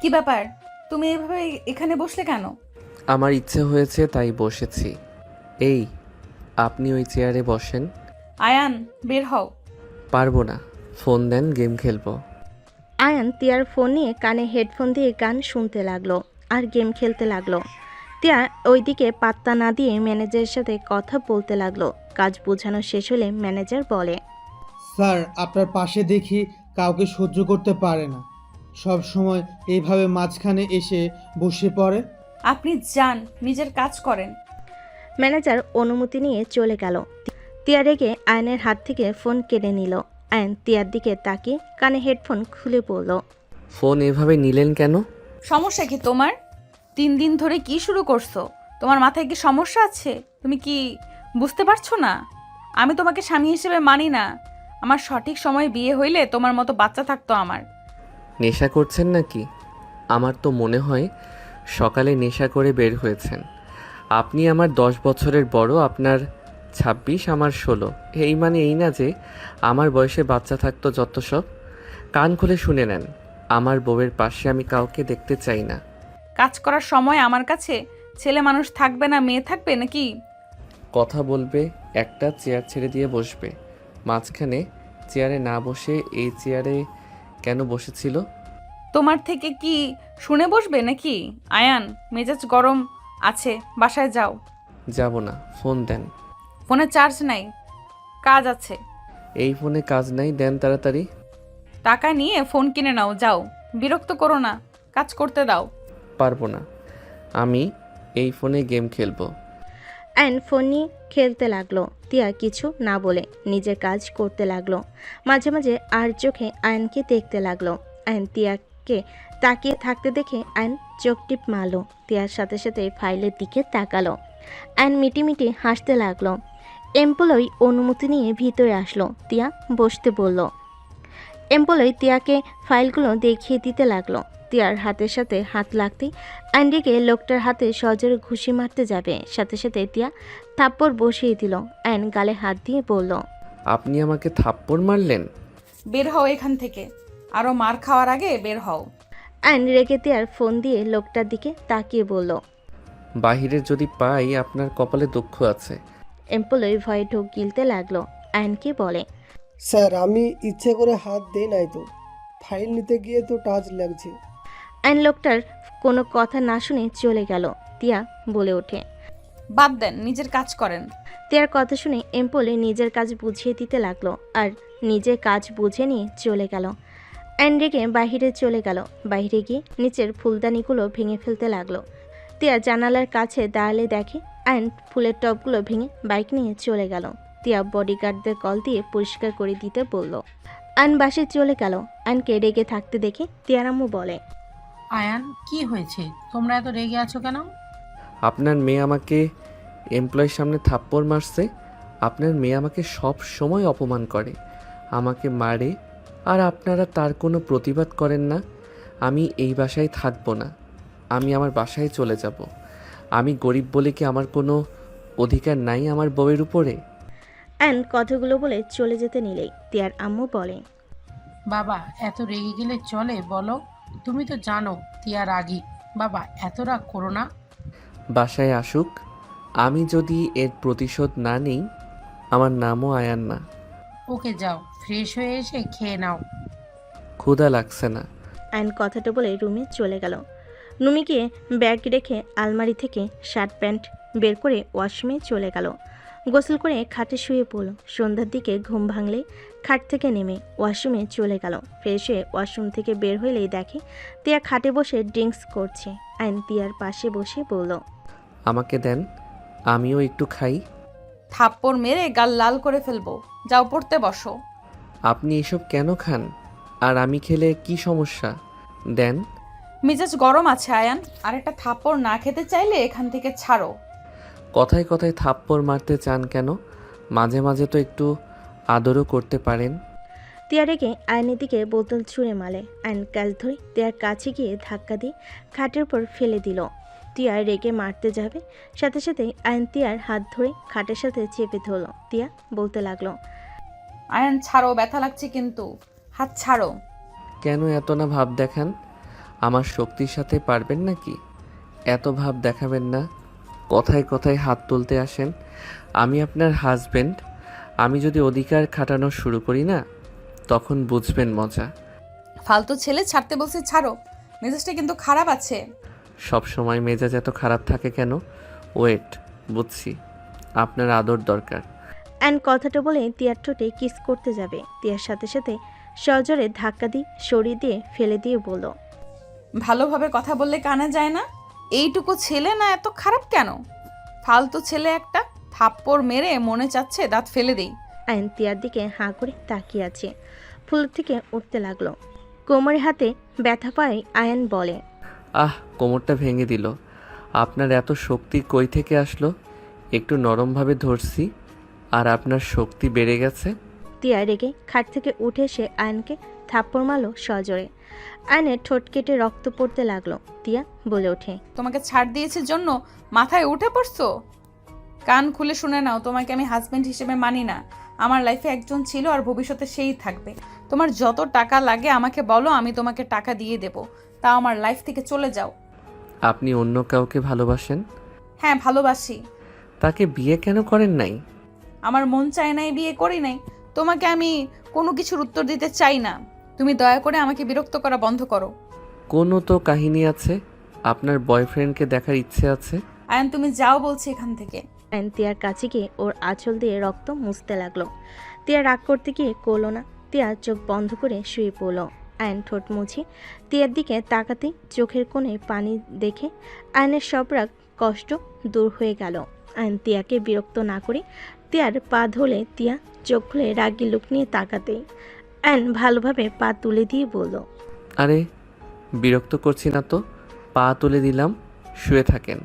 কি ব্যাপার? তুমি এভাবে এখানে বসলে কেন? আমার ইচ্ছে হয়েছে তাই বসেছি। এই, আপনি ওই চেয়ারে বসেন। আয়ান, বের হও। পারবো না। ফোন দেন, গেম খেলবো। আয়ান তিয়ার ফোন নিয়ে কানে হেডফোন দিয়ে গান শুনতে লাগলো আর গেম খেলতে লাগলো। তিয়া ওইদিকে পাত্তা না দিয়ে ম্যানেজারের সাথে কথা বলতে লাগলো। কাজ বোঝানো শেষ হলে ম্যানেজার বলে, স্যার, আপনার পাশে দেখি কাউকে সহ্য করতে পারে না, সব সময় এইভাবে মাঝখানে এসে বসে পড়ে। আপনি যান, নিজের কাজ করেন। ম্যানেজার অনুমতি নিয়ে চলে গেল। তিয়া রেগে আয়নের হাত থেকে ফোন কেড়ে নিল। আয়ন তিয়ার দিকে তাকিয়ে কানে হেডফোন খুলে পড়ল। ফোন এভাবে নিলেন কেন? সমস্যা কি তোমার? 3 দিন ধরে কি শুরু করছো? তোমার মাথায় কি সমস্যা আছে? তুমি কি বুঝতে পারছো না? আমি তোমাকে স্বামী হিসেবে মানি না। আমার সঠিক সময়ে বিয়ে হইলে তোমার মতো বাচ্চা থাকতো আমার। নেশা করছেন নাকি? আমার তো মনে হয় সকালে নেশা করে বের হয়েছেন। আপনি আমার 10 বছরের বড়, আপনার 26, আমার 16। এই মানে এই না যে আমার বয়সে বাচ্চা থাকতো যত সব। কান খুলে শুনে নেন, আমার বউয়ের পাশে আমি কাউকে দেখতে চাই না। কাজ করার সময় আমার কাছে ছেলে মানুষ থাকবে না, মেয়ে থাকবে নাকি? কথা বলবে, একটা চেয়ার ছেড়ে দিয়ে বসবে। মাঝখানে চেয়ারে না বসে এই চেয়ারে কেন বসেছিল? তোমার থেকে কি শুনে বসবে নাকি? আয়ান, মেজাজ গরম আছে, বাসায় যাও। যাব না, ফোন দেন। ফোনে চার্জ নাই, কাজ আছে। এই ফোনে কাজ নাই, দেন তাড়াতাড়ি। টাকা নিয়ে ফোন কিনে নাও, যাও। বিরক্ত করো না, কাজ করতে দাও। পারবো না, আমি এই ফোনে গেম খেলবো। আয়ন ফোন নিয়ে খেলতে লাগলো। তিয়া কিছু না বলে নিজের কাজ করতে লাগলো। মাঝে মাঝে আর চোখে আয়নকে দেখতে লাগলো। আয়ন তিয়াকে তাকিয়ে থাকতে দেখে আয়ন চোখ টিপ মারলো। তিয়ার সাথে সাথে ফাইলের দিকে তাকালো। আয়ন মিটিমিটি হাসতে লাগলো। এমপ্লয়ি অনুমতি নিয়ে ভিতরে আসলো। তিয়া বসতে বলল। এমপ্লয়ি তিয়াকে ফাইলগুলো দেখিয়ে দিতে লাগলো। তিয়ার হাতের সাথে হাত লাগতেই অ্যান্ডিকে লোকটার হাতে সজোরে ঘুষি মারতে যাবে, সাথে সাথে তিয়া থাপ্পড় বসিয়ে দিল। অ্যান গালে হাত দিয়ে বলল, আপনি আমাকে থাপ্পড় মারলেন? বের হও এখান থেকে, আরো মার খাওয়ার আগে বের হও। অ্যান রেগে তিয়ার ফোন দিয়ে লোকটার দিকে তাকিয়ে বলল। বাহিরে যদি পাই, আপনার কপালে দুঃখ আছে। এমপ্লয়ি ভয়ে ঢোক গিলতে লাগলো। অ্যানকে বলে, স্যার, আমি ইচ্ছে করে হাত দেই নাই তো, ফাইল নিতে গিয়ে তো টাচ লাগছে। অ্যান লোকটার কোনো কথা না শুনে চলে গেল। তিয়া বলে ওঠে, বাদ দেন, নিজের কাজ করেন। তিয়ার কথা শুনে এমপ্লয়ি নিজের কাজ বুঝিয়ে দিতে লাগলো আর নিজের কাজ বুঝে নিয়ে চলে গেল। অ্যান্ড্রিকে বাহিরে চলে গেল। বাইরে গিয়ে নিচের ফুলদানিগুলো ভেঙে ফেলতে লাগলো। তিয়া জানালার কাছে দাঁড়ালে দেখে অ্যান্ড ফুলের টবগুলো ভেঙে বাইক নিয়ে চলে গেল। তিয়া বডিগার্ডদের কল দিয়ে পরিষ্কার করে দিতে বলল। অ্যান বাসে চলে গেল। অ্যানকে রেগে থাকতে দেখে তিয়ার আম্মু বলে, আয়ান, কি হয়েছে? তোমরা এত রেগে আছো কেন? আপনার মেয়ে আমাকে এমপ্লয়ের সামনে থাপ্পড় মারছে। আপনার মেয়ে আমাকে সব সময় অপমান করে, আমাকে মারে, আর আপনারা তার কোনো প্রতিবাদ করেন না। আমি এই বাসায় থাকবো না, আমি আমার বাসায় চলে যাব। আমি গরিব বলে কি আমার কোনো অধিকার নাই আমার বউয়ের উপরে? অ্যান কথাগুলো বলে চলে যেতে নিলেই তিয়ার আম্মু বলে, বাবা, এত রেগে গেলে চলে বলো? তুমি তো জানো তিয়া রাগী। বাবা, এত রাগ করো না। বাসায় আসুক, আমি যদি এর প্রতিশোধ না নিই, আমার নামও আয়ান না। ওকে, যাও, ফ্রেশ হয়ে এসে খেয়ে নাও। ক্ষুধা লাগছে না। অ্যান কথাটা বলে রুমে চলে গেল। রুমে গিয়ে ব্যাগ রেখে আলমারি থেকে শার্ট প্যান্ট বের করে ওয়াশরুমে চলে গেল। গোসল করে খাটে শুয়ে পড়ল। সন্ধ্যার দিকে ঘুম ভাঙলে খাট থেকে নেমে ওয়াশরুমে চলে গেল। ফ্রেশ হয়ে ওয়াশরুম থেকে বের হলেই দেখে তিয়া খাটে বসে ড্রিঙ্কস করছে। অ্যান তিয়ার পাশে বসে বলল, আমাকে দেন, আমিও একটু খাই। থাপ্পড় মেরে গাল লাল করে ফেলবো, যাও পড়তে বসো। আপনি এসব কেন খান? আর আমি খেলে কি সমস্যা? দেন। মেজাজ গরম আছে আয়ান, আর একটা থাপ্পড় না খেতে চাইলে এখান থেকে ছাড়ো। কথায় কথায় থাপ্পড় মারতে চান কেন? মাঝে মাঝে তো একটু আদরও করতে পারেন। তিয়া রেগে আয়নের দিকে বোতল ছুঁড়ে মারে। আয়ন কাজ ধরে তিয়ার কাছে গিয়ে ধাক্কা দিয়ে খাটের উপর ফেলে দিল। তিয়া রেগে মারতে যাবে, সাথে সাথে আয়ন তিয়ার হাত ধরে খাটের সাথে চেপে ধরল। তিয়া বলতে লাগলো, আয়ান ছাড়ো, ব্যথা লাগছে কিন্তু, হাত ছাড়ো। কেন এত না ভাব দেখান? আমার শক্তির সাথে পারবেন নাকি? এত ভাব দেখাবেন না। কথায় কথায় হাত তুলতে আসেন। আমি আপনার হাজবেন্ড। আমি যদি অধিকার খাটানো শুরু করি না, তখন বুঝবেন মজা। ফালতু ছেলে, ছাড়তে বলছি ছাড়ো। মেজাজটা কিন্তু খারাপ আছে। সব সময় মেজাজ এত খারাপ থাকে কেন? ওয়েট, বুঝছি। আপনার আদর দরকার। অ্যান কথাটা বলে তিয়ার ঠোঁটে কিস করতে যাবে। তিয়ার সাথে সাথে সজোরে ধাক্কা দিয়ে সরিয়ে দিয়ে ফেলে দিয়ে বলল, ভালোভাবে কথা বললে কানে যায় না? এইটুকু ছেলে না এত খারাপ কেন? ফালতু ছেলে একটা। থাপ্পড় মেরে মনে চাচ্ছে দাঁত ফেলে দেই। আয়ন তিয়ার দিকে হাঁ করে তাকিয়ে আছে। ফুল থেকে উঠতে লাগলো। কোমরে হাতে ব্যথা পায় আয়ন বলে, আহ, কোমরটা ভেঙে দিল। আপনার এত শক্তি কই থেকে আসলো? একটু নরমভাবে ধরছি আর আপনার শক্তি বেড়ে গেছে। তিয়া রেগে খাট থেকে উঠে এসে আয়নকে থাপ্পড় মারল সজোরে। আয়নের ঠোঁট কেটে রক্ত পড়তে লাগলো। তিয়া বলে ওঠে, তোমাকে ছাড় দিয়েছে জন্য মাথায় উঠে পড়ছো? কান খুলে শুনে নাও, তোমাকে আমি হাজবেন্ড হিসেবে মানি না। আমার লাইফে একজন ছিল আর ভবিষ্যতে সেই থাকবে। তোমার যত টাকা লাগে আমাকে বলো, আমি তোমাকে টাকা দিয়ে দেব। তাও আমার লাইফ থেকে চলে যাও। আপনি অন্য কাউকে ভালোবাসেন? হ্যাঁ, ভালোবাসি। তাকে বিয়ে কেন করেন নাই? আমার মন চায় নাই, বিয়ে করি নাই। তোমাকে আমি কোনো কিছুর উত্তর দিতে চাই না। তুমি দয়া করে আমাকে বিরক্ত করা বন্ধ করো। কোনো তো কাহিনী আছে। আপনার বয়ফ্রেন্ডকে দেখার ইচ্ছে আছে। আয়ন, তুমি যাও বলছি এখান থেকে। আয়ন তিয়ার কাছে গিয়ে ওর আঁচল দিয়ে রক্ত মুছতে লাগলো। তিয়া রাগ করতে গিয়ে করলো না। তিয়া চোখ বন্ধ করে শুয়ে পড়ল। আয়ন ঠোঁট মুছে তিয়ার দিকে তাকাতে চোখের কোণে পানি দেখে আয়নের সব রাগ কষ্ট দূর হয়ে গেল। আয়ন তিয়াকে বিরক্ত না করে তিয়ার পা ধরে তিয়া চোখ খুলে রাগি লুক নিয়ে তাকাতেই আয়ন ভালোভাবে পা তুলে দিয়ে বলল, আরে, বিরক্ত করছি না তো। পা তুলে দিলাম, শুয়ে থাকেন।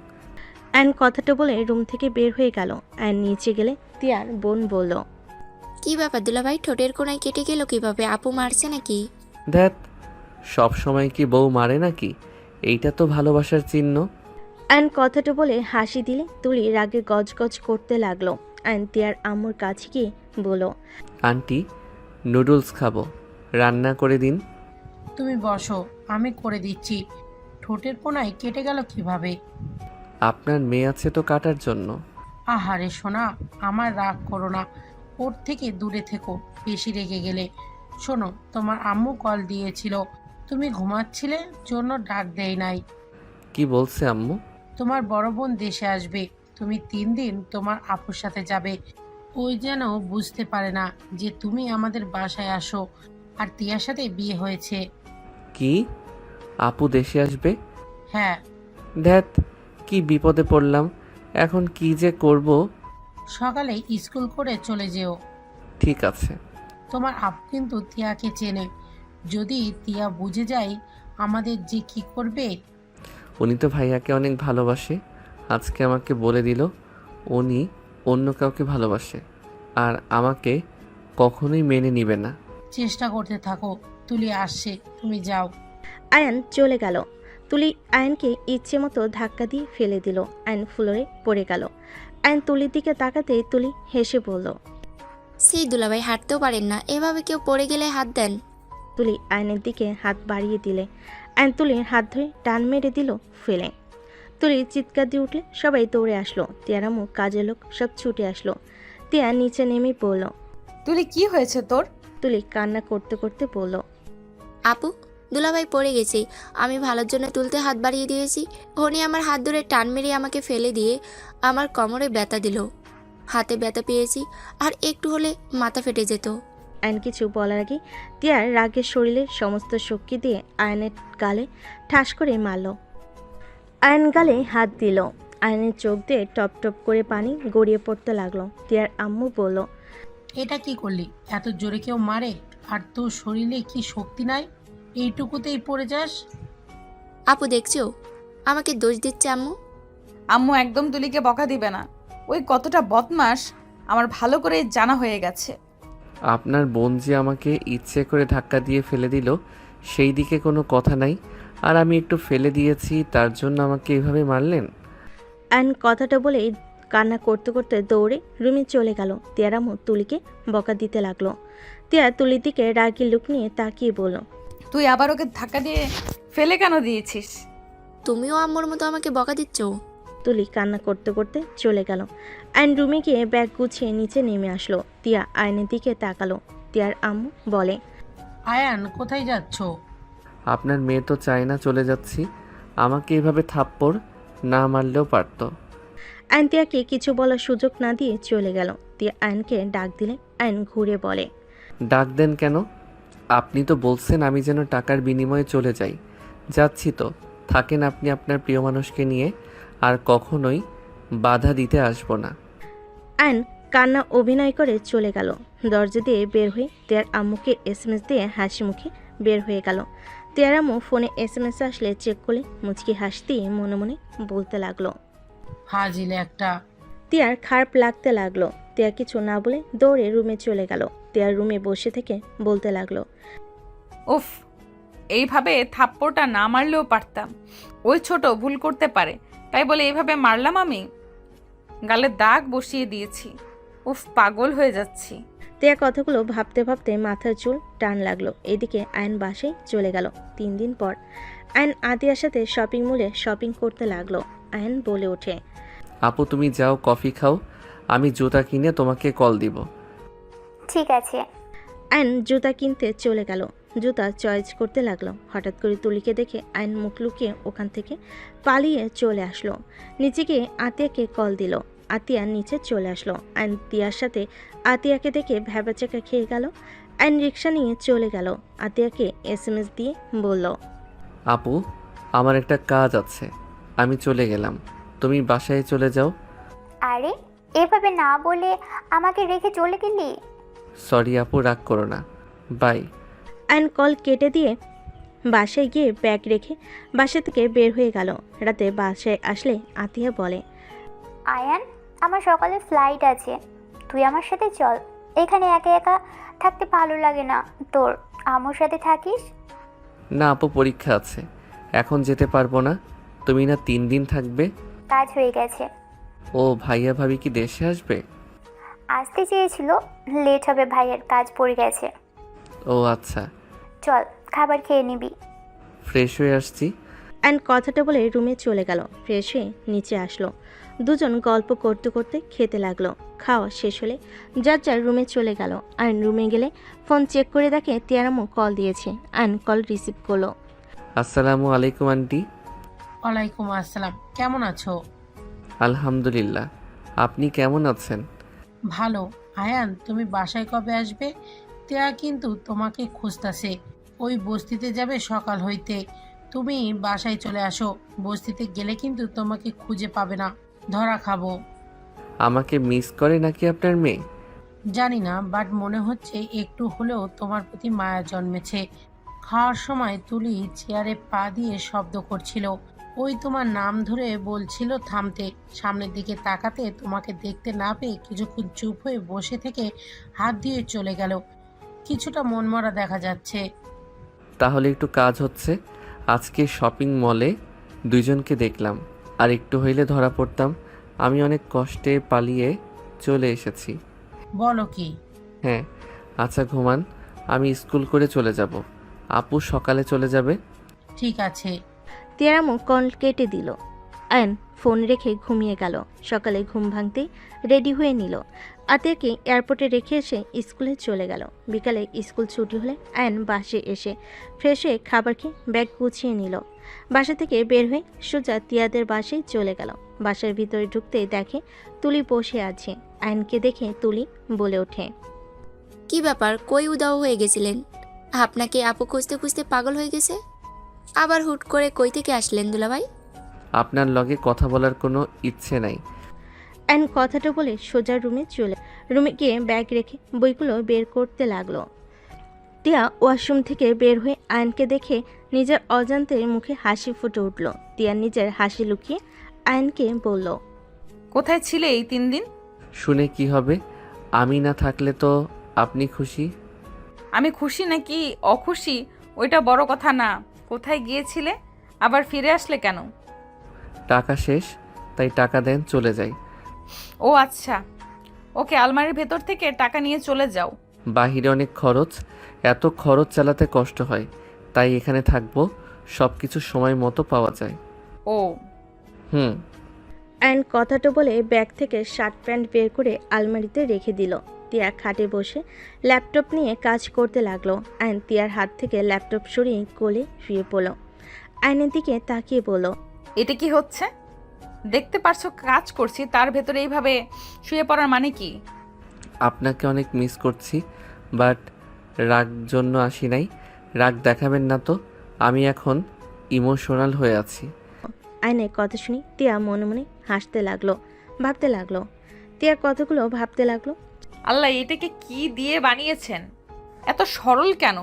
আয়ন কথাটা বলে রুম থেকে বের হয়ে গেল। আয়ন নিচে গেলে তিয়ার বোন বলল, কি ব্যাপার দুলাভাই, ঠোঁটের কোণায় কেটে গেল কিভাবে? আপু মারছে নাকি? ধ্যাত, সব সময় কি বউ মারে নাকি? এইটা তো ভালোবাসার চিহ্ন। আয়ন কথাটা বলে হাসি দিলে তুলি রাগে গজগজ করতে লাগলো। আয়ন তিয়ার আম্মুর কাছে গিয়ে বলল, আন্টি, নুডলস খাবো, রান্না করে দিন। তুমি বসো, আমি করে দিচ্ছি। ঠোঁটের কোণায় কেটে গেল কিভাবে? আপনার মেয়ে আছে তো কাটার জন্য। আহারে সোনা, আমার রাগ করো না। ওর থেকে দূরে থেকো, বেশি রেগে গেলে। শোনো, তোমার আম্মু কল দিয়েছিল, তুমি ঘুমাচ্ছিলে জন্য ডাক দেয় নাই। কি বলছে আম্মু? তোমার বড় বোন দেশে আসবে, তুমি 3 দিন তোমার আপুর সাথে যাবে। ওই যেন বুঝতে পারে না যে তুমি আমাদের বাসায় আসো আর তিয়ার সাথে বিয়ে হয়েছে। কি? আপু দেশে আসবে? হ্যাঁ। ধ্যাত, কি বিপদে পড়লাম। এখন কি যে করব। সকালে স্কুল করে চলে যেও। ঠিক আছে। তোমার আপু কিন্তু তিয়াকে চেনে, যদি তিয়া বুঝে যায় আমাদের যে কি করবে। উনি তো ভাইয়াকে অনেক ভালোবাসে। আজকে আমাকে বলে দিল উনি অন্য কাউকে ভালোবাসে আর আমাকে কখনোই মেনে নিবে না। চেষ্টা করতে থাকো, তুলি আসছে, তুমি যাও। আয়ন চলে গেল। তুলি আয়নকে ইচ্ছে মতো ধাক্কা দিয়ে ফেলে দিল। আয়ন ফ্লোরে পড়ে গেল। আয়ন তুলির দিকে তাকাতে তুলি হেসে বলল, সেই দুলাভাই হাঁটতেও পারেন না, এভাবে কেউ পড়ে গেলে হাত দেন। তুলি আয়নের দিকে হাত বাড়িয়ে দিলে আয়ন তুলির হাত ধরে টান মেরে দিল ফেলে। তুলি চিৎকার দিয়ে উঠলে সবাই দৌড়ে আসলো। তিয়ার আম্মু, কাজের লোক সব ছুটে আসলো। তিয়া নিচে নেমে পড়ল। তুলি, কি হয়েছে তোর? তুলি কান্না করতে করতে বলল, আপু, দুলাভাই পড়ে গেছে, আমি ভালোর জন্য তুলতে হাত বাড়িয়ে দিয়েছি। উনি আমার হাত ধরে টান মেরে আমাকে ফেলে দিয়ে আমার কোমরে ব্যথা দিল। হাতে ব্যথা পেয়েছি, আর একটু হলে মাথা ফেটে যেত। আয়ন কিছু বলার আগে তিয়ার রাগের শরীরের সমস্ত শক্তি দিয়ে আয়নের গালে ঠাস করে মারল। আয়ন গালে হাত দিল। আয়নের চোখ দিয়ে টপ টপ করে পানি গড়িয়ে পড়তে লাগলো। তিয়ার আম্মু বলল, এটা কি করলি? এত জোরে কেউ মারে? আর তোর শরীরে কি শক্তি নাই? এইটুকুতেই পড়ে যাস? আপু দেখছো, আমাকে দোষ দিচ্ছে আম্মু। আম্মু একদম তুলিকে বকা দিবে না। ওই কতটা বদমাস আমার ভালো করে জানা হয়ে গেছে। আপনার বোন যে আমাকে ইচ্ছে করে ধাক্কা দিয়ে ফেলে দিল সেই দিকে কোনো কথা নাই, আর আমি একটু ফেলে দিয়েছি তার জন্য আমাকে এভাবে মারলেন? আয়ন কথাটা বলে কান্না করতে করতে দৌড়ে রুমে চলে গেল। তিয়ার আম্মু তুলিকে বকা দিতে লাগলো। তিয়া তুলির দিকে রাগি লুক নিয়ে তাকিয়ে বলল, তুই আবার ওকে ধাক্কা দিয়ে ফেলে কেন দিয়েছিস? তুমিও আম্মুর মতো আমাকে বকা দিচ্ছ? তুলি কান্না করতে করতে চলে গেল। আয়ন রুমে গিয়ে ব্যাগ গুছিয়ে নিচে নেমে আসলো। তিয়া আয়নের দিকে তাকালো। তিয়ার আম্মু বলে, আয়ান কোথায় যাচ্ছ? আপনার মেয়ে তো চায় না চলে যাচ্ছি। আমাকে এভাবে থাপ্পড় না মারলেও পারতো। আয়ন তিয়াকে কিছু বলার সুযোগ না দিয়ে চলে গেল। তিয়া আয়নকে ডাক দিলে আয়ন ঘুরে বলে, ডাক দেন কেন? আপনি তো বলছেন আমি যেন টাকার বিনিময়ে চলে যাই। যাচ্ছি তো, থাকেন আপনি আপনার প্রিয় মানুষকে নিয়ে, আর কখনোই বাধা দিতে আসবো না। আয়ন কান্না অভিনয় করে চলে গেল। দরজা দিয়ে বের হয়ে তিয়ার আম্মুকে এসএমএস দিয়ে হাসি মুখে বের হয়ে গেল। তিয়ার আম্মু ফোনে এসএমএস আসলে চেক করলে মুচকি হাসতেই মনে মনে বলতে লাগলো। ফাজিল একটা। তিয়ার খারাপ লাগতে লাগলো। তিয়া কিছু না বলে দৌড়ে রুমে চলে গেল। তিয়ার রুমে বসে থেকে বলতে লাগলো, উফ, এইভাবে থাপ্পড়টা না মারলেও পারতাম। ওই ছোট ভুল করতে পারে, তাই বলে এইভাবে মারলাম আমি? গালে দাগ বসিয়ে দিয়েছি। উফ, পাগল হয়ে যাচ্ছি। তিয়া কথাগুলো ভাবতে ভাবতে মাথার চুল টান লাগলো। এদিকে আয়ন বাসায় চলে গেল। 3 দিন পর আয়ন আতিয়ার সাথে শপিং মলে শপিং করতে লাগলো। আয়ন বলে ওঠে, আপু তুমি যাও, কফি খাও, আমি জুতা কিনে তোমাকে কল দিব। ঠিক আছে। আয়ন জুতা কিনতে চলে গেল। জুতা চয়েস করতে লাগলো। হঠাৎ করে তুলিকে দেখে আয়ন মুখ লুকিয়ে ওখান থেকে পালিয়ে চলে আসলো। নিচে গিয়ে আতিয়াকে কল দিল। আতিয়া নিচে চলে আসলো। আয়ন তিয়ার সাথে আতিয়াকে দেখে ভ্যাবাচাকা খেয়ে গেল। আয়ন রিক্সা নিয়ে চলে গেল। আতিয়াকে এসএমএস দিয়ে বলল, আপু আমার একটা কাজ আছে, আমি চলে গেলাম, তুমি বাসায় চলে যাও। আরে এভাবে না বলে আমাকে রেখে চলে গেলি? সরি আপু, রাগ করো না, বাই। আয়ন কল কেটে দিয়ে বাসায় গিয়ে ব্যাগ রেখে বাসা থেকে বের হয়ে গেল। রাতে বাসায় আসলে আতিয়া বলে, আয়ান, আমার সকালে ফ্লাইট আছে, তুই আমার সাথে চল। এখানে একা একা থাকতে ভালো লাগে না তোর, আমার সাথে থাকিস। না আপু, পরীক্ষা আছে, এখন যেতে পারবো না। তুমি না 3 দিন থাকবে? কাজ হয়ে গেছে। ও ভাইয়া ভাবি কি দেশে আসবে? আসতে চেয়েছিল, লেট হবে, ভাইয়ের কাজ পড়ে গেছে। ও আচ্ছা, চল খাবার খেয়ে নিবি। ফ্রেশ হয়ে আসছি। অ্যান্ড কথাটা বলে রুমে চলে গেল। ফ্রেশ হয়ে নিচে আসলো। দুজন গল্প করতে করতে খেতে লাগলো। খাওয়া শেষ হলে যার যার রুমে চলে গেল। আয়ন রুমে গেলে ফোন চেক করে দেখে তিয়ারামু কল দিয়েছে। আয়ন কল রিসিভ করলো। আসসালামু আলাইকুম আন্টি। ওয়ালাইকুম আসসালাম, কেমন আছো? আলহামদুলিল্লাহ, আপনি কেমন আছেন? ভালো। আয়ান, তুমি বাসায় কবে আসবে? তেয়া কিন্তু তোমাকে খুঁজতাছে। ওই বস্তিতে যাবে সকাল হইতে। তুমি বাসায় চলে আসো, বস্তিতে গেলে কিন্তু তোমাকে খুঁজে পাবে না, ধরা খাবো। আমাকে মিস করে নাকি আপনার মেয়ে? জানি না, বাট মনে হচ্ছে একটু হলেও তোমার প্রতি মায়া জন্মেছে। খাওয়ার সময় তুলি চেয়ারে পা দিয়ে শব্দ করছিল, ওই তোমার নাম ধরে বলছিল থামতে। সামনের দিকে তাকাতে তোমাকে দেখতে না পেয়ে কিছুক্ষণ চুপ হয়ে বসে থেকে হাত দিয়ে চলে গেল। কিছুটা মনমরা দেখা যাচ্ছে। তাহলে একটু কাজ হচ্ছে। আজকে শপিং মলে দুইজনকে দেখলাম, আর একটু হইলে ধরা পড়তাম। আমি অনেক কষ্টে পালিয়ে চলে এসেছি। বলো কি? হ্যাঁ। আচ্ছা ঘুমান, আমি স্কুল করে চলে যাব। আপু সকালে চলে যাবে। ঠিক আছে। তিয়ারামু কল কেটে দিল। আয়ন ফোন রেখে ঘুমিয়ে গেল। সকালে ঘুম ভাঙতেই রেডি হয়ে নিল। আতিয়াকে এয়ারপোর্টে রেখে এসে স্কুলে চলে গেল। বিকালে স্কুল ছুটি হলে আয়ন বাসে এসে ফ্রেশ হয়ে খাবার খেয়ে ব্যাগ গুছিয়ে নিল। বাসা থেকে বের হয়ে সোজা তিয়াদের বাসায় চলে গেল। বাসার ভিতরে ঢুকতেই দেখে তুলি বসে আছে। আয়নকে দেখে তুলি বলে ওঠে, কি ব্যাপার, কই উদাও হয়ে গেছিলেন? আপনাকে আপু খুঁজতে খুঁজতে পাগল হয়ে গেছে। আবার হুট করে কই থেকে আসলেন দুলাভাই? আপনার লগে কথা বলার কোনো ইচ্ছে নাই। আয়ন কথাটা বলে সোজা রুমে গিয়ে ব্যাগ রেখে বইগুলো বের করতে লাগলো। টিয়া ওয়াশরুম থেকে বের হয়ে আয়নকে দেখে নিজের অজান্তে মুখে হাসি ফুটে উঠল। টিয়া নিজের হাসি লুকিয়ে আয়নকে বলল, কোথায় ছিলে এই 3 দিন? শুনে কি হবে? আমি না থাকলে তো আপনি খুশি। আমি খুশি নাকি অখুশি ওইটা বড় কথা না। কোথায় গিয়েছিলে, আবার ফিরে আসলে কেন? টাকা শেষ, তাই টাকা দেন, চলে যাই। ও আচ্ছা, ওকে, আলমারির ভেতর থেকে টাকা নিয়ে চলে যাও। বাহিরে অনেক খরচ, এত খরচ চালাতে কষ্ট হয়, তাই এখানে থাকবো, সব কিছু সময় মতো পাওয়া যায়। ও হুম। অ্যান্ড কথাটা বলে ব্যাগ থেকে শার্ট প্যান্ট বের করে আলমারিতে রেখে দিল। তিয়া খাটে বসে ল্যাপটপ নিয়ে কাজ করতে লাগলো। অ্যান্ড তিয়ার হাত থেকে ল্যাপটপ সরিয়ে কোলে শুয়ে পড়ল। আয়নের দিকে তাকিয়ে বলল, এটা কি হচ্ছে? দেখতে পারছো কাজ করছি, তার ভেতরে এইভাবে শুয়ে পড়ার মানে কি? আপনাকে অনেক মিস করছি, বাট রাগ জন্য আসি নাই। রাগ দেখাবেন না তো, আমি এখন ইমোশনাল হয়ে আছি। আয়নের কথা শুনি তিয়া মনে মনে হাসতে লাগলো, ভাবতে লাগলো। তিয়ার কথাগুলো ভাবতে লাগলো। আল্লাহ, এটাকে কি দিয়ে বানিয়েছেন? এত সরল কেন?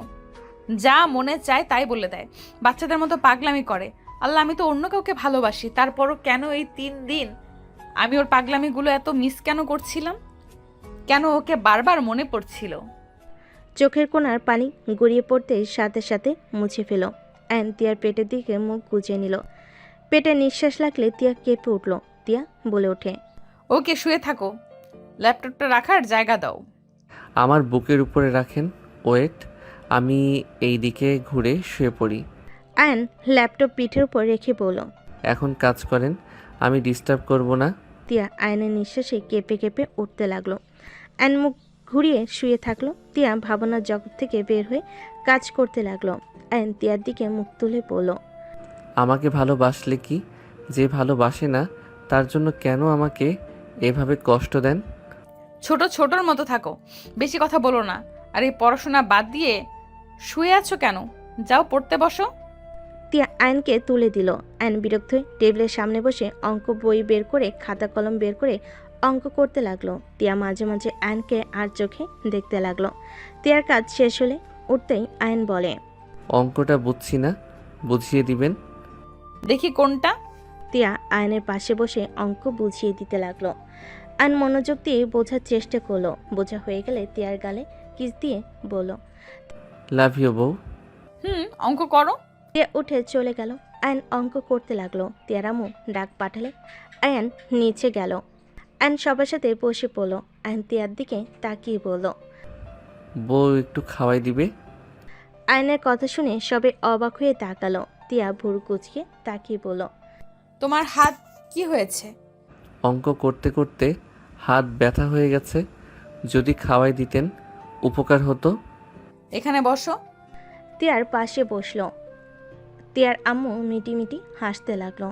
যা মনে চায় তাই বলে দেয়, বাচ্চাদের মতো পাগলামি করে। আল্লাহ, আমি তো অন্য কাউকে ভালোবাসি, তারপরও কেন এই 3 দিন আমি ওর পাগলামিগুলো এত মিস কেন করছিলাম? কেন ওকে বারবার মনে পড়ছিল? চোখের কোণার পানি গড়িয়ে পড়তে সাথে সাথে মুছে ফেল। অ্যান তিয়ার পেটের দিকে মুখ গুজে নিল। পেটে নিঃশ্বাস লাগলে তিয়া কেঁপে উঠল। তিয়া বলে ওঠে, ওকে, শুয়ে থাকো, ল্যাপটপটা রাখার জায়গা দাও। আমার বুকের উপরে রাখেন, ওয়েট, আমি এই দিকে ঘুরে শুয়ে পড়ি। অ্যান ল্যাপটপ পিঠের উপর রেখে বলল। এখন কাজ করেন, আমি ডিস্টার্ব করব না। তিয়া আয়নের নিঃশ্বাসে কেঁপে কেঁপে উঠতে লাগলো। অ্যান মুখ ঘুরিয়ে শুয়ে থাকলো। তিয়া ভাবনার জগৎ থেকে বের হয়ে কাজ করতে লাগলো। অ্যান তিয়ার দিকে মুখ তুলে বলল, আমাকে ভালোবাসলে কি, যে ভালোবাসে না তার জন্য কেন আমাকে এভাবে কষ্ট দেন? ছোট ছোটর মতো থাকো, বেশি কথা বলো না। আর এই পড়াশোনা বাদ দিয়ে শুয়ে আছো কেন? যাও পড়তে বসো। তিয়া আয়নকে তুলে দিল। আয়ন বিরক্ত হয়ে টেবিলের সামনে বসে অঙ্ক বই বের করে খাতা কলম বের করে অঙ্ক করতে লাগলো। তিয়া মাঝে মাঝে আয়নকে আর চোখে দেখতে লাগলো। তিয়ার কাজ শেষ হলে উঠতেই আয়ন বলে, অঙ্কটা বুঝছি না, বুঝিয়ে দিবেন? দেখি কোনটা। তিয়া আয়নের পাশে বসে অঙ্ক বুঝিয়ে দিতে লাগলো। আয়ন মনোযোগ দিয়ে বোঝার চেষ্টা করলো। বোঝা হয়ে গেলে তিয়ার গালে কিস দিয়ে বলল। লাভ ইউ বউ। অঙ্ক করো। তিয়া উঠে চলে গেল। আয়ন অঙ্ক করতে লাগলো। তিয়ার আম্মু ডাক পাঠালে আয়ন নিচে গেল। আয়ন সবার সাথে বসে পড়লো। আয়ন তিয়ার দিকে তাকিয়ে বলল। বউ একটু খাওয়াই দিবে? আয়নের কথা শুনে সবে অবাক হয়ে তাকালো। তিয়া ভুরু কুচকে তাকিয়ে বলল, তোমার হাত কি হয়েছে? অঙ্ক করতে করতে হাত ব্যথা হয়ে গেছে, যদি খাওয়াই দিতেন উপকার হতো। এখানে বসো। তিয়ার পাশে বসলো। তিয়ার আম্মু মিটিমিটি হাসতে লাগলো।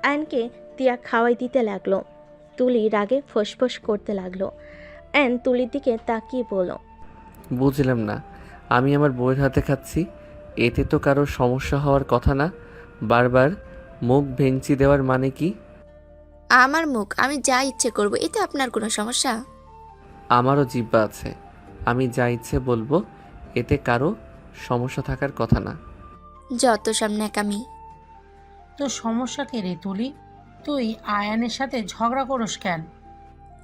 আয়নকে তিয়া খাওয়াই দিতে লাগলো। তুলি রাগে ফোঁসফোঁস করতে লাগলো। আয়ন তুলির দিকে তাকিয়ে বলল, বুঝলাম না, আমি আমার বউয়ের হাতে খাচ্ছি, এতে তো কারোর সমস্যা হওয়ার কথা না। বারবার মুখ ভেঙচি দেওয়ার মানে কি? আমার মুখ, আমি যা ইচ্ছে করব, এতে আপনার কোনো সমস্যা? আমারও জিহ্বা আছে, আমি যা ইচ্ছে বলবো, এতে কারো সমস্যা থাকার কথা না। যত সব ন্যাকামি। তো সমস্যা কে রে তুলি? তুই আয়ানের সাথে ঝগড়া করস কেন?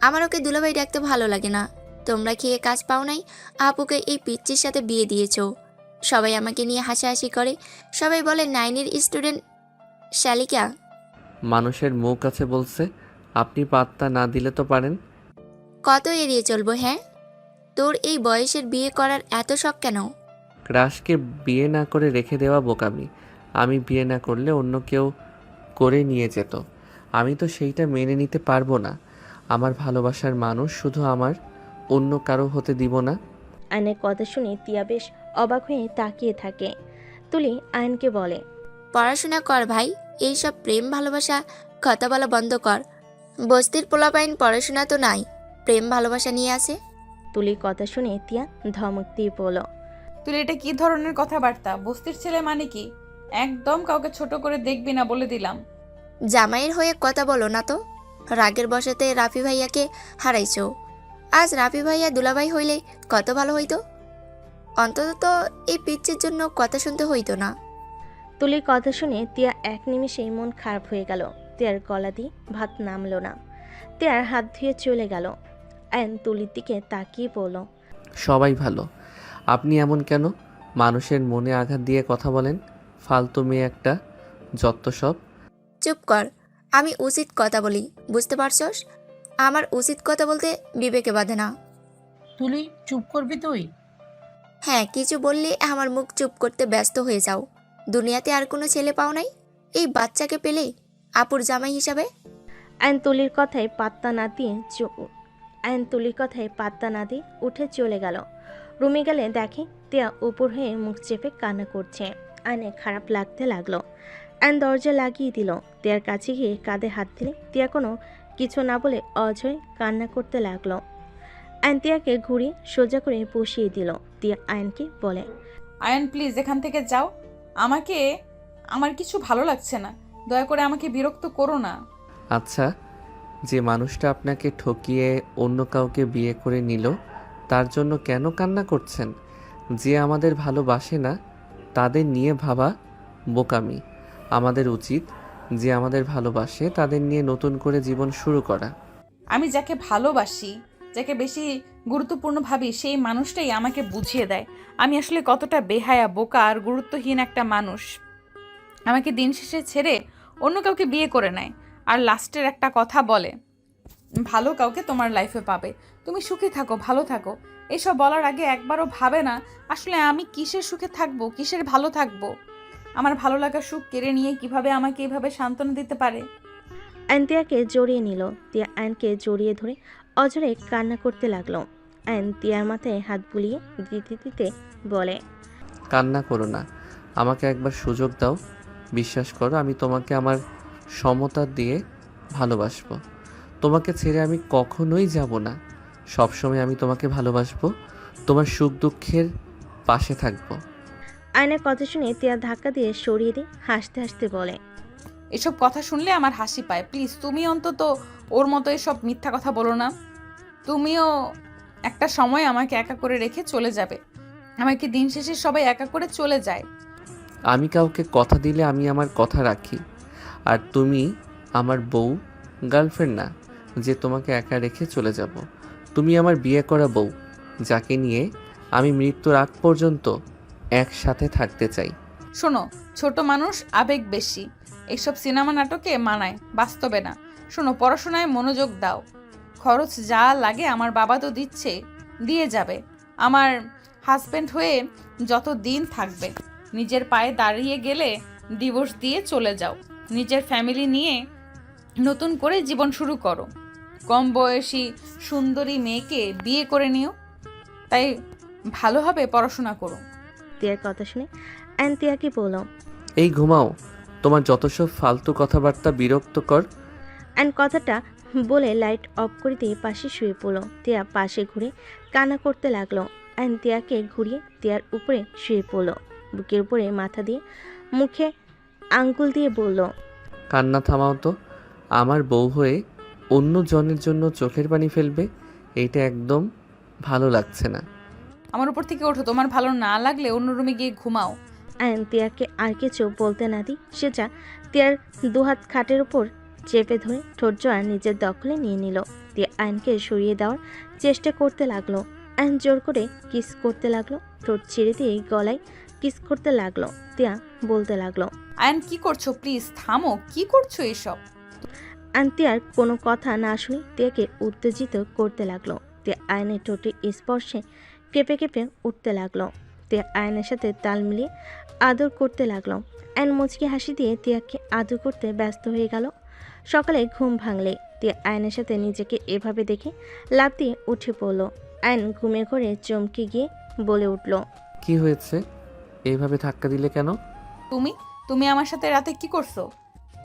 আমার ওকে দুলাভাই ডাকতে ভালো লাগে না। তোমরা খেয়ে কাজ পাও নাই, আপুকে এই পিচ্চির সাথে বিয়ে দিয়েছো। সবাই আমাকে নিয়ে হাসাহাসি করে, সবাই বলে 9-এর স্টুডেন্ট শালিকা। মানুষের মুখ আছে বলছে, আপনি পাত্তা না দিলে তো পারেন। কত এড়িয়ে চলবো? হ্যাঁ, তোর এই বয়সের বিয়ে করার এত শখ কেন? ক্রাশকে বিয়ে না করে রেখে দেওয়া বোকামি। আমি বিয়ে না করলে অন্য কেউ করে নিয়ে যেত, আমি তো সেইটা মেনে নিতে পারবো না। আমার ভালোবাসার মানুষ শুধু আমার, অন্য কারো হতে দিব না। আয়নের কথা শুনে তিয়া বেশ অবাক হয়ে তাকিয়ে থাকে। তুলি আয়নকে বলে, পড়াশোনা কর ভাই, এইসব প্রেম ভালোবাসা কথা বলা বন্ধ কর। বস্তির পোলাপাইন পড়াশোনা তো নাই, প্রেম ভালোবাসা নিয়ে আসে। তুলির কথা শুনে তিয়া ধমক দিয়ে বলল, তুই এটা কি ধরনের কথাবার্তা? বস্তির ছেলে মানে কি? একদম কাউকে ছোট করে দেখবি না বলে দিলাম। জামাইয়ের হয়ে কথা বলো না তো। রাগের বশতে রাফি ভাইয়াকে হারাইছো। আজ রাফি ভাইয়া দুলাভাই হইলে কত ভালো হইতো। অন্তত তো এই পিচ্চির জন্য কথা শুনতে হইতো না। তুলির কথা শুনে তিয়া এক নিমিষেই মন খারাপ হয়ে গেল। তিয়ার গলা দিয়ে ভাত নামলো না। তিয়ার হাত ধুয়ে চলে গেল। আয়ন তুলির দিকে তাকিয়ে বলল, সবাই ভালো, আপনি এমন কেন? মানুষের মনে আঘাত দিয়ে কথা বলেন, ফালতু মেয়ে একটা, যত সব। চুপ কর, আমি উচিত কথা বলি, বুঝতে পারছস? আমার উচিত কথা বলতে বিবেকে বাঁধে না। তুলি চুপ করবি তুই? হ্যাঁ, কিছু বললে আমার মুখ চুপ করতে ব্যস্ত হয়ে যাও। দুনিয়াতে আর কোনো ছেলে পাও নাই এই বাচ্চাকে পেলে আপুর জামাই হিসাবে? আইনতুলির কথায় পাত্তা না দিয়ে উঠে চলে গেল। রুমে গেলে দেখে তিয়া উপর হয়ে মুখ চেপে কান্না করছে। আয়নে খারাপ লাগতে লাগলো। আইন দরজা লাগিয়ে দিল। তিয়ার কাছে গিয়ে কাঁধে হাত দিলে তিয়া কোনো কিছু না বলে অঝরে কান্না করতে লাগলো। আইন তিয়াকে ঘুরিয়ে সোজা করে বসিয়ে দিল। তিয়া আয়নকে বলে, আয়ান প্লিজ এখান থেকে যাও। আমার কিছু ভালো লাগছে না, দয়া করে আমাকে বিরক্ত করো না। আচ্ছা, যে মানুষটা আপনাকে ঠকিয়ে অন্য কাউকে বিয়ে করে নিল তার জন্য কেন কান্না করছেন? যে আমাদের ভালোবাসে না তাদের নিয়ে ভাবা বোকামি। আমাদের উচিত যে আমাদের ভালোবাসে তাদের নিয়ে নতুন করে জীবন শুরু করা। আমি যাকে ভালোবাসি, যাকে বেশি গুরুত্বপূর্ণ ভাবি, সেই মানুষটাই আমাকে বুঝিয়ে দেয় আমি আসলে কতটা বেহায়া, বোকা আর গুরুত্বহীন একটা মানুষ। আমাকে দিন শেষে ছেড়ে অন্য কাউকে বিয়ে করে নেয় আর লাস্টের একটা কথা বলে, ভালো কাউকে তোমার লাইফে পাবে, তুমি সুখে থাকো, ভালো থাকো। এসব বলার আগে একবারও ভাবে না আসলে আমি কিসের সুখে থাকবো, কিসের ভালো থাকবো। আমার ভালো লাগা সুখ কেড়ে নিয়ে কিভাবে আমাকে এইভাবে সান্ত্বনা দিতে পারে। আইন তিয়াকে জড়িয়ে নিল। তিয়া আইনকে জড়িয়ে ধরে অঝরে কান্না করতে লাগলো। আইন তিয়ার মাথায় হাত বুলিয়ে দিতে দিতে বলে, কান্না করো না, আমাকে একবার সুযোগ দাও। বিশ্বাস করো, আমি তোমাকে আমার সমতা দিয়ে ভালোবাসবো। তোমাকে ছেড়ে আমি কখনোই যাব না। সবসময় আমি তোমাকে ভালোবাসবো, তোমার সুখ দুঃখের পাশে থাকবো। আয়নের কথা শুনে তিয়া ধাক্কা দিয়ে সরিয়ে দিয়ে হাসতে হাসতে বলে, এসব কথা শুনলে আমার হাসি পায়। প্লিজ তুমি অন্তত ওর মতো এসব মিথ্যা কথা বলো না। তুমিও একটা সময় আমাকে একা করে রেখে চলে যাবে। আমাকে দিন শেষে সবাই একা করে চলে যায়। আমি কাউকে কথা দিলে আমি আমার কথা রাখি। আর তুমি আমার বউ, গার্লফ্রেন্ড না যে তোমাকে একা রেখে চলে যাব। তুমি আমার বিয়ে করা বউ, যাকে নিয়ে আমি মৃত্যুর আগ পর্যন্ত একসাথে থাকতে চাই। শোনো, ছোট মানুষ, আবেগ বেশি, এইসব সিনেমা নাটকে মানায়, বাস্তবে না। শোনো, পড়াশোনায় মনোযোগ দাও। খরচ যা লাগে আমার বাবা তো দিচ্ছে, দিয়ে যাবে। আমার হাজব্যান্ড হয়ে যত দিন থাকবে। নিজের পায়ে দাঁড়িয়ে গেলে ডিভোর্স দিয়ে চলে যাও। নিজের ফ্যামিলি নিয়ে নতুন করে জীবন শুরু করো। কম বয়সী সুন্দরী মেয়েকে বিয়ে করে নিও। তাই ভালোভাবে পড়াশোনা করো। তিয়ার কথা শুনে আইন তিয়াকে বলল, এই ঘুমাও, তোমার যত সব ফালতু কথাবার্তা বিরক্তকর। আইন কথাটা বলে লাইট অফ করে দিয়ে পাশে শুয়ে পড়ল। তিয়া পাশে ঘুরে কান্না করতে লাগলো। আইন তিয়াকে ঘুরিয়ে তিয়ার উপরে শুয়ে পড়ল। বুকের উপরে মাথা দিয়ে মুখে আঙ্গুল দিয়ে বলল, কান্না থামাও তো। আমার বউ হয়ে অন্য জনের জন্য চোখের পানি ফেলবে, এইটা একদম ভালো লাগছে না। আমার উপর থেকে ওঠো, তোমার ভালো না লাগলে অন্য রুমে গিয়ে ঘুমাও। আয়ন তিয়াকে আর কিছু বলতে না দি সে যা তিয়ার দুহাত খাটের উপর চেপে ধরে ঠোঁট জোড়া নিজের দখলে নিয়ে নিল। তিয়া আয়নকে সরিয়ে দেওয়ার চেষ্টা করতে লাগলো। আয়ন জোর করে কিস করতে লাগলো। ঠোঁট ছিঁড়ে দিয়ে গলায় কিস করতে লাগলো। তিয়া বলতে লাগলো, আয়ন কি করছো? প্লিজ থামো, কি করছো এসব? আয়ন তিয়ার কোনো কথা না শুনে তিয়াকে উত্তেজিত করতে লাগলো। তিয়া আয়নের ঠোঁটের স্পর্শে কেঁপে কেঁপে উঠতে লাগলো। তিয়া আয়নের সাথে তাল মিলিয়ে আদর করতে লাগলো। আয়ন মুচকি হাসি দিয়ে তিয়াকে আদর করতে ব্যস্ত হয়ে গেল। সকালে ঘুম ভাঙলে তিয়া আয়নের সাথে নিজেকে এভাবে দেখে লাফ দিয়ে উঠে পড়ল। আয়ন ঘুমের ঘরে চমকে গিয়ে বলে উঠল, কি হয়েছে? এইভাবে ধাক্কা দিলে কেন? তুমি আমার সাথে রাতে কি করছো?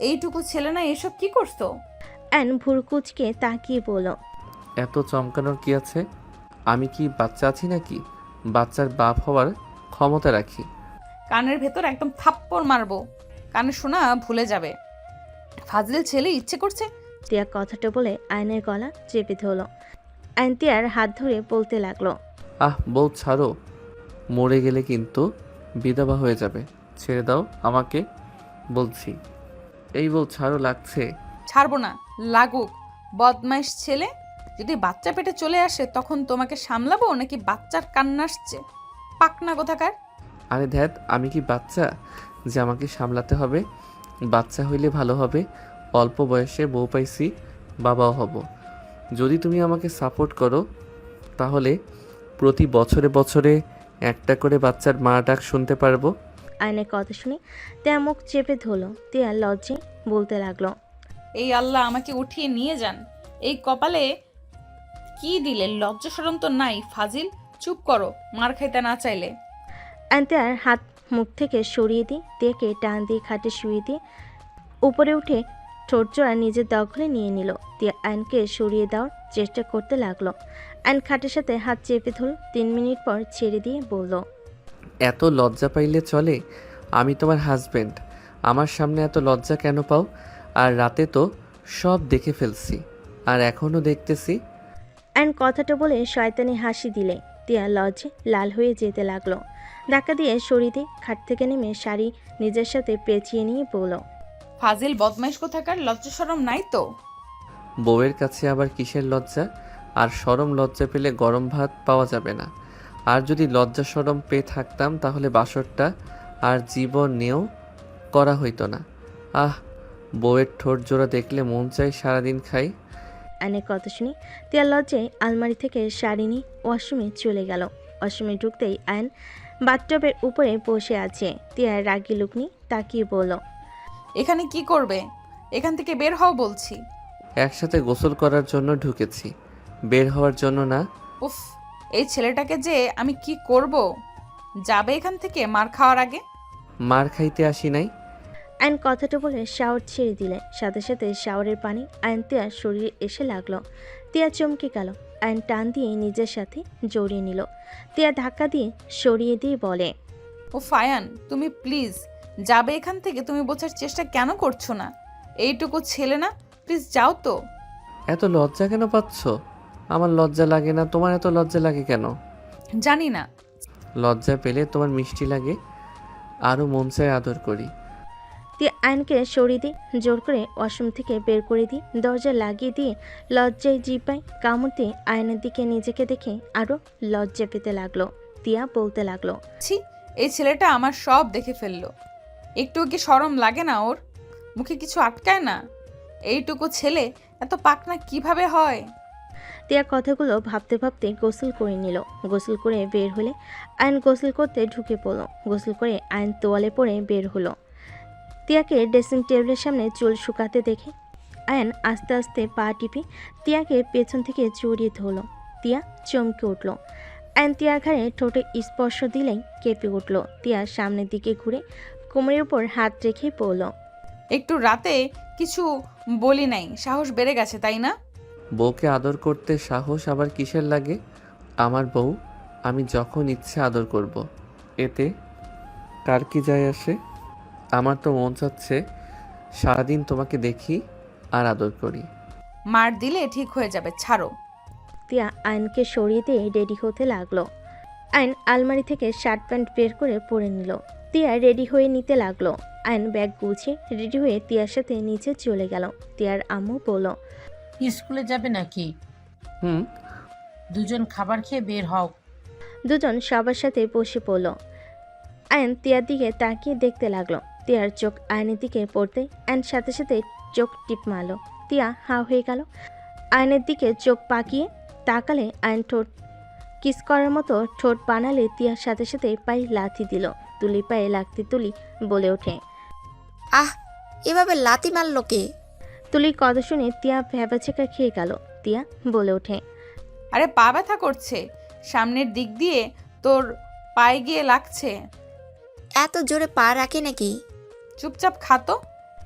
এইটুকু ছেলে না, এসব কি করছো? আয়ন ভুরকুচকে তাকিয়ে বলল, এত চমকানোর কি আছে? আমি কি বাচ্চা আছি নাকি? বাচ্চার বাপ হওয়ার ক্ষমতা রাখি। কানের ভেতর একদম থাপ্পড় মারবো, কানে শোনা ভুলে যাবে। ফাজিল ছেলে, ইচ্ছে করছে। তিয়া কথাটা বলে আয়নের গলা চেপে ধরল। আয়ন তিয়ার হাত ধরে বলতে লাগলো, বউ ছাড়ো, মরে গেলে কিন্তু বিধবা হয়ে যাবে। ছেড়ে দাও আমাকে বলছি। এই বউ ছাড়ো, লাগছে। ছাড়বো না, লাগুক। বদমাইশ ছেলে, যদি বাচ্চা পেটে চলে আসে তখন তোমাকে সামলাবো নাকি বাচ্চার কান্না আসছে? পাকনা কোথাকার। আরে ধ্যাত, আমি কি বাচ্চা যে আমাকে সামলাতে হবে? বাচ্চা হইলে ভালো হবে, অল্প বয়সে বউ পাইছি, বাবাও হব। যদি তুমি আমাকে সাপোর্ট করো তাহলে প্রতি বছরে বছরে একটা করে বাচ্চার মা ডাক শুনতে পারবো? আয়নের কথা শুনে তিয়া মুখ চেপে ধরল। তিয়া লজ্জে বলতে লাগলো, এই আল্লাহ আমাকে উঠিয়ে নিয়ে যান। এই কপালে কি দিলে? লজ্জা শরম তো নাই। ফাজিল, চুপ করো, মার খাইতে না চাইলে। আয়ন তিয়ার হাত মুখ থেকে সরিয়ে দিয়ে তিয়াকে টান দিয়ে খাটে শুয়ে দিয়ে উপরে উঠে ঠোঁট জোড়া নিজের দখলে নিয়ে নিল। তিয়া আয়নকে সরিয়ে দেওয়ার চেষ্টা করতে লাগলো। আয়ন খাটের সাথে হাত চেপে ধরল। 3 মিনিট পর ছেড়ে দিয়ে বলল, এত লজ্জা পাইলে চলে? আমি তোমার হাজবেন্ড, আমার সামনে এত লজ্জা কেন পাও? আর রাতে তো সব দেখে ফেলছি, আর এখনও দেখতেছি। আয়ন কথাটা বলে শয়তানি হাসি দিলে তিয়া লজ্জে লাল হয়ে যেতে লাগলো। ধাক্কা দিয়ে সরিয়ে দিয়ে খাট থেকে নেমে শাড়ি নিজের সাথে পেঁচিয়ে নিয়ে বলল, ফাজিল বদমাইশ কোথাকার, লজ্জা শরম নাই তো? বউয়ের কাছে আবার কিসের লজ্জা? আর শরম লজ্জা পেলে গরম ভাত পাওয়া যাবে না। আর যদি লজ্জা শরম পেয়ে থাকতাম তাহলে বাসরটা আর জীবনেও করা হইতো না। আহ, বউয়ের ঠোঁট জোড়া দেখলে মন চাই সারাদিন খাই। আয়নের কথা শুনে তিয়া লজ্জায় আলমারি থেকে শাড়ি নিয়ে ওয়াশরুমে চলে গেল। ওয়াশরুমে ঢুকতেই আয়ন বাথটবের উপরে বসে আছে। তিয়া রাগি লুক নিয়ে তাকিয়ে বলল, এখানে কি করবে? এখান থেকে বের হও বলছি। একসাথে গোসল করার জন্য ঢুকেছি, বের হওয়ার জন্য না। উফ, এই ছেলেটাকে যে আমি কি করব? যাবে এখান থেকে মার খাওয়ার আগে। মার খাইতে আসি নাই। আয়ন কথাটা বলে শাওয়ার ছেড়ে দিলে। সাথে সাথে শাওয়ারের পানি আয়ন তিয়ার শরীরে এসে লাগলো। তিয়া চমকে গেল। আয়ন টান দিয়ে নিজের সাথে জড়িয়ে নিল। তিয়া ধাক্কা দিয়ে সরিয়ে দিয়ে বলে, ও ফায়ান, তুমি প্লিজ যাবে এখান থেকে। তুমি বোঝার চেষ্টা কেন করছো না? এইটুকু ছেলে না, প্লিজ যাও তো। এত লজ্জা কেন পাচ্ছ? আমার লজ্জা লাগে না, তোমার এত লজ্জা লাগে কেন? জানি না। লজ্জা পেলে তোমার মিষ্টি লাগে, আরও মন চায় আদর করি। তিয়া আয়নকে সরিয়ে দিয়ে জোর করে ওয়াশরুম থেকে বের করে দিয়ে দরজা লাগিয়ে দিয়ে লজ্জায় জিপায় কামড় দিয়ে আয়নের দিকে নিজেকে দেখে আরও লজ্জা পেতে লাগলো। তিয়া বলতে লাগলো, ছি, এই ছেলেটা আমার সব দেখে ফেললো। একটু কি শরম লাগে না ওর? মুখে কিছু আটকায় না? এইটুকু ছেলে এত পাকনা কিভাবে হয়? তিয়া কথাগুলো ভাবতে ভাবতে গোসল করে নিল। গোসল করে বের হলে আয়ন গোসল করতে ঢুকে পড়লো। গোসল করে আয়ন তোয়ালে পরে বের হলো। তিয়াকে ড্রেসিং টেবিলের সামনে চুল শুকাতে দেখে আয়ন আস্তে আস্তে পা টিপে তিয়াকে পেছন থেকে জড়িয়ে ধরল। তিয়া চমকে উঠল। আয়ন তিয়ার ঘাড়ে ঠোঁটে স্পর্শ দিলেই কেঁপে উঠল। তিয়া সামনের দিকে ঘুরে কোমরের উপর হাত রেখে পড়ল। একটু রাতে কিছু বলি নাই, সাহস বেড়ে গেছে তাই না? বউকে আদর করতে সাহস আবার কিসের লাগে? আমার বউ, আমি যখন ইচ্ছে আদর করব। এতে কার কি যায় আসে? আমার তো মন চাচ্ছে সারাদিন তোমাকে দেখি আর আদর করি। মার দিলে ঠিক হয়ে যাবে, ছাড়ো। তিয়া আয়নকে সরিয়ে দিয়ে রেডি হতে লাগলো। আয়ন আলমারি থেকে শার্ট প্যান্ট বের করে পরে নিল। তিয়া রেডি হয়ে নিতে লাগলো। আয়ন ব্যাগ গুছিয়ে রেডি হয়ে তিয়ার সাথে নিচে চলে গেল। তিয়ার আম্মু বলল, স্কুলে যাবে নাকি? হুম। দুজন খাবার খেয়ে বের হও। দুজন সবার সাথে বসে পড়ল। আয়ন তিয়ার দিকে তাকিয়ে দেখতে লাগলো। তিয়ার চোখ আয়নের দিকে পড়তে আয়ন সাথে সাথে চোখ টিপ মারল। তিয়া হা হয়ে গেল। আয়নের দিকে চোখ পাকিয়ে তাকালে আয়ন ঠোঁট কিস করার মতো ঠোঁট বানালে তিয়ার সাথে সাথে পায়ে লাথি দিল। তুলি পায়ে লাগতে তুলি বলে ওঠে, আহ, এভাবে লাথি মারলো কে? তুলির কথা শুনে তিয়া ভ্যাবাচেকা খেয়ে গেল। তিয়া বলে ওঠে, আরে পা ব্যথা করছে, সামনের দিক দিয়ে তোর পায়ে গিয়ে লাগছে। এত জোরে পা রাখে নাকি? চুপচাপ খাতো।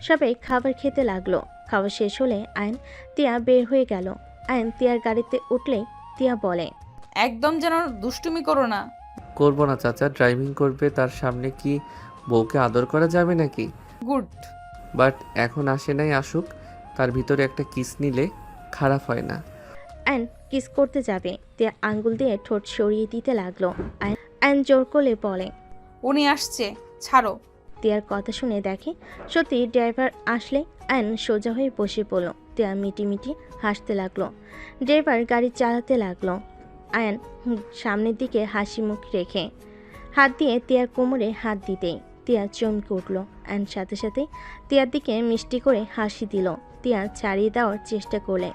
সবাই খাবার খেতে লাগলো। খাওয়া শেষ হলে আয়ন তিয়া বের হয়ে গেল। আয়ন তিয়ার গাড়িতে উঠলেই তিয়া বলে, একদম যেন দুষ্টুমি করো না। করবো না চাচা, ড্রাইভিং করবে তার সামনে কি বউকে আদর করা যাবে নাকি? গুড। বাট এখন আসে নাই, আসুক, তার ভিতরে একটা কিস নিলে খারাপ হয় না। আয়ন কিস করতে যাবে। তিয়া আঙ্গুল দিয়ে ঠোঁট সরিয়ে দিতে লাগলো। আয়ন জোর করলে বলে, উনি আসছে, ছাড়ো। তিয়ার কথা শুনে দেখে সত্যি ড্রাইভার আসলে আয়ন সোজা হয়ে বসে পড়ল। তিয়া মিটি মিটি হাসতে লাগলো। ড্রাইভার গাড়ি চালাতে লাগলো। আয়ন সামনের দিকে হাসি মুখ রেখে হাত দিয়ে তিয়ার কোমরে হাত দিতেই তিয়া চমকে উঠল। আয়ন সাথে সাথে তিয়ার দিকে মিষ্টি করে হাসি দিল। তিয়া ছাড়িয়ে দেওয়ার চেষ্টা করলে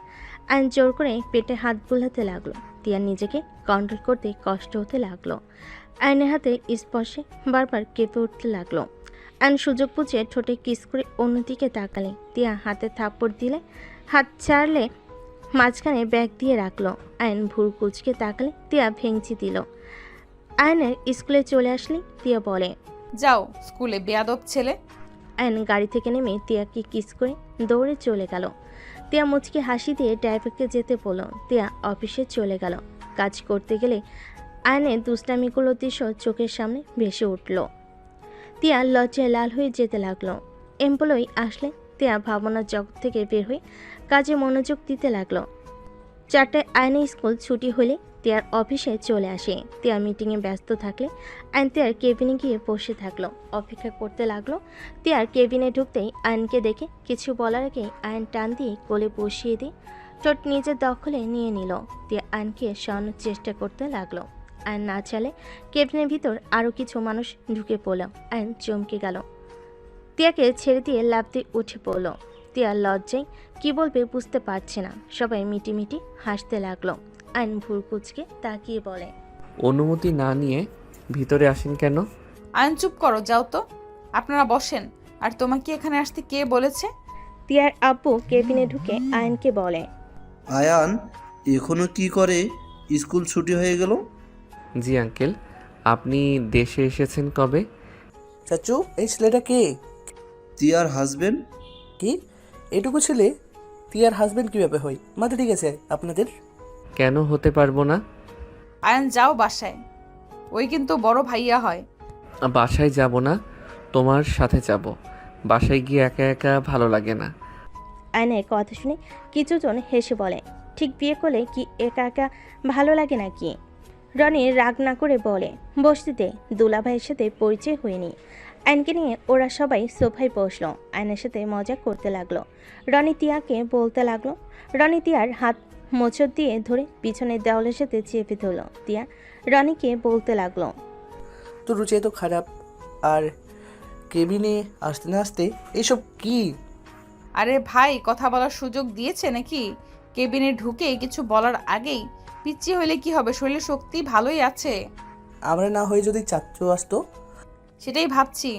আয়ন জোর করে পেটে হাত বুলাতে লাগলো। তিয়া নিজেকে কন্ট্রোল করতে কষ্ট হতে লাগলো। আয়নের হাতে স্পর্শে বারবার কেঁপে উঠতে লাগলো। আয়ন সুযোগ বুঝে ঠোঁটে কিস করে অন্যদিকে তাকালে তিয়া হাতে থাপ্পড় দিলে, হাত ছাড়লে মাঝখানে ব্যাগ দিয়ে রাখলো। আয়ন ভুর কুচকে তাকালে তিয়া ভেঙচি দিল। আয়নের স্কুলে চলে আসলি তিয়া বলে। যাও স্কুলে, বেয়াদব ছেলে। আয়ন গাড়ি থেকে নেমে তিয়াকে কিস করে দৌড়ে চলে গেল। তিয়া মুচকি হাসি দিয়ে ড্রাইভারকে যেতে বলল। তিয়া অফিসে চলে গেল। কাজ করতে গেলে আয়নের দুষ্টামিগুলো দৃশ্য চোখের সামনে ভেসে উঠল। তিয়া লজ্জায় লাল হয়ে যেতে লাগলো। এমপ্লয়ি আসলে তিয়া ভাবনার জগৎ থেকে বের হয়ে কাজে মনোযোগ দিতে লাগলো। 4টায় আয়নের স্কুল ছুটি হলে তিয়ার অফিসে চলে আসে। তিয়া মিটিংয়ে ব্যস্ত থাকলে আয়ন তিয়ার কেবিনে গিয়ে বসে থাকলো, অপেক্ষা করতে লাগলো। তিয়ার কেবিনে ঢুকতেই আয়নকে দেখে কিছু বলার আগে আয়ন টান দিয়ে কোলে বসিয়ে দিয়ে ঠোঁট নিজের দখলে নিয়ে নিল। তিয়া আয়নকে সরানোর চেষ্টা করতে লাগলো। আয়ন না চালে কেবিনের ভিতর আরও কিছু মানুষ ঢুকে পড়ল। আয়ন চমকে গেল। তিয়াকে ছেড়ে দিয়ে লাফ দিয়ে উঠে পড়ল। তিয়া লজ্জায় কি বলবে বুঝতে পারছে না। সবাই মিটিমিটি হাসতে লাগলো। আইন ভুর কুচকে তাকিয়ে বলে, অনুমতি না নিয়ে ভিতরে আসেন কেন? আয়ন চুপ করো, যাও তো। আপনারা বসেন। আর তোমাকে এখানে আসতে কে বলেছে? তিয়ার আব্বু কেবিনে ঢুকে আয়নকে বলে। আয়ান এখনো কি করে? স্কুল ছুটি হয়ে গেল? জি আঙ্কেল, আপনি দেশে এসেছেন কবে? চাচু, এই ছেলেটা কে? তিয়ার হাজবেন্ড। কি এটুকু ছেলে তিয়ার হাজবেন্ড কিভাবে হয়? মাথা ঠিক আছে আপনাদের? কেন হতে পারবো না? আয়ন যাও বাসায়, ওই কিন্তু বড় ভাইয়া হয়। বাসায় যাব না, তোমার সাথে যাব। বাসায় গিয়ে একা একা ভালো লাগে না। আয়নের কথা শুনে কিছুজন হেসে বলে, ঠিক বিয়ে করলে কি একা একা ভালো লাগে নাকি? রনি রাগ না করে বলে, বসতিতে দুলাভাইয়ের সাথে পরিচয় হয়নি। আয়নকে নিয়ে ওরা সবাই সোফায় বসলো। আয়নের সাথে মজা করতে লাগলো। রনি তিয়াকে বলতে লাগলো। রনি তিয়ার হাত মোচড় দিয়ে ধরে পিছনের দেওয়ালের সাথে চেপে ধরল। তিয়া রনিকে বলতে লাগলো, তোর রুচি তো খারাপ। আর কেবিনে আসতে না আসতে এইসব কি? আরে ভাই, কথা বলার সুযোগ দিয়েছে নাকি? কেবিনে ঢুকে কিছু বলার আগেই পিচ্ছি হইলে কি হবে? শরীরের শক্তি ভালোই আছে। আমরা না হয়ে যদি চাচু আসতো? সেটাই ভাবছি,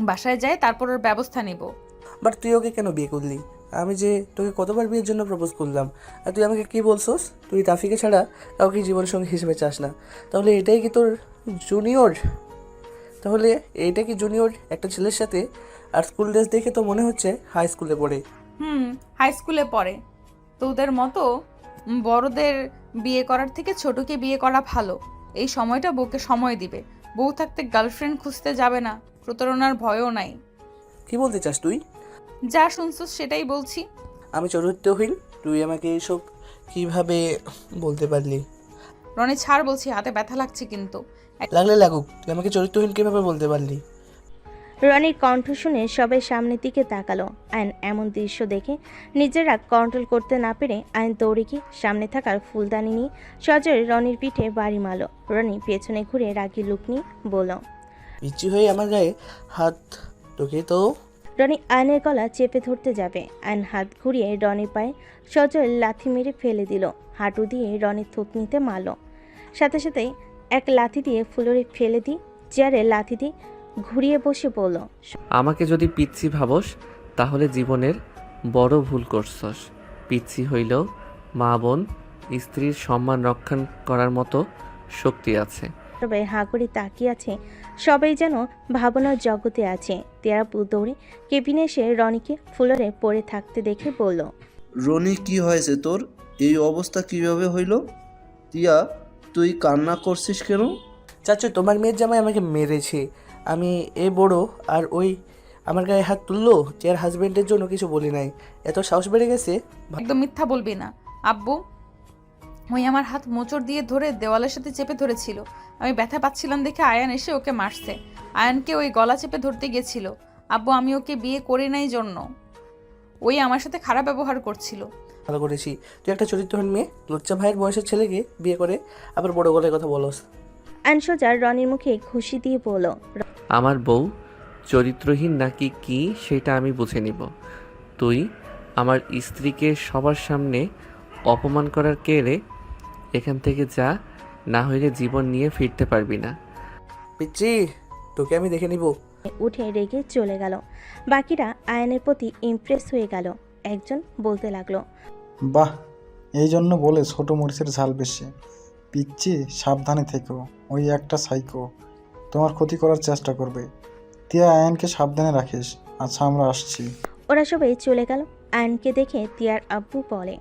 বাসায় যাই তারপর ওর ব্যবস্থা নেব। বাট তুই ওকে কেন বিয়ে করলি? আমি যে তোকে কতবার বিয়ের জন্য প্রপোজ করলাম, আর তুই আমাকে কি বলছস? তুই রাফিকে ছাড়া কাউকে জীবনসঙ্গী হিসেবে চাস না। তাহলে এটাই কি তোর জুনিয়র? তাহলে এইটা কি জুনিয়র একটা ছেলের সাথে? আর স্কুল ড্রেস দেখে তো মনে হচ্ছে হাই স্কুলে পড়ে। হাই স্কুলে পড়ে। তোদের মতো বড়দের বিয়ে করার থেকে ছোটকে বিয়ে করা ভালো। এই সময়টা বউকে সময় দিবে। বউ থাকতে গার্লফ্রেন্ড খুঁজতে যাবে না, প্রতারণার ভয়ও নাই। কি বলতে চাস তুই? যা শুনছস সেটাই বলছি। আমি চরিত্রহীন? তুই আমাকে এইসব কিভাবে বলতে পারলি? রনি ছাড় বলছি, হাতে ব্যথা লাগছে কিন্তু। লাগলে লাগুক, তুই আমাকে চরিত্রহীন কিভাবে বলতে পারলি? রনির কণ্ঠ শুনে সবাই সামনের দিকে তাকালো। আয়ন এমন দৃশ্য দেখে নিজেরা কন্ট্রোল করতে না পেরে আয়ন দৌড়ে গিয়ে সামনে থাকার ফুলদানি নিয়ে সজোরে রনির পিঠে বাড়ি মারল। রনি পেছনে ঘুরে রাগি লুক নিয়ে বলল, পিচ্ছি হয়ে আমার গায়ে হাত, তোকে তো। রনি আয়নের গলা চেপে ধরতে যাবে। আয়ন হাত ঘুরিয়ে রনির পায়ে সজোরে লাথি মেরে ফেলে দিল। হাঁটু দিয়ে রনির থুতনিতে মারল। সাথে সাথে এক লাথি দিয়ে ফ্লোরে ফেলে দিয়ে চেয়ারে লাথি দিয়ে ঘুরিয়ে বসে বলল, আমাকে যদি পিচ্ছি ভাবস তাহলে জীবনের বড় ভুল করছস। পিচ্ছি হইলেও মা বোন স্ত্রীর সম্মান রক্ষা করার মতো শক্তি আছে। সবাই হাঁ করে তাকিয়ে আছে। সবাই যেন ভাবনার জগতে আছে। তিয়ারাপু দৌড়ে কেবিনে এসে রনিকে ফ্লোরে পড়ে থাকতে দেখে বলল, রনি কি হয়েছে তোর? এই অবস্থা কিভাবে হইল? তিয়া তুই কান্না করছিস কেন? চাচু, তোমার মেয়ের জামাই আমাকে মেরেছে। আমি এ বড় আর ওই আমার গায়ে হাত তুললো, চেয়ার হাজবেন্ডের জন্য কিছু বলি নাই। এত সাহস বেড়ে গেছে। একদম মিথ্যা বলবি না আব্বু। ওই আমার হাত মোচড় দিয়ে ধরে দেওয়ালের সাথে চেপে ধরেছিল। আমি ব্যথা পাচ্ছিলাম দেখে আয়ান এসে ওকে মারছে। আয়ানকে ওই গলা চেপে ধরতে গেছিল। আব্বু, আমি ওকে বিয়ে করি নাই জন্য ওই আমার সাথে খারাপ ব্যবহার করছিল। ভালো করেছি। তুই একটা চরিত্রহীন মেয়ে লজ্জা ভাইয়ের বয়সের ছেলেকে বিয়ে করে আবার বড় গলায় কথা বলস। আয়ন সোজা রনির মুখে ঘুষি দিয়ে বলল, আমার বউ চরিত্রহীন নাকি কি সেটা আমি বুঝে নিব। তুই আমার স্ত্রীকে সবার সামনে অপমান করার কে রে? এখান থেকে যা, না হইলে জীবন নিয়ে ফিরতে পারবি না। পিচ্ছি, তোকে আমি দেখে নিব। উঠে রেগে চলে গেল। বাকিরা আয়নের প্রতি ইমপ্রেস হয়ে গেল। একজন বলতে লাগলো, বাহ, এই জন্য বলে ছোট মরিচের ঝাল বেশি। পিচ্ছি, সাবধানে থেকো, ওই একটা সাইকো তোমার ক্ষতি করার চেষ্টা করবে। তিয়া, আয়নকে সাবধানে রাখিস। আচ্ছা, আমরা আসছি। ওরা সবাই চলে গেল। আয়নকে দেখে তিয়ার আব্বু বলে,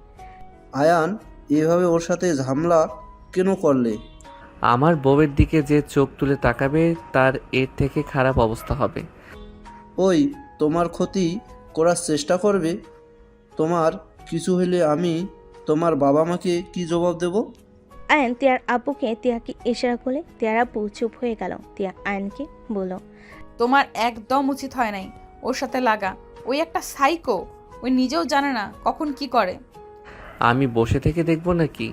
আয়ান, এভাবে ওর সাথে ঝামেলা কেন করলে? আমার বউয়ের দিকে যে চোখ তুলে তাকাবে তার এর থেকে খারাপ অবস্থা হবে। ওই তোমার ক্ষতি করার চেষ্টা করবে? তোমার কিছু হলে আমি তোমার বাবা মাকে কি জবাব দেব? আয়ন তিয়ার আব্বুকে তিয়াকে ইশারা করলে তিয়ার আব্বু চুপ হয়ে গেল। তিয়া আয়নকে বলল, তোমার একদম উচিত হয় নাই ওর সাথে লাগা। ওই একটা সাইকো, ওই নিজেও জানে না কখন কি করে। আমি বসে থেকে দেখব নাকি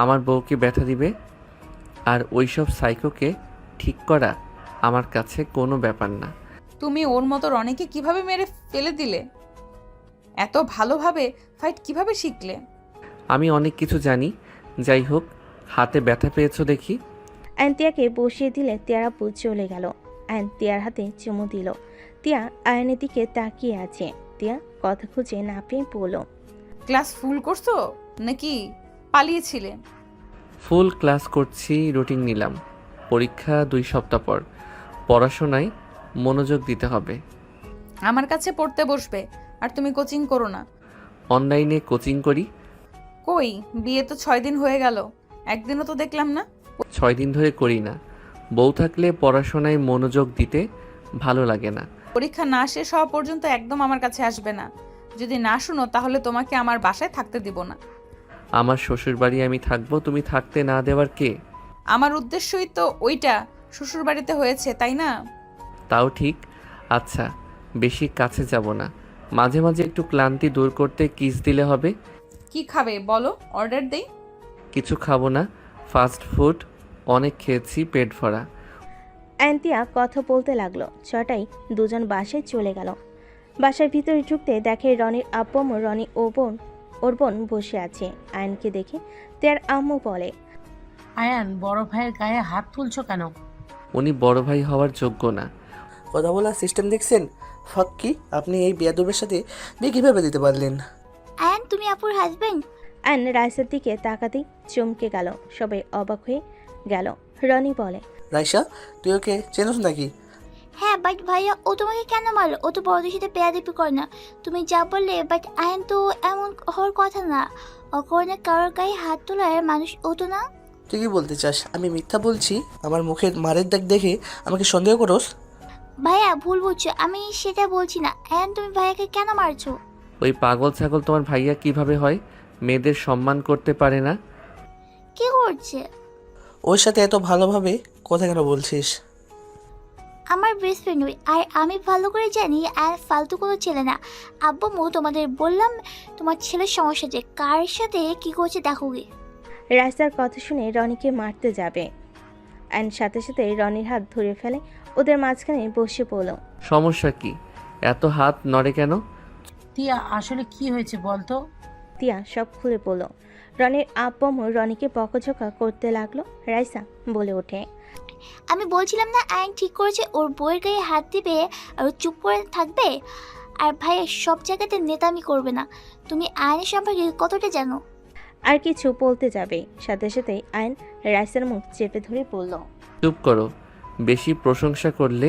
আমার বউকে ব্যথা দিবে? আর ওইসব সাইকোকে ঠিক করা আমার কাছে কোনো ব্যাপার না। তুমি ওর মতো রনিকে কিভাবে মেরে ফেলে দিলে? এত ভালোভাবে ফাইট কিভাবে শিখলে? আমি অনেক কিছু জানি। যাই হোক, হাতে ব্যথা পেয়েছো দেখি। আয়ন তিয়াকে বসিয়ে দিলে তিয়ার আব্বু চলে গেল। আয়ন তিয়ার হাতে চুমু দিল। তিয়া আয়নের দিকে তাকিয়ে আছে। তিয়া কথা খুঁজে না পেয়ে বলল, ক্লাস ফুল করছো নাকি পালিয়েছিলে? ফুল ক্লাস করছি, রুটিন নিলাম। পরীক্ষা 2 সপ্তাহ পর। পড়াশোনায় মনোযোগ দিতে হবে। আমার কাছে পড়তে বসবে, আর তুমি কোচিং করো না। অনলাইনে কোচিং করি। কই, বিয়ে তো 6 দিন হয়ে গেল, একদিনও তো দেখলাম না। 6 দিন ধরে করি না। বউ থাকলে পড়াশোনায় মনোযোগ দিতে ভালো লাগে না। পরীক্ষা না শেষ হওয়া পর্যন্ত একদম আমার কাছে আসবে না। যদি না শুনো তাহলে তোমাকে আমার বাসায় থাকতে দিব না। আমার শ্বশুরবাড়ি আমি থাকবো, তুমি থাকতে না দেওয়ার কে? আমার উদ্দেশ্যই তো ওইটা, শ্বশুরবাড়িতে হয়েছে তাই না? তাও ঠিক। আচ্ছা, বেশি কাছে যাব না। মাঝে মাঝে একটু ক্লান্তি দূর করতে কিস দিলে হবে। কি খাবে বলো, অর্ডার দেই? কিছু খাবো না, ফাস্ট ফুড অনেক খেয়েছি, পেট ভরা। আয়ন তিয়া কথা বলতে লাগলো। ছটায় দুজন বাসায় চলে গেল। বাসার ভিতরে ঢুকতে দেখে রনির আব্বু আম্মু রনি ওর বোন বসে আছে। আয়নকে দেখে তিয়ার আম্মু বলে, আয়ান, বড় ভাইয়ের গায়ে হাত তুলছো কেন? উনি বড় ভাই হওয়ার যোগ্য না। কথা বলার সিস্টেম দেখছেন? ফাক্কি, আপনি এই বেয়াদবের সাথে বিয়ে কীভাবে দিতে পারলেন? আয়ান, তুমি আপুর হাজবেন্ড? আয়ন রাইসার দিকে তাকাতেই চমকে গেল। সবাই অবাক হয়ে গেল। রনি বলে, রাইসা, তুই ওকে চেনোস নাকি? হ্যাঁ, বাট ভাইয়া ও তোমাকে কেন মারলো? ও তো বড়দের সাথে বেয়াদবি করে না। তুমি যা বললে, বাট আয়ান তো এমন হওয়ার কথা না। অকারণে কারোর গায়ে হাত তোলার মানুষ ও তো না। তুই কি বলতে চাস আমি মিথ্যা বলছি? আমার মুখের মারের দাগ দেখে আমাকে সন্দেহ করোস? ভাইয়া ভুল বুঝছো, আমি সেটা বলছি না। আয়ান, তুমি ভাইয়াকে কেন মারছো? ওই পাগল ছাগল তোমার ভাইয়া কিভাবে হয়? মেয়েদের সম্মান করতে পারে না। কি করছে? ওর সাথে এত ভালোভাবে কথা কেন বলছিস? আমার বেস্ট ফ্রেন্ড ওই, আর আমি ভালো করে জানি আর ফালতু কোনো ছেলে না। আব্বু মু তোমাদের বললাম তোমার ছেলের সমস্যা, যে কার সাথে কি করছে দেখো গে। রাইসার কথা শুনে রনিকে মারতে যাবে। আয়ন সাথে সাথে রনির হাত ধরে ফেলে। ওদের মাঝখানে বসে পড়ল। সমস্যা কি? এত হাত নড়ে কেন? তিয়া, আসলে কি হয়েছে বলতো? তিয়া সব খুলে পড়ল। রনির আব্বু আম্মু রনিকে বকাঝকা করতে লাগলো। রাইসা বলে ওঠে, আমি বলছিলাম না আয়ন ঠিক করেছে ওর বইয়ের গায়ে হাত দিবে আর ও চুপ করে থাকবে। আর ভাইয়া সব জায়গাতে নেতামি করবে না। তুমি আয়নের সম্পর্কে কতটা জানো? আর কিছু বলতে যাবে, সাথে সাথে আয়ন রাইসার মুখ চেপে ধরে বলল, চুপ করো। বেশি প্রশংসা করলে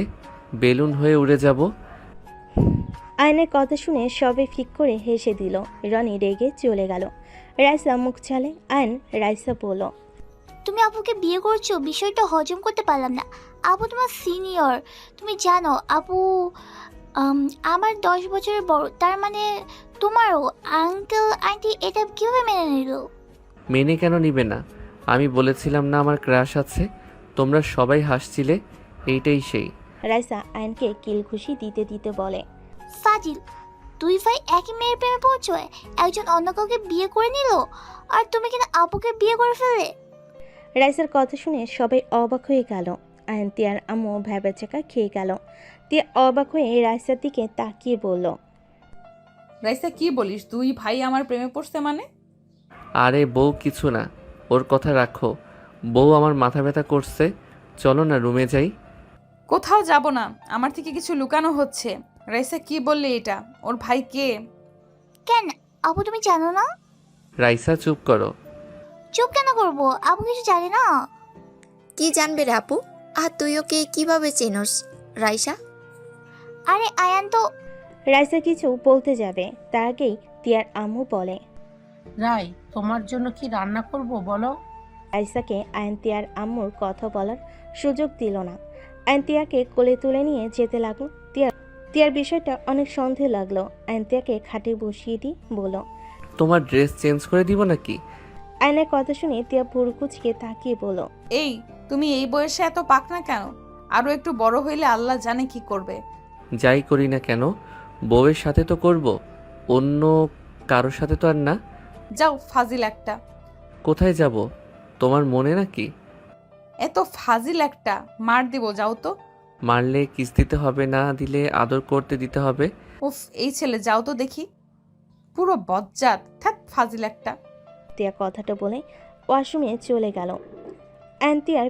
বেলুন হয়ে উড়ে যাব। আয়নের কথা শুনে সবে ফিক করে হেসে দিল। রনি রেগে চলে গেল। রাইসা মুখ চালে। আয়ন রাইসা বলল, তুমি আপুকে বিয়ে করছো, বিষয়টা হজম করতে পারলাম না। আপু তোমার সিনিয়র, তুমি জানো আপু আমার 10 বছরের বড়। তার মানে তোমারও আঙ্কেল আন্টি এটা কীভাবে মেনে নিল? মেনে কেন নিবে না? আমি বলেছিলাম না আমার ক্রাশ আছে। তোমরা সবাই হাসছিলে, এইটাই সেই। রাইসা আয়নকে কিল খুশি দিতে দিতে বলে, ফাজিল, দুই ভাই একই মেয়ের প্রেমে পৌঁছয়, একজন অন্য কাউকে বিয়ে করে নিল, আর তুমি কিনা আপুকে বিয়ে করে ফেললে। রাইসার কথা শুনে সবাই অবাক হয়ে গেল। আয়ন তিয়ার আম্মু ভ্যাবাচাকা খেয়ে গেল। তিয়া অবাক হয়ে রাইসার দিকে তাকিয়ে বলল, রাইসা, কি বলিস? দুই ভাই আমার প্রেমে পড়ছে মানে? আরে বউ কিছু না, ওর কথা রাখো। বউ আমার মাথা ব্যথা করছে, চলো না রুমে যাই। কোথাও যাব না, আমার থেকে কিছু লুকানো হচ্ছে। রাইসা কি বললে এটা? ওর ভাই কে? কেন আপু তুমি জানো না? রাইসা চুপ করো। চুপ কেন করবো? আপু কিছু জানে না। কি জানবে রে আপু? আর তুই ওকে কিভাবে চেনস রাইসা? আরে আয়ান তো রাইসা কিছু বলতে যাবে তার আগেই তিয়ার আম্মু বলে। রাই, তোমার জন্য কি রান্না করব বলো? রাইসাকে আয়ন তিয়ার আম্মুর কথা বলার সুযোগ দিল না। আয়ন তিয়াকে কোলে তুলে নিয়ে যেতে লাগলো। তিয়ার বিষয়টা অনেক সন্দেহ লাগলো। আয়ন তিয়াকে খাটে বসিয়ে দিয়ে বলল। তোমার ড্রেস চেঞ্জ করে দিব নাকি? আয়নের কথা শুনে তিয়া ভুরু কুচকে তাকিয়ে বলল। এই, তুমি এই বয়সে এত পাকনা কেন? আরো একটু বড় হইলে আল্লাহ জানে কি করবে। যাই করি না কেন, বউয়ের সাথে তো করব, অন্য কারোর সাথে তো আর না। যাও ফাজিল একটা। কোথায় যাব? তোমার মনে নাকি? এত ফাজিল একটা, মার দিব, যাও তো। মারলে কিস দিতে হবে, না দিলে আদর করতে দিতে হবে। উফ, এই ছেলে, যাও তো দেখি। পুরো বজ্জাত, থাক ফাজিল একটা। তিয়া কথাটা বলে ওয়াশরুমে চলে গেল। আয়ন্তিয়ার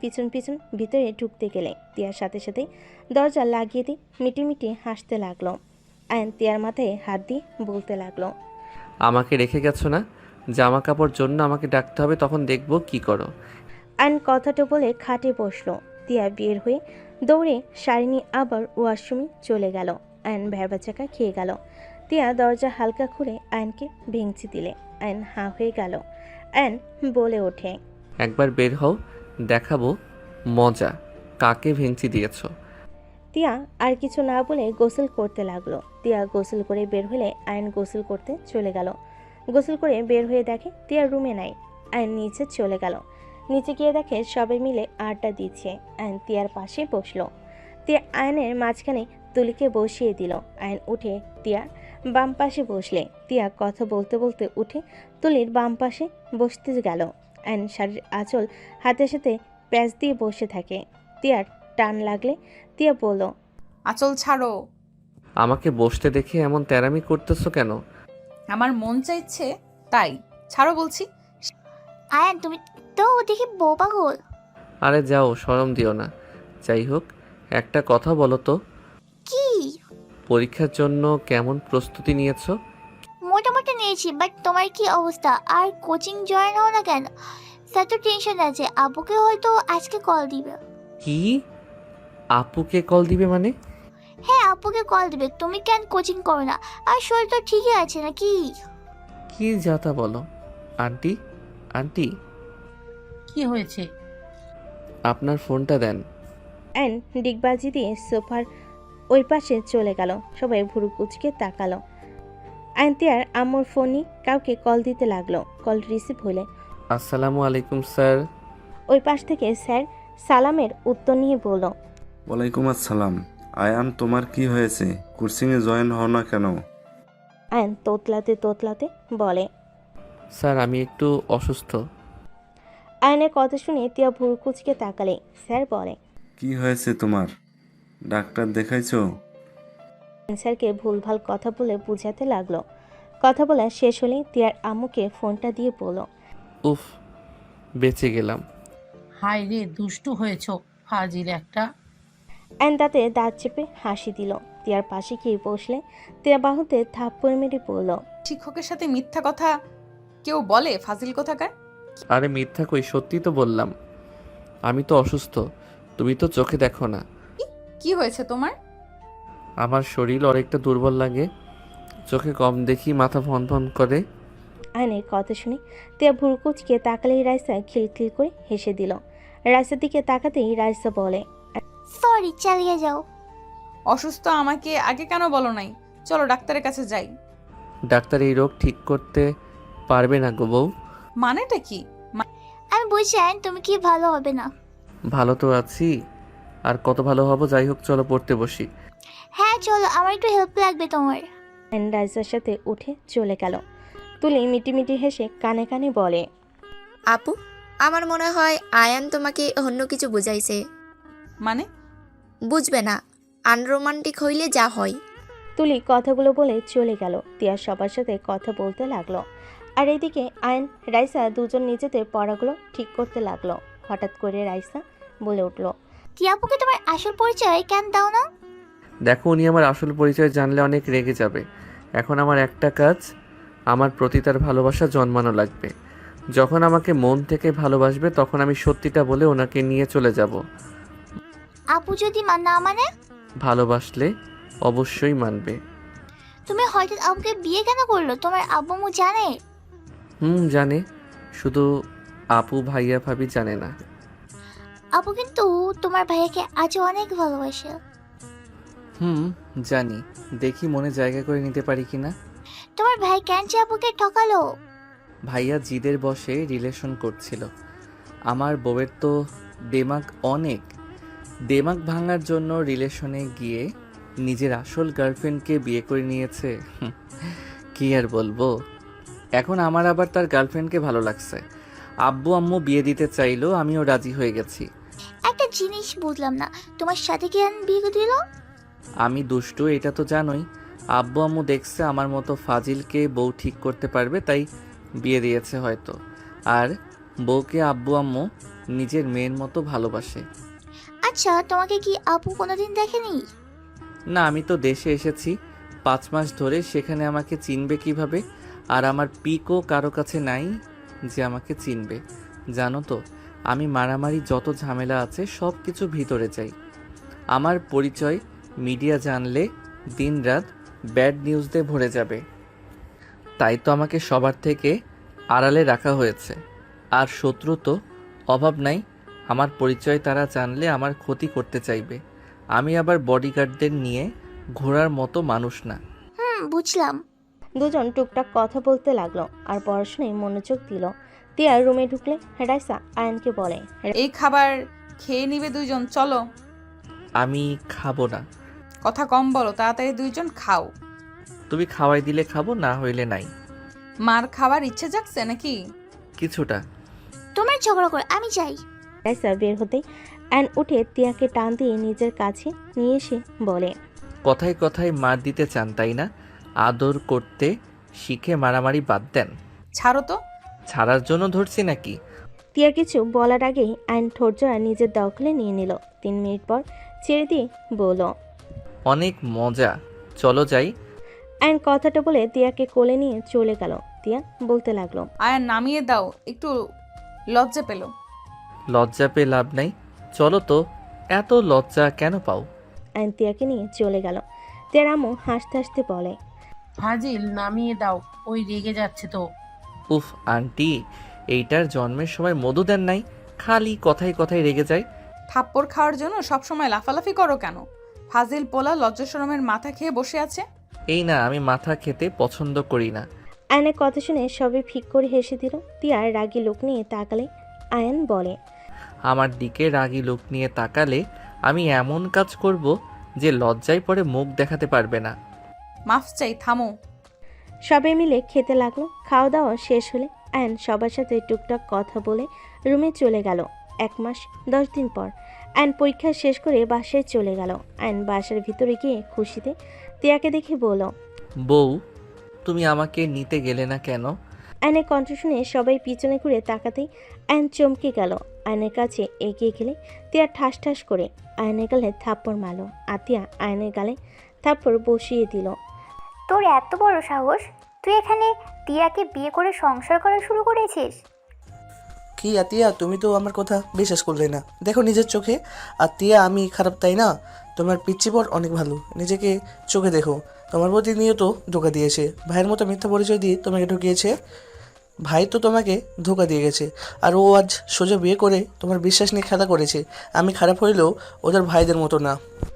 পিছন পিছন ভিতরে ঢুকতে গেলে তিয়ার সাথে সাথে দরজা লাগিয়ে দিয়ে মিটিমিটি হাসতে লাগলো। আয়ন্তিয়ার মাথায় হাত দিয়ে বলতে লাগলো। আমাকে রেখে গেছো না? জামা কাপড় জন্য আমাকে ডাকতে হবে, তখন দেখবো কি করো। আয়ন কথাটা বলে খাটে বসলো। তিয়া বের হয়ে দৌড়ে শাড়ি নিয়ে আবার ওয়াশরুমে চলে গেল। আয়ন ভ্যাবাচাকা খেয়ে গেল। তিয়া দরজা হালকা খুলে আয়নকে ভেঙচি দিলে আয়ন হাঁ হয়ে গেল। আয়ন বলে ওঠে। একবার বের হও, দেখাবো মজা, কাকে ভেঙচি দিয়েছো। তিয়া আর কিছু না বলে গোসল করতে লাগলো। তিয়া গোসল করে বের হলে আয়ন গোসল করতে চলে গেল। গোসল করে বের হয়ে দেখে তিয়া রুমে নাই। আয়ন নিচে চলে গেল। নিচে গিয়ে দেখে সবাই মিলে আড্ডা দিচ্ছে। আয়ন তিয়ার পাশে বসলো। তিয়া আয়নের মাঝখানে তুলিকে বসিয়ে দিল। আয়ন উঠে তিয়ার বাম পাশে বসলে তিয়া কথা বলতে বলতে উঠে তুলির বাম পাশে বসতে গেল। আয়ন শাড়ির আঁচল হাতের সাথে প্যাঁচ দিয়ে বসে থাকে। তিয়ার টান লাগলে তিয়া বলল। আঁচল ছাড়ো। আমাকে বসতে দেখে এমন তেরামি করতেছো কেন? আমার মন চাইছে তাই, ছাড়ো বলছি। আয়ান তুমি তো দেখি বউ পাগল। আরে যাও, শরম দিও না। যাই হোক, একটা কথা বলো তো, কি? পরীক্ষার জন্য কেমন প্রস্তুতি নিয়েছো? মোটামুটি নিয়েছি, বাট তোমার কি অবস্থা? আর কোচিং জয়েন হও না কেন? স্যার তো টেনশন আছে, আব্বুকে হয়তো আজকে কল দিবে। কি? আপুকে কল দিবে মানে? হ্যাঁ আব্বুকে কল দিবে। তুমি কেন কোচিং করো না? আর শরীর তো ঠিকই আছে নাকি? কি যাতা বলো? আন্টি, আন্টি, কি হয়েছে? আপনার ফোনটা দেন। অ্যান ডিগবাজি দিয়ে সোফার ওই পাশে চলে গেল। সবাই ভুরু কুচকে তাকালো। আয়ন্তিয়ার আম্মুর ফোনই কাউকে কল দিতে লাগলো। কল রিসিভ হলে আসসালামু আলাইকুম স্যার। ওই পাশ থেকে স্যার সালামের উত্তর নিয়ে বলল। ওয়ালাইকুম আসসালাম। আয়ান, তোমার কি হয়েছে? কোচিংয়ে জয়েন হও না কেন? আয়ন তোতলাতে বলে। স্যার, আমি একটু অসুস্থ। আয়নের কথা শুনে তিয়া ভুরু কুচকে তাকালে স্যার বলে। কি হয়েছে তোমার? ডাক্তার দেখাইছো? স্যারকে ভুলভাল কথা বলে বুঝাতে লাগলো। কথা বলা শেষ হলে তিয়ার আম্মুকে ফোনটা দিয়ে বলল। উফ, বেঁচে গেলাম। হাই রে, দুষ্টু হয়েছ ফাজিল একটা। অ্যান দাঁতে দাঁত চেপে হাসি দিল। তিয়ার পাশে গিয়ে বসলে তিয়া বাহুতে থাপ্পড় মেরে বলল। শিক্ষকের সাথে মিথ্যা কথা কেউ বলে? ফাজিল কোথাকার। আরে মিথ্যা কই, সত্যি তো বললাম। আমি তো অসুস্থ, তুমি তো চোখে দেখো না। কি হয়েছে তোমার? আমার শরীর অনেকটা দুর্বল লাগে, চোখে কম দেখি, মাথা ভন ভন করে। আয়নের কথা শুনে তিয়া ভুরু কুচকে তাকালেই রাইসা খিলখিল করে হেসে দিল। রাইসার দিকে তাকাতেই রাইসা বলে। সরি, চালিয়ে যাও। অসুস্থ আমাকে আগে কেন বলো নাই? চলো ডাক্তারের কাছে যাই। ডাক্তার এই রোগ ঠিক করতে পারবে না গো বউ। মানেটা কি? আমি বুঝছি আয়ান, তুমি কি ভালো হবে না। ভালো তো আছি, আর কত ভালো হব। যাই হোক, চলো পড়তে বসি। হ্যাঁ চলো, আমার একটু হেল্প লাগবে তোমার। অ্যান রাইসার সাথে উঠে চলে গেল। তুলি মিটিমিটি হেসে কানে কানে বলে। আপু, আমার মনে হয় আয়ান তোমাকে অন্য কিছু বুঝাইছে। মানে? বুঝবে না, আনরোমান্টিক হইলে যা হয়। তুলি কথাগুলো বলে চলে গেল। তিয়া সবার সাথে কথা বলতে লাগলো। আর এদিকে আয়ন রাইসা দুজন নিজেদের পড়াগুলো ঠিক করতে লাগলো। হঠাৎ করে রাইসা বলে উঠল। টিয়াপুকে তোমার আসল পরিচয় কেন দাও না? দেখো, উনি আমার আসল পরিচয় জানলে অনেক রেগে যাবে। এখন আমার একটা কাজ, আমার প্রতি তার ভালোবাসা জন্মানো লাগবে। যখন আমাকে মন থেকে ভালোবাসবে তখন আমি সত্যিটা বলে ওনাকে নিয়ে চলে যাব। আপু যদি না মানে? ভালোবাসলে অবশ্যই মানবে। তুমি হঠাৎ আপুকে বিয়ে কেন করলো? তোমার আব্বু আম্মু জানে? জানে, শুধু আপু ভাইয়া ভাবি জানে না। আপু কিন্তু তোমার ভাইয়াকে আজও অনেক ভালোবাসে। জানি, দেখি মনে জায়গা করে নিতে পারি কিনা। তোমার ভাই কেন যে আপুকে ঠকালো? ভাইয়া জিদের বসে রিলেশন করছিল। আমার বউয়ের তো দেমাগ অনেক, দেমাগ ভাঙার জন্য রিলেশনে গিয়ে নিজের আসল গার্লফ্রেন্ডকে বিয়ে করে নিয়েছে। কি আর বলবো। এখন আমার আবার তার গার্লফ্রেন্ডকে ভালো লাগছে। আব্বু আম্মু বিয়ে দিতে চাইলো, আমিও রাজি হয়ে গেছি। একটা জিনিস বুঝলাম না, তোমার সাথে কেন বিয়ে দিল? আমি দুষ্টু, এটা তো জানোই। আব্বু আম্মু দেখছে আমার মতো ফাজিলকে বউ ঠিক করতে পারবে, তাই বিয়ে দিয়েছে হয়তো। আর বউকে আব্বু আম্মু নিজের মেয়ের মতো ভালোবাসে। আচ্ছা, তোমাকে কি আপু কোনোদিন দেখেনি? না, আমি তো দেশে এসেছি 5 মাস ধরে, সেখানে আমাকে চিনবে কিভাবে? আর আমার পিকও কারো কাছে নাই যে আমাকে চিনবে। জানো তো, আমি মারামারি যত ঝামেলা আছে সব কিছু ভিতরে যাই। আমার পরিচয় মিডিয়া জানলে দিনরাত ব্যাড নিউজ দিয়ে ভরে যাবে। তাই তো আমাকে সবার থেকে আড়ালে রাখা হয়েছে। আর শত্রু তো অভাব নাই। আমার পরিচয় তারা জানলে আমার ক্ষতি করতে চাইবে। আমি আবার বডিগার্ডদের নিয়ে ঘোরার মতো মানুষ না। বুঝলাম। দুজন টুকটাক কথা বলতে লাগলো আর পড়াশোনায় মনোযোগ দিল। তিয়া রুমে ঢুকলে রাইসা আয়ানকে বলে, এই খাবার খেয়ে নিবে দুইজন, চলো। আমি খাবো না। কথা কম বলো, তাড়াতাড়ি দুইজন খাও। তুমি খাওয়াই দিলে খাবো, না হইলে নাই। মার খাবার ইচ্ছে জাগছে নাকি? কিছুটা। তোমার ঝগড়া করে আমি যাই। রাইসা বের হতে আয়ান উঠে তিয়াকে টান দিয়ে নিজের কাছে নিয়ে এসে বলে, কথায় কথায় মার দিতে চান তাই না? আদর করতে শিখে মারামারি বাদ দেন। ছাড়ো তো। ছাড়ার জন্য ধরছি নাকি? তিয়া কিছু বলার আগেই আয়ন ঠোঁটজোড়া নিজের দখলে নিয়ে নিল। 3 মিনিট পর ছেড়ে দিয়ে বলল, অনেক মজা, চলো যাই। আয়ন কথাটা বলে তিয়াকে কোলে নিয়ে চলে গেল। তিয়া বলতে লাগলো, আয়ান নামিয়ে দাও, একটু লজ্জা পেল। লজ্জা পেয়ে লাভ নাই, চলো তো। এত লজ্জা কেন পাও? আয়ন তিয়াকে নিয়ে চলে গেল। তিয়ার আম্মু হাসতে হাসতে বলে, ফাজিল, নামিয়ে দাও, ওই রেগে যাচ্ছে তো। উফ আন্টি, এইটার জন্মের সময় মধু দেন নাই, খালি কথায় কথায় রেগে যায়। থাপ্পড় খাওয়ার জন্য সবসময় লাফালাফি করো কেন? ফাজিল পোলা লজ্জা শরমের মাথা খেয়ে বসে আছে। এই না, আমি মাথা খেতে পছন্দ করি না। আয়নের কথা শুনে সবাই ফিক করে হেসে দিল। তিয়ার রাগী লোক নিয়ে তাকালে আয়ন বলে, আমার দিকে রাগী লোক নিয়ে তাকালে আমি এমন কাজ করব যে লজ্জায় পরে মুখ দেখাতে পারবে না। মাফ চাই, থামো। সবাই মিলে খেতে লাগলো। খাওয়া দাওয়া শেষ হলে আয়ন সবার সাথে টুকটাক কথা বলে রুমে চলে গেল। 1 মাস 10 দিন পর আয়ন পরীক্ষা শেষ করে বাসায় চলে গেল। আয়ন বাসার ভিতরে গিয়ে খুশিতে তিয়াকে দেখে বলল, বউ, তুমি আমাকে নিতে গেলে না কেন? আয়নের কণ্ঠ শুনে সবাই পিছনে ঘুরে তাকাতেই আয়ন চমকে গেল। আয়নের কাছে এগিয়ে গেলে তিয়া ঠাস ঠাস করে আয়নের গালে থাপ্পড় মারল। আর তিয়া আয়নের গালে থাপ্পড় বসিয়ে দিল। তোর এত বড় সাহস, তুই এখানে টিয়াকে বিয়ে করে সংসার করা শুরু করেছিস? কি আতিয়া, তুমি তো আমার কথা বিশ্বাস করলে না। দেখো নিজের চোখে। আর তিয়া আমি খারাপ তাই না? তোমার পিচ্চি বর অনেক ভালো, নিজেকে চোখে দেখো। তোমার প্রতিনিয়ত ধোকা দিয়েছে, ভাইয়ের মতো মিথ্যা পরিচয় দিয়ে তোমাকে ঢুকিয়েছে। ভাই তো তোমাকে ধোকা দিয়ে গেছে, আর ও আজ সোজা বিয়ে করে তোমার বিশ্বাস নিয়ে খেলা করেছে। আমি খারাপ হইলেও ওদের ভাইদের মতো না।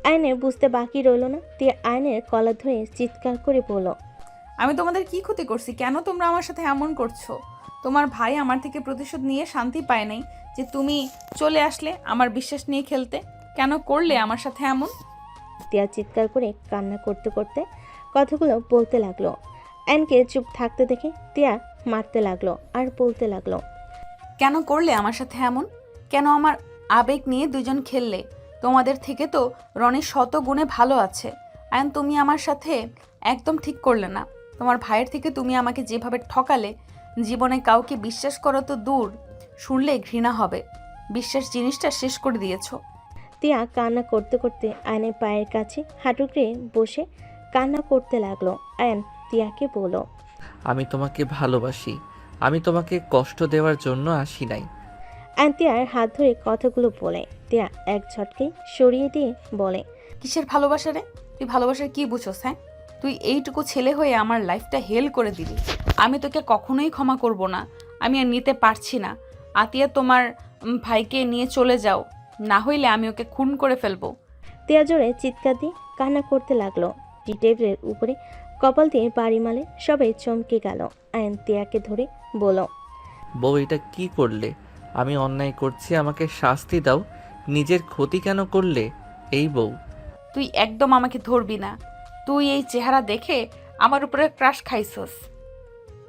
আয়নের বুঝতে বাকি রইল না। তিয়া আয়নের কলার ধরে চিৎকার করে বলল, আমি তোমাদের কি ক্ষতি করছি? কেন তোমরা আমার সাথে এমন করছো? তোমার ভাই আমার থেকে প্রতিশোধ নিয়ে শান্তি পায় নাই যে তুমি চলে আসলে আমার বিশ্বাস নিয়ে খেলতে। কেন করলে আমার সাথে এমন? তিয়া চিৎকার করে কান্না করতে করতে কথাগুলো বলতে লাগলো। আয়নকে চুপ থাকতে দেখে তিয়া মারতে লাগলো আর বলতে লাগলো, কেন করলে আমার সাথে এমন? কেন আমার আবেগ নিয়ে দুজন খেললে? তোমাদের থেকে তো রনি শত গুণে ভালো আছে। আয়ন, তুমি আমার সাথে একদম ঠিক করলে না। তোমার ভাইয়ের থেকে তুমি আমাকে যেভাবে ঠকালে, জীবনে কাউকে বিশ্বাস করো তো দূর, শুনলে ঘৃণা হবে। বিশ্বাস জিনিসটা শেষ করে দিয়েছো। তিয়া কান্না করতে করতে আয়নের পায়ের কাছে হাঁটুকে বসে কান্না করতে লাগলো। আয়ন তিয়াকে বলল, আমি তোমাকে ভালোবাসি, আমি তোমাকে কষ্ট দেওয়ার জন্য আসি নাই। আয়ন তিয়ার হাত ধরে কথাগুলো বলে তিয়া এক ঝটকে সরিয়ে দিয়ে বলে, কিসের ভালোবাসা রে? তুই ভালোবাসার কি বুঝোস? হ্যাঁ, তুই এইটুকু ছেলে হয়ে আমার লাইফটা হেল করে দিলি। আমি তোকে কখনোই ক্ষমা করব না। আমি আর নিতে পারছি না। আতিয়া তোমার ভাইকে নিয়ে চলে যাও, না হইলে আমি ওকে খুন করে ফেলবো। তিয়া জোরে চিৎকার দিয়ে কান্না করতে লাগলো। টি টেবিলের উপরে কপাল দিয়ে বাড়ি মালে সবাই চমকে গেল। আয়ন তিয়াকে ধরে বলল, বউ এটা কি করলে? আমি অন্যায় করছি, আমাকে শাস্তি দাও। নিজের ক্ষতি কেন করলে? এই বউ, তুই একদম আমাকে ধরবি না। তুই এই চেহারা দেখে আমার উপরে ক্রাশ খাইছস।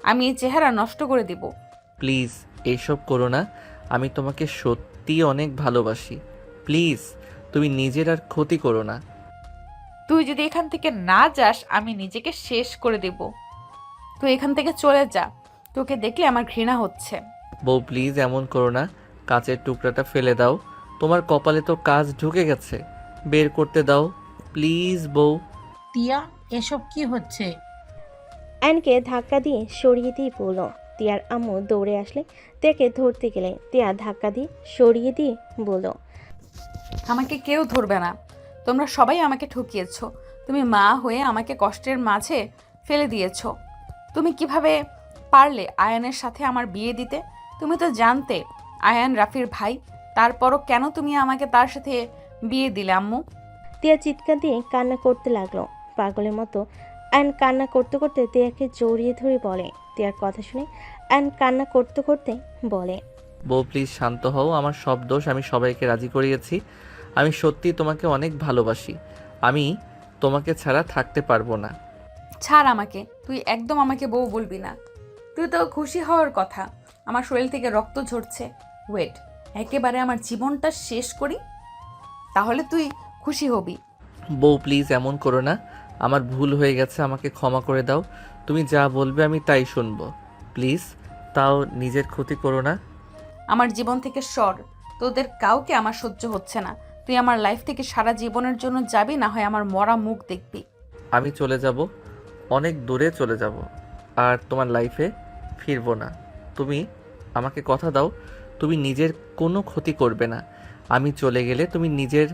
আমি এই চেহারা নষ্ট করে দিব। প্লিজ এইসব করো না। আমি তোমাকে সত্যি অনেক ভালোবাসি। প্লিজ তুমি নিজের আর ক্ষতি করো না। তুই যদি এখান থেকে না যাস আমি নিজেকে শেষ করে দেব। তুই এখান থেকে চলে যা। তোকে দেখলে আমার ঘৃণা হচ্ছে। বউ প্লিজ এমন করো না। কাচের টুকরাটা ফেলে দাও। তোমার কপালে তো কাজ ঢুকে গেছে, বের করতে দাও প্লিজ বউ। টিয়া, এসব কি হচ্ছে? আয়নকে ধাক্কা দিয়ে সরিয়ে দিয়ে বলল। তিয়ার আম্মু দৌড়ে আসলে তিয়াকে ধরতে গেলে তিয়া ধাক্কা দিয়ে সরিয়ে দিয়ে বলল, আমাকে কেউ ধরবে না। তোমরা সবাই আমাকে ঠকিয়েছো। তুমি মা হয়ে আমাকে কষ্টের মাঝে ফেলে দিয়েছো। তুমি কিভাবে পারলে আয়ানের সাথে আমার বিয়ে দিতে? তুমি তো জানতে আয়ান রাফির ভাই, তারপরও কেন তুমি আমাকে তার সাথে বিয়ে দিলে আম্মু? তিয়া চিৎকার দিয়ে কান্না করতে লাগলো পাগলের মতো। আয়ন কান্না করতে করতে তিয়াকে জড়িয়ে ধরে বলে। তিয়ার কথা শুনে আয়ন কান্না করতে করতে বলে, বউ প্লিজ শান্ত হও। আমার সব দোষ, আমি সবাইকে রাজি করিয়েছি। আমি সত্যি তোমাকে অনেক ভালোবাসি। আমি তোমাকে ছাড়া থাকতে পারবো না। ছাড় আমাকে। তুই একদম আমাকে বউ বলবি না। তুই তো খুশি হওয়ার কথা। আমার শরীর থেকে রক্ত ঝরছে। ওয়েট, একেবারে আমার জীবনটা শেষ করি, তাহলে তুই খুশি হবি। বউ প্লিজ এমন করো না। আমার ভুল হয়ে গেছে, আমাকে ক্ষমা করে দাও। তুমি যা বলবে আমি তাই শুনবো। প্লিজ, তাও নিজের ক্ষতি করো না। আমার জীবন থেকে সর। তোদের কাউকে আমার সহ্য হচ্ছে না। তুই আমার লাইফ থেকে সারা জীবনের জন্য যাবি, না হয় আমার মরা মুখ দেখবি। আমি চলে যাব, অনেক দূরে চলে যাব, আর তোমার লাইফে ফিরবো না। তুমি আমাকে কথা দাও, তুমি নিজের কোনো ক্ষতি করবে না। আমি চলে গেলে তুমি নিজের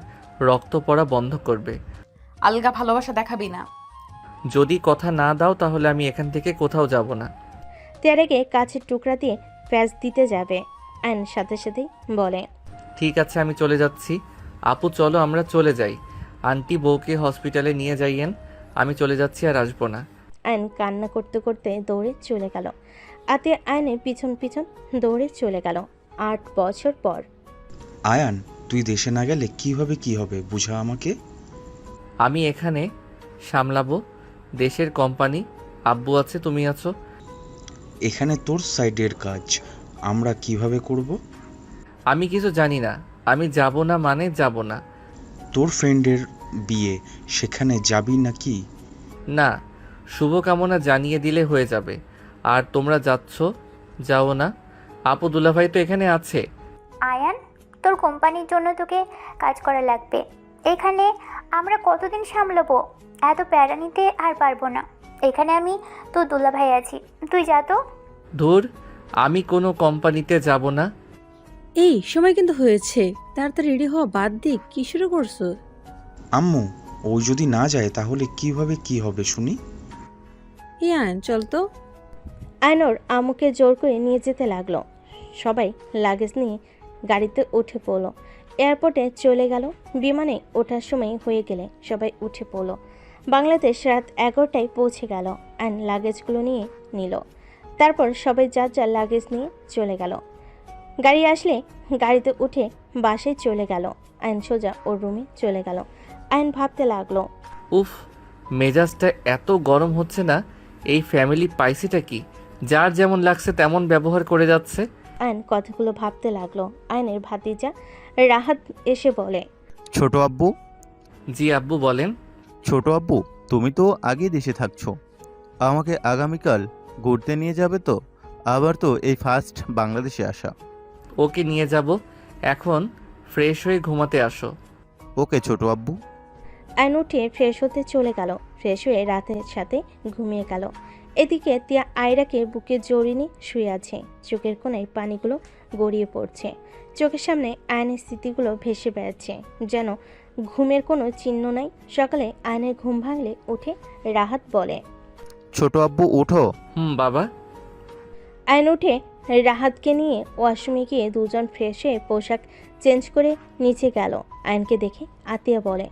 রক্ত পড়া বন্ধ করবে। আলগা ভালোবাসা দেখাবি না। যদি কথা না দাও তাহলে আমি এখান থেকে কোথাও যাব না। তিয়ারাকে কাছের টুকরা দিয়ে প্যাঁচ দিতে যাবে। আয়ন সাথে সাথেই বলে, ঠিক আছে আমি চলে যাচ্ছি। আপু চলো আমরা চলে যাই। আন্টি বউকে হসপিটালে নিয়ে যাইয়েন। আমি চলে যাচ্ছি, আর আসবো না। আয়ন কান্না করতে করতে দৌড়ে চলে গেল। আতিয়া আয়নের পিছন পিছন দৌড়ে চলে গেল। 8 বছর পর। আয়ান, তুই দেশে না গেলে কিভাবে কি হবে বুঝা আমাকে। আমি এখানে সামলাবো দেশের কোম্পানি। আব্বু আছে, তুমি আছো। এখানে তোর সাইডের কাজ আমরা কিভাবে করব? আমি কিছু জানি না। আমি যাব না মানে যাব না। তোর ফ্রেন্ডের বিয়ে, সেখানে যাবি নাকি? না, শুভকামনা জানিয়ে দিলে হয়ে যাবে। আর তোমরা যাচ্ছ, যাও না। আপু দুলাভাই তো এখানে আছে। আয়ান, তোর কোম্পানির জন্য তোকে কাজ করা লাগবে। এখানে আমরা কতদিন সামলাবো? এত প্যারা নিতে আর পারবো না। এখানে আমি তোর দুলাভাই আছি, তুই যা তো। ধুর, আমি কোনো কোম্পানিতে যাব না। এই সময় কিন্তু হয়েছে, তাড়াতাড়ি রেডি হওয়া বাদ দিয়ে কি শুরু করছো? আম্মু, ও যদি না যায় তাহলে কিভাবে কি হবে শুনি। ইয়ান চল তো। আয়নর আম্মুকে জোর করে নিয়ে যেতে লাগলো। সবাই লাগেজ নিয়ে গাড়িতে উঠে পড়লো। এয়ারপোর্টে চলে গেল। বিমানে ওঠার সময় হয়ে গেলে সবাই উঠে পড়লো। বাংলাদেশ রাত 11টায় পৌঁছে গেল। আয়ন লাগেজগুলো নিয়ে নিল। তারপর সবাই যার যার লাগেজ নিয়ে চলে গেল। গাড়ি আসলে গাড়িতে উঠে বাসায় চলে গেল। আয়ন সোজা ওর রুমে চলে গেল। আয়ন ভাবতে লাগলো, উফ, মেজাজটা এত গরম হচ্ছে না। এই ফ্যামিলি পাইসিটা কি? যার যেমন লাগছে তেমন ব্যবহার করে যাচ্ছে। আয়ন কথাগুলো ভাবতে লাগলো। আয়নের ভাতিজা রাহাত এসে বলে, ছোট আব্বু। জি আব্বু বলেন। ছোট আব্বু, তুমি তো আগে দেশে থাকছো, আমাকে আগামীকাল ঘুরতে নিয়ে যাবে তো? আবার তো এই ফার্স্ট বাংলাদেশে আসা। ওকে নিয়ে যাব। এখন ফ্রেশ হয়ে ঘুমাতে আসো। ওকে ছোট আব্বু। আয়ন উঠে ফ্রেশ হতে চলে গেল। ফ্রেশ হয়ে রাতের সাথে ঘুমিয়ে গেল। এদিকে তিয়া আয়রাকে বুকে জড়িয়ে নিয়ে শুয়ে আছে। চোখের কোণায় পানিগুলো গড়িয়ে পড়ছে। চোখের সামনে আয়নের স্মৃতিগুলো ভেসে বেড়াচ্ছে, যেন ঘুমের কোনো চিহ্ন নাই। সকালে আয়নের ঘুম ভাঙলে উঠে রাহাত বলে, ছোট আব্বু ওঠো। বাবা। আয়ন উঠে রাহাতকে নিয়ে ওয়াশরুমে গিয়ে দুজন ফ্রেশ হয়ে পোশাক চেঞ্জ করে নিচে গেল। আয়নকে দেখে আতিয়া বলে,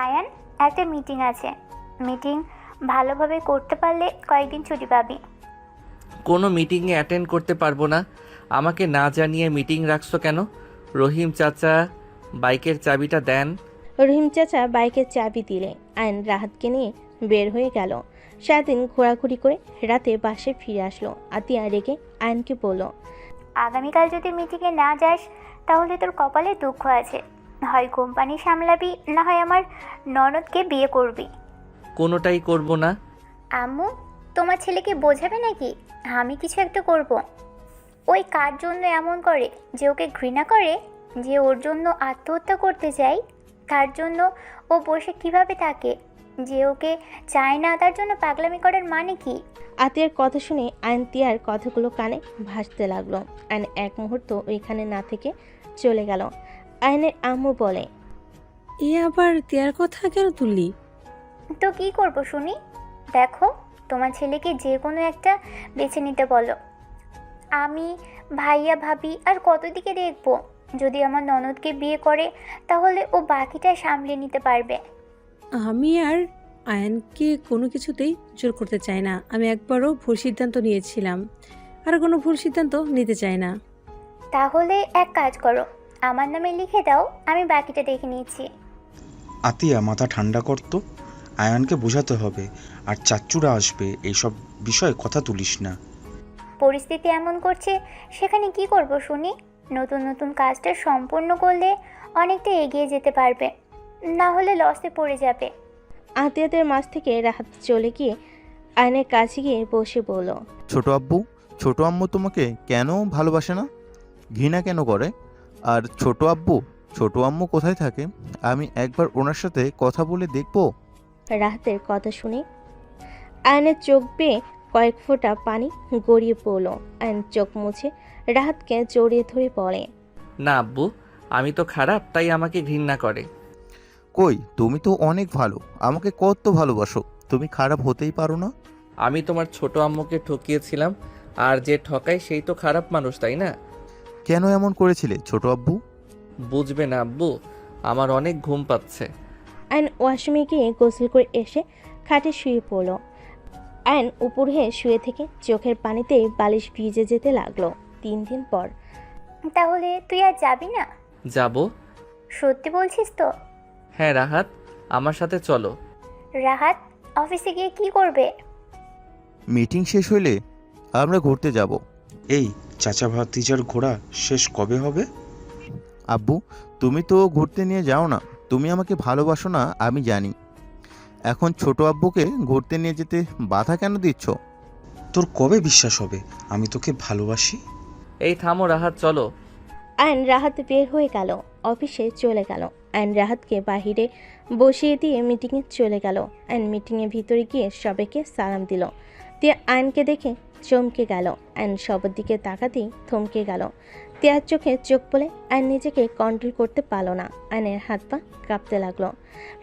আয়ান, একটা মিটিং আছে। মিটিং ভালোভাবে করতে পারলে কয়েকদিন ছুটি পাবি। কোনো মিটিংয়ে অ্যাটেন্ড করতে পারবো না। আমাকে না জানিয়ে মিটিং রাখছো কেন? রহিম চাচা বাইকের চাবিটা দেন। রহিম চাচা বাইকের চাবি দিলে আয়ন রাহাতকে নিয়ে বের হয়ে গেল। সারাদিন ঘোরাঘুরি করে রাতে বাসে ফিরে আসলো। আতিয়া রেগে আয়নকে বলল, আগামীকাল যদি মিটিংয়ে না যাস তাহলে তোর কপালে দুঃখ আছে। হয় কোম্পানি সামলাবি, না হয় আমার ননদকে বিয়ে করবি। কোনোটাই করব না। আম্মু, তোমার ছেলেকে বোঝাবে নাকি আমি কিছু একটা করব? ওই কার জন্য এমন করে যে ওকে ঘৃণা করে, যে ওর জন্য আত্মহত্যা করতে চায়, তার জন্য ও বসে কিভাবে থাকে, যে ওকে চায় না, তার জন্য পাগলামি করার মানে কি? আতিয়ার কথা শুনে আয়ন তিয়ার কথাগুলো কানে ভাসতে লাগলো। আয়ন এক মুহূর্ত ওইখানে না থেকে চলে গেল। আয়নের আম্মু বলে, এ আবার তিয়ার কথা কেন তুললি? তো কি করব শুনি? দেখো, তোমার ছেলেকে যে কোনো একটা বেছে নিতে বলো। আমি, ভাইয়া, ভাবি আর কত দিকে দেখবো? যদি আমার ননদকে বিয়ে করে তাহলে ও বাকিটা সামলে নিতে পারবে। আমি আর আয়ানকে কোনো কিছুতেই জোর করতে চাই না। আমি একবারও ভুল সিদ্ধান্ত নিয়েছিলাম, আর কোনো ভুল সিদ্ধান্ত নিতে চাই না। তাহলে এক কাজ করো, আমার নামে লিখে দাও, আমি বাকিটা দেখে নিয়েছি। আতিয়া, মাথা ঠান্ডা করতো। আয়ানকে বোঝাতে হবে, আর চাচ্চুরা আসবে, এইসব বিষয়ে কথা তুলিস না। পরিস্থিতি এমন করছে, সেখানে কি করব শুনি? নতুন নতুন কাজটা সম্পূর্ণ করলে অনেকটা এগিয়ে যেতে পারবে, না হলে লসে পড়ে যাবে। আতিয়াদের মাঝ থেকে রাহাত চলে গিয়ে আয়নের কাছে গিয়ে বসে বলল, ছোট আব্বু, ছোট আম্মু তোমাকে কেন ভালোবাসে না, ঘৃণা কেন করে? আর ছোট আব্বু, ছোট আম্মু কোথায় থাকে? আমি একবার ওনার সাথে কথা বলে দেখবো। রাহাতের কথা শুনে আয়নের চোখ বেয়ে কয়েক ফোঁটা পানি গড়িয়ে পড়ল। আয়ন চোখ মুছে রাহাতকে জড়িয়ে ধরে পড়ে, না আব্বু, আমি তো খারাপ, তাই আমাকে ঘৃণা করে। কই, তুমি তো অনেক ভালো, আমাকে কত ভালোবাসো, তুমি খারাপ হতেই পারো না। আমি তোমার ছোট আম্মুকে ঠকিয়েছিলাম, আর যে ঠকায় সেই তো খারাপ মানুষ, তাই না? কেন এমন করেছিলে ছোট আব্বু? বুঝবে না আব্বু, আমার অনেক ঘুম পাচ্ছে। আয়ন ওয়াশরুমে গিয়ে গোসল করে এসে খাটে শুয়ে পড়ল। আয়ন উপর হয়ে শুয়ে থেকে চোখের পানিতেই বালিশ ভিজে যেতে লাগলো। 3 দিন পর। তাহলে তুই আর যাবি না? যাব। সত্যি বলছিস তো? হ্যাঁ রাহাত, আমার সাথে চলো। রাহাত, অফিসে গিয়ে কি করবে? মিটিং শেষ হইলে আমরা ঘুরতে যাব। এই চাচা ভাতিজার ঘোরা শেষ কবে হবে? আব্বু, তুমি তো ঘুরতে নিয়ে যাও না, তুমি আমাকে ভালোবাসো না আমি জানি, এখন ছোট আব্বুকে ঘুরতে নিয়ে যেতে বাধা কেন দিচ্ছ? তোর কবে বিশ্বাস হবে আমি তোকে ভালোবাসি? এই থামো রাহাত, চলো। আয়ন রাহাত বের হয়ে গেল, অফিসে চলে গেল। আয়ন রাহাতকে বাহিরে বসিয়ে দিয়ে মিটিংয়ে চলে গেল। আয়ন মিটিংয়ের ভিতরে গিয়ে সবাইকে সালাম দিল। তিয়া আয়নকে দেখে চমকে গেল। আয়ন সবার দিকে তাকাতেই থমকে গেল। তিয়ার চোখে চোখ বলে আয়ন নিজেকে কন্ট্রোল করতে পারল না। আয়নের হাত পা কাঁপতে লাগলো।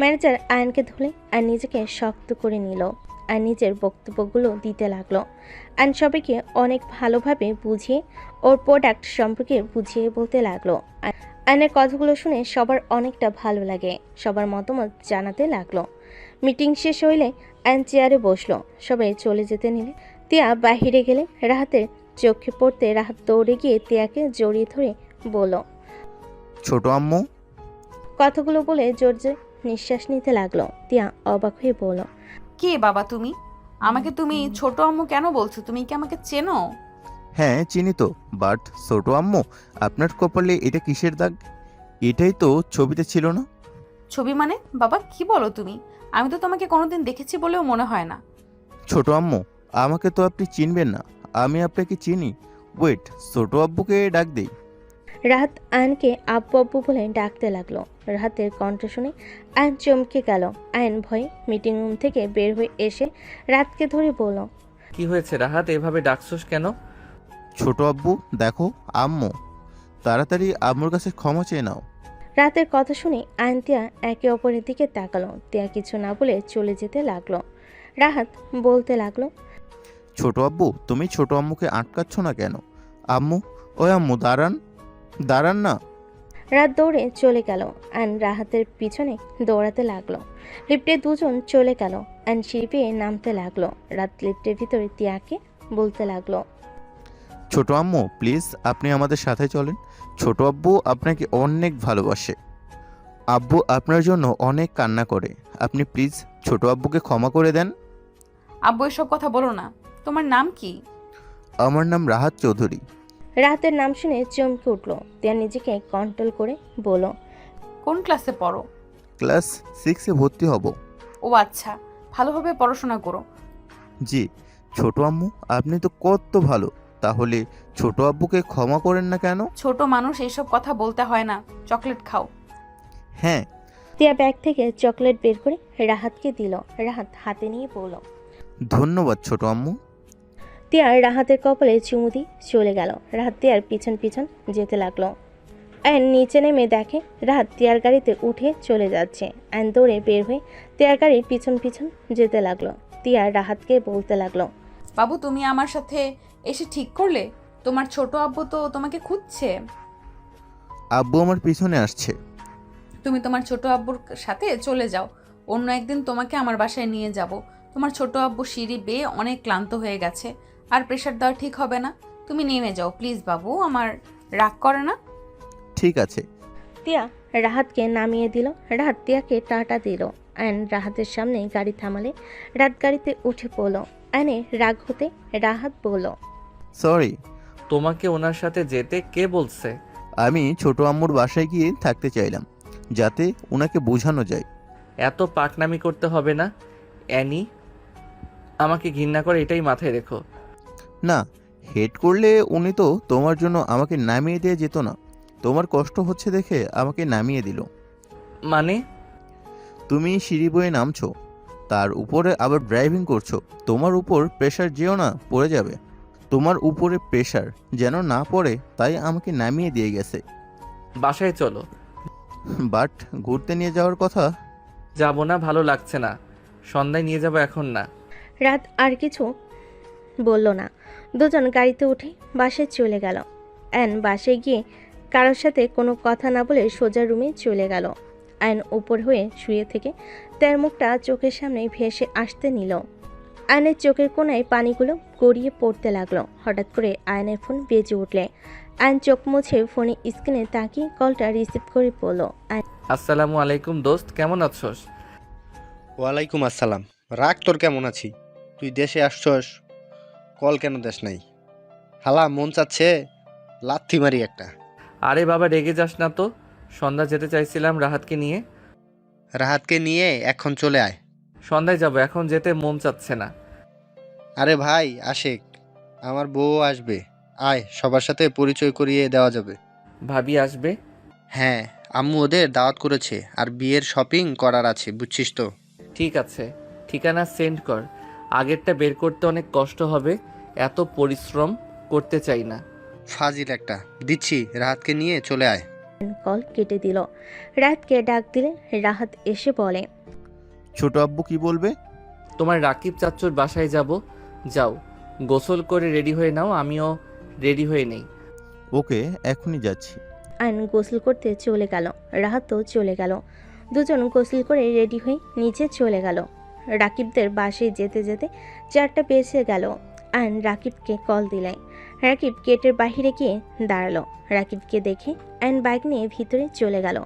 ম্যানেজার আয়নকে ধরে আয়ন নিজেকে শক্ত করে নিল। আর নিজের বক্তব্যগুলো দিতে লাগলো। আয়ন সবাইকে অনেক ভালোভাবে বুঝিয়ে ওর প্রোডাক্ট সম্পর্কে বুঝিয়ে বলতে লাগলো। আয়নের কথাগুলো শুনে সবার অনেকটা ভালো লাগে। সবার মতামত জানাতে লাগলো। মিটিং শেষ হইলে আয়ন চেয়ারে বসলো। সবাই চলে যেতে নিলে তিয়া বাহিরে গেলে রাহাতের চোখে পড়তে রাহাত দৌড়ে গিয়ে তিয়াকে জড়িয়ে ধরে বলল, ছোট আম্মু। কথাগুলো বলে জোর জোরে নিঃশ্বাস নিতে লাগলো। তিয়া অবাক হয়ে বলল, কে বাবা তুমি? আমাকে তুমি ছোট আম্মু কেন বলছো? তুমি কি আমাকে চেনো? হ্যাঁ চিনি তো, বাট ছোট আম্মু, আপনার কপালে এটা কিসের দাগ? এটাই তো ছবিতে ছিল না। ছবি মানে? বাবা কি বলো তুমি? আমি তো তোমাকে কোনোদিন দেখেছি বলেও মনে হয় না। ছোট আম্মু, আমাকে তো আপনি চিনবেন না, আমি আপনাকে চিনি। ওয়েট, ছোট আব্বুকে ডাক দেই। রাহাত আয়নকে আব্বু আব্বু বলে ডাকতে লাগলো। রাহাতের কণ্ঠ শুনে আয়ন চমকে গেল। আয়ন ভয়ে মিটিং রুম থেকে বের হয়ে এসে রাতকে ধরে বলল, কি হয়েছে রাহাত, এভাবে ডাকছোস কেন? ছোট আব্বু দেখো, আম্মু। তাড়াতাড়ি আম্মুর কাছে ক্ষমা চেয়ে নাও। রাতের কথা শুনে আয়ন তিয়া একে অপরের দিকে তাকালো। তিয়া কিছু না বলে চলে যেতে লাগলো। রাহাত বলতে লাগলো, ছোট আব্বু তুমি ছোট আম্মুকে আটকাচ্ছ না কেন? আম্মু, ওই আম্মু দাঁড়ান, দাঁড়ান না। রাত দৌড়ে চলে গেল। আয়ন রাহাতের পিছনে দৌড়াতে লাগলো। লিফটে দুজন চলে গেল। আয়ন সিঁড়ি পেয়ে নামতে লাগলো। রাত লিফটের ভিতরে তিয়াকে বলতে লাগলো, ছোট আম্মু প্লিজ আপনি আমাদের সাথে চলেন। ছোট আব্বু আপনাকে অনেক ভালোবাসে। আব্বু আপনার জন্য অনেক কান্না করে। আপনি প্লিজ ছোট আব্বুকে ক্ষমা করে দেন। আব্বু এসব কথা বলো না। তোমার নাম কি? আমার নাম রাহাত চৌধুরী। রাহাতের নাম শুনে চমকে উঠলো। তিয়া নিজেকে কন্ট্রোল করে বলল, কোন ক্লাসে পড়ো? ক্লাস 6-এ ভর্তি হব। ও আচ্ছা, ভালোভাবে পড়াশোনা করো। জি। ছোট আম্মু আপনি তো কত ভালো, তাহলে ছোট আব্বুকে ক্ষমা করেন না কেন? ছোট মানুষ এইসব কথা বলতে হয় না। চকলেট খাও। হ্যাঁ। তিয়া ব্যাগ থেকে চকলেট বের করে রাহাতকে দিল। রাহাত হাতে নিয়ে বলল, ধন্যবাদ ছোট আম্মু। তিয়া রাহাতের কপালে চুমু দিয়ে চলে গেল। রাহাত তিয়ার পিছন পিছন যেতে লাগলো। আয়ন নিচে নেমে দেখে রাহাত তিয়ার গাড়িতে উঠে চলে যাচ্ছে। আয়ন দৌড়ে বের হয়ে তিয়ার গাড়ির পিছন পিছন যেতে লাগলো। তিয়া রাহাতকে বলতে লাগলো, বাবু তুমি আমার সাথে এসে ঠিক করলে? তোমার ছোট আব্বু তো তোমাকে খুঁজছে। আব্বু আমার পিছনে আসছে। তুমি তোমার ছোট আব্বুর সাথে চলে যাও। অন্য একদিন তোমাকে আমার বাসায় নিয়ে যাব। তোমার ছোট আব্বু সিঁড়ি বেয়ে অনেক ক্লান্ত হয়ে গেছে, আর প্রেশার দেওয়া ঠিক হবে না। তুমি নেমে যাও প্লিজ বাবু, আমার রাগ করে না। ঠিক আছে। তিয়া রাহাতকে নামিয়ে দিল। রাহাত তিয়াকে টাটা দিল। আয়ন রাহাতের সামনে গাড়ি থামালে রাত গাড়িতে উঠে পড়ল। আয়নে রাগ হতে রাহাত বলল, সরি। তোমাকে ওনার সাথে যেতে কে বলছে? আমি ছোট আম্মুর বাসায় গিয়ে থাকতে চাইলাম, যাতে ওনাকে বোঝানো যায়। এত পাকনামি করতে হবে না। অ্যানি আমাকে ঘৃণা করে, এটাই মাথায় রেখো। না, হেড করলে উনি তো তোমার জন্য আমাকে নামিয়ে দিয়ে যেত না। তোমার কষ্ট হচ্ছে দেখে আমাকে নামিয়ে দিল। মানে? তুমি সিঁড়ি বয়ে নামছো, তার উপরে আবার ড্রাইভিং করছো। তোমার উপর প্রেশার যেও না পড়ে যাবে। তোমার উপরে প্রেশার যেন না পড়ে, তাই আমাকে নামিয়ে দিয়ে গেছে। বাসায় চলো। বাট ঘুরতে নিয়ে যাওয়ার কথা। যাব না, ভালো লাগছে না। সন্ধ্যায় নিয়ে যাব, এখন না। রাত আর কিছু বলল না। দুজন গাড়িতে উঠে বাসায় চলে গেল। অ্যান বাসায় গিয়ে কারোর সাথে কোনো কথা না বলে সোজা রুমে চলে গেল। আয়ন উপর হয়ে শুয়ে থেকে তার মুখটা চোখের সামনে ভেসে আসতে নিল। আয়নের চোখের কোণায় পানিগুলো গড়িয়ে পড়তে লাগলো। হঠাৎ করে আয়নের ফোন বেজে উঠলে আয়ন চোখ মুছে ফোনে স্ক্রিনে তাকিয়ে কলটা রিসিভ করে পড়ল। আসসালামু আলাইকুম দোস্ত, কেমন আছোস? ওয়ালাইকুম আসসালাম। রাগ তোর, কেমন আছি? তুই দেশে আসছস, কল কেন দেশ নাই? হালা মন চাচ্ছে লাথি মারি একটা। আরে বাবা রেগে যাস না তো। সন্ধ্যা যেতে চাইছিলাম রাহাতকে নিয়ে। রাহাতকে নিয়ে এখন চলে আয়। সন্ধ্যায় যাব, এখন যেতে মন চাচ্ছে না। আরে ভাই আশেক, আমার বউ আসবে, আয় সবার সাথে পরিচয় করিয়ে দেওয়া যাবে। ভাবি আসবে? হ্যাঁ, আম্মু ওদের দাওয়াত করেছে, আর বিয়ের শপিং করার আছে, বুঝছিস তো? ঠিক আছে, ঠিকানা সেন্ড কর। আগেরটা বের করতে অনেক কষ্ট হবে, এত পরিশ্রম করতে চাই না। ফাজিল একটা। দিচ্ছি, রাহাতকে নিয়ে চলে আয়। কল কেটে দিল। রাতকে ডাক দিলে রাহাত এসে বলে, ছোট আব্বু কি বলবে? তোমার রাকিব চাচ্চুর বাসায় যাব, যাও গোসল করে রেডি হয়ে নাও, আমিও রেডি হয়ে নেই। ওকে, এখনই যাচ্ছি। আয়ন গোসল করতে চলে গেল। রাহাতও চলে গেল। দুজন গোসল করে রেডি হয়ে নিচে চলে গেল। রাকিবদের বাসায় যেতে যেতে 4টা বেজে গেল। আয়ন রাকিবকে কল দিলে। রাকিব গেটের বাহিরে গিয়ে দাঁড়ালো। রাকিবকে দেখে আয়ন বাইক নিয়ে ভিতরে চলে গেল।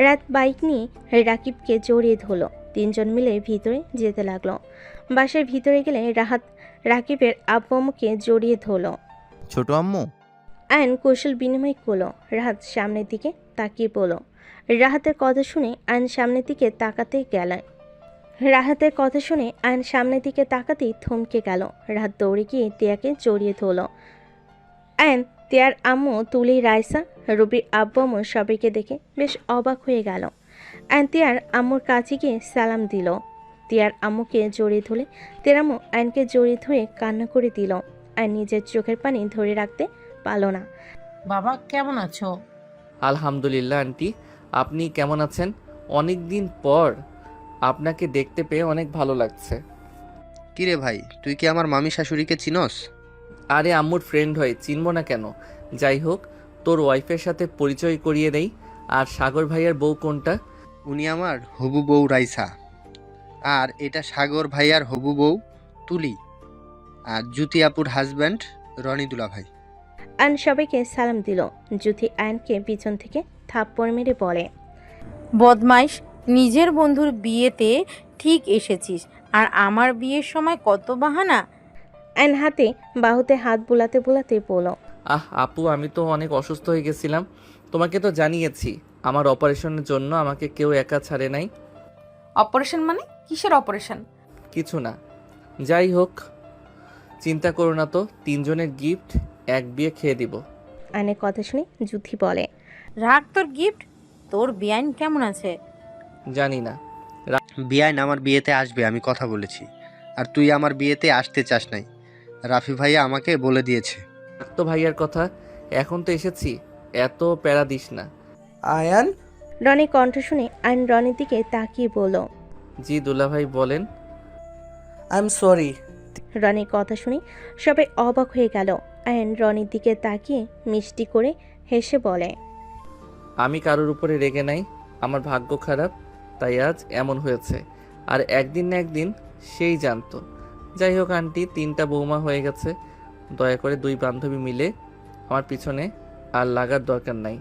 রাত বাইক নিয়ে রাকিবকে জড়িয়ে ধরলো। তিনজন মিলে ভিতরে যেতে লাগলো। বাসার ভিতরে গেলে রাহাত রাকিবের আব্বু আম্মুকে জড়িয়ে ধরলো। ছোট আম্মু। আয়ন কৌশল বিনিময় করলো। রাহাত সামনের দিকে তাকিয়ে পড়ল। রাহাতের কথা শুনে আয়ন সামনের দিকে তাকাতে গেল। রাহাতের কথা শুনে আয়ন সামনের দিকে তাকাতেই থমকে গেল। রাহাত দৌড়ে গিয়ে তিয়াকে জড়িয়ে ধরল। আয়ন তিয়ার আম্মু, তুলি, রাইসা, রুবির আব্বু আম্মু সবাইকে দেখে বেশ অবাক হয়ে গেল। আয়ন তিয়ার আম্মুর কাছে গিয়ে সালাম দিল। তিয়ার আম্মুকে জড়িয়ে ধরে তিয়ার আম্মু আয়নকে জড়িয়ে ধরে কান্না করে দিল। আয়ন নিজের চোখের পানি ধরে রাখতে পারল না। বাবা কেমন আছো? আলহামদুলিল্লাহ আন্টি, আপনি কেমন আছেন? অনেক দিন পর আপনাকে দেখতে পেয়ে অনেক ভালো লাগছে। কিরে ভাই, তুই কি আমার মামি শাশুড়িকে চিনস? আরে আম্মুর ফ্রেন্ড হয়, চিনবো না কেন? যাই হোক, তোর ওয়াইফের সাথে পরিচয় করিয়ে দেই। আর সাগর ভাইয়ার বউ কোনটা? উনি আমার হবু বউ রাইসা, আর এটা সাগর ভাইয়ার হবু বউ তুলি, আর জ্যোতি আপুর হাজব্যান্ড রনি দুলাভাই। আয়ন সবাইকে সালাম দিল। জ্যোতি আয়নকে পিছন থেকে থাপ্পড় মেরে বলে, বদমাইশ, নিজের বন্ধুর বিয়েতে ঠিক এসেছিস, আর আমার বিয়ের সময় কত বাহানা। আয়ন হাতে বাহুতে হাত বুলাতে বুলাতে বলল, আপু, আমি তো অনেক অসুস্থ হয়ে গেছিলাম। তোমাকে তো জানিয়েছি আমার অপারেশনের জন্য আমাকে কেউ একা ছাড়ে নাই। অপারেশন মানে? কিসের অপারেশন? কিছু না, যাই হোক, চিন্তা করো না তো, 3 জনের গিফট, এক বিয়ে খেয়ে দিব। আয়নের কথা শুনে জ্যোতি বলে, রাখ তোর গিফট। তোর বেআইন কেমন আছে? জানি না। বিয়াইন আমার বিয়েতে আসবে, আমি কথা বলেছি। আর তুই আমার বিয়েতে আসতে চাস নাই, রাফি ভাইয়া আমাকে বলে দিয়েছে। তো ভাইয়ার কথা, এখন তো এসেছি, এত প্যারা দিস না। আয়ান? রনির কণ্ঠ শুনে আয়ন রনির দিকে তাকিয়ে বলল, জি দুলাভাই বলেন। I am sorry. রনির কথা শুনে সবাই অবাক হয়ে গেল। আয়ন রনির দিকে তাকিয়ে মিষ্টি করে হেসে বলে, আমি কারোর উপরে রেগে নাই, আমার ভাগ্য খারাপ, তাই আজ এমন হয়েছে। আর একদিন না একদিন সেই জানতো। যাই হোক আন্টি, 3টা বৌমা হয়ে গেছে, দয়া করে 2 বান্ধবী মিলে আমার পিছনে আর লাগার দরকার নাই।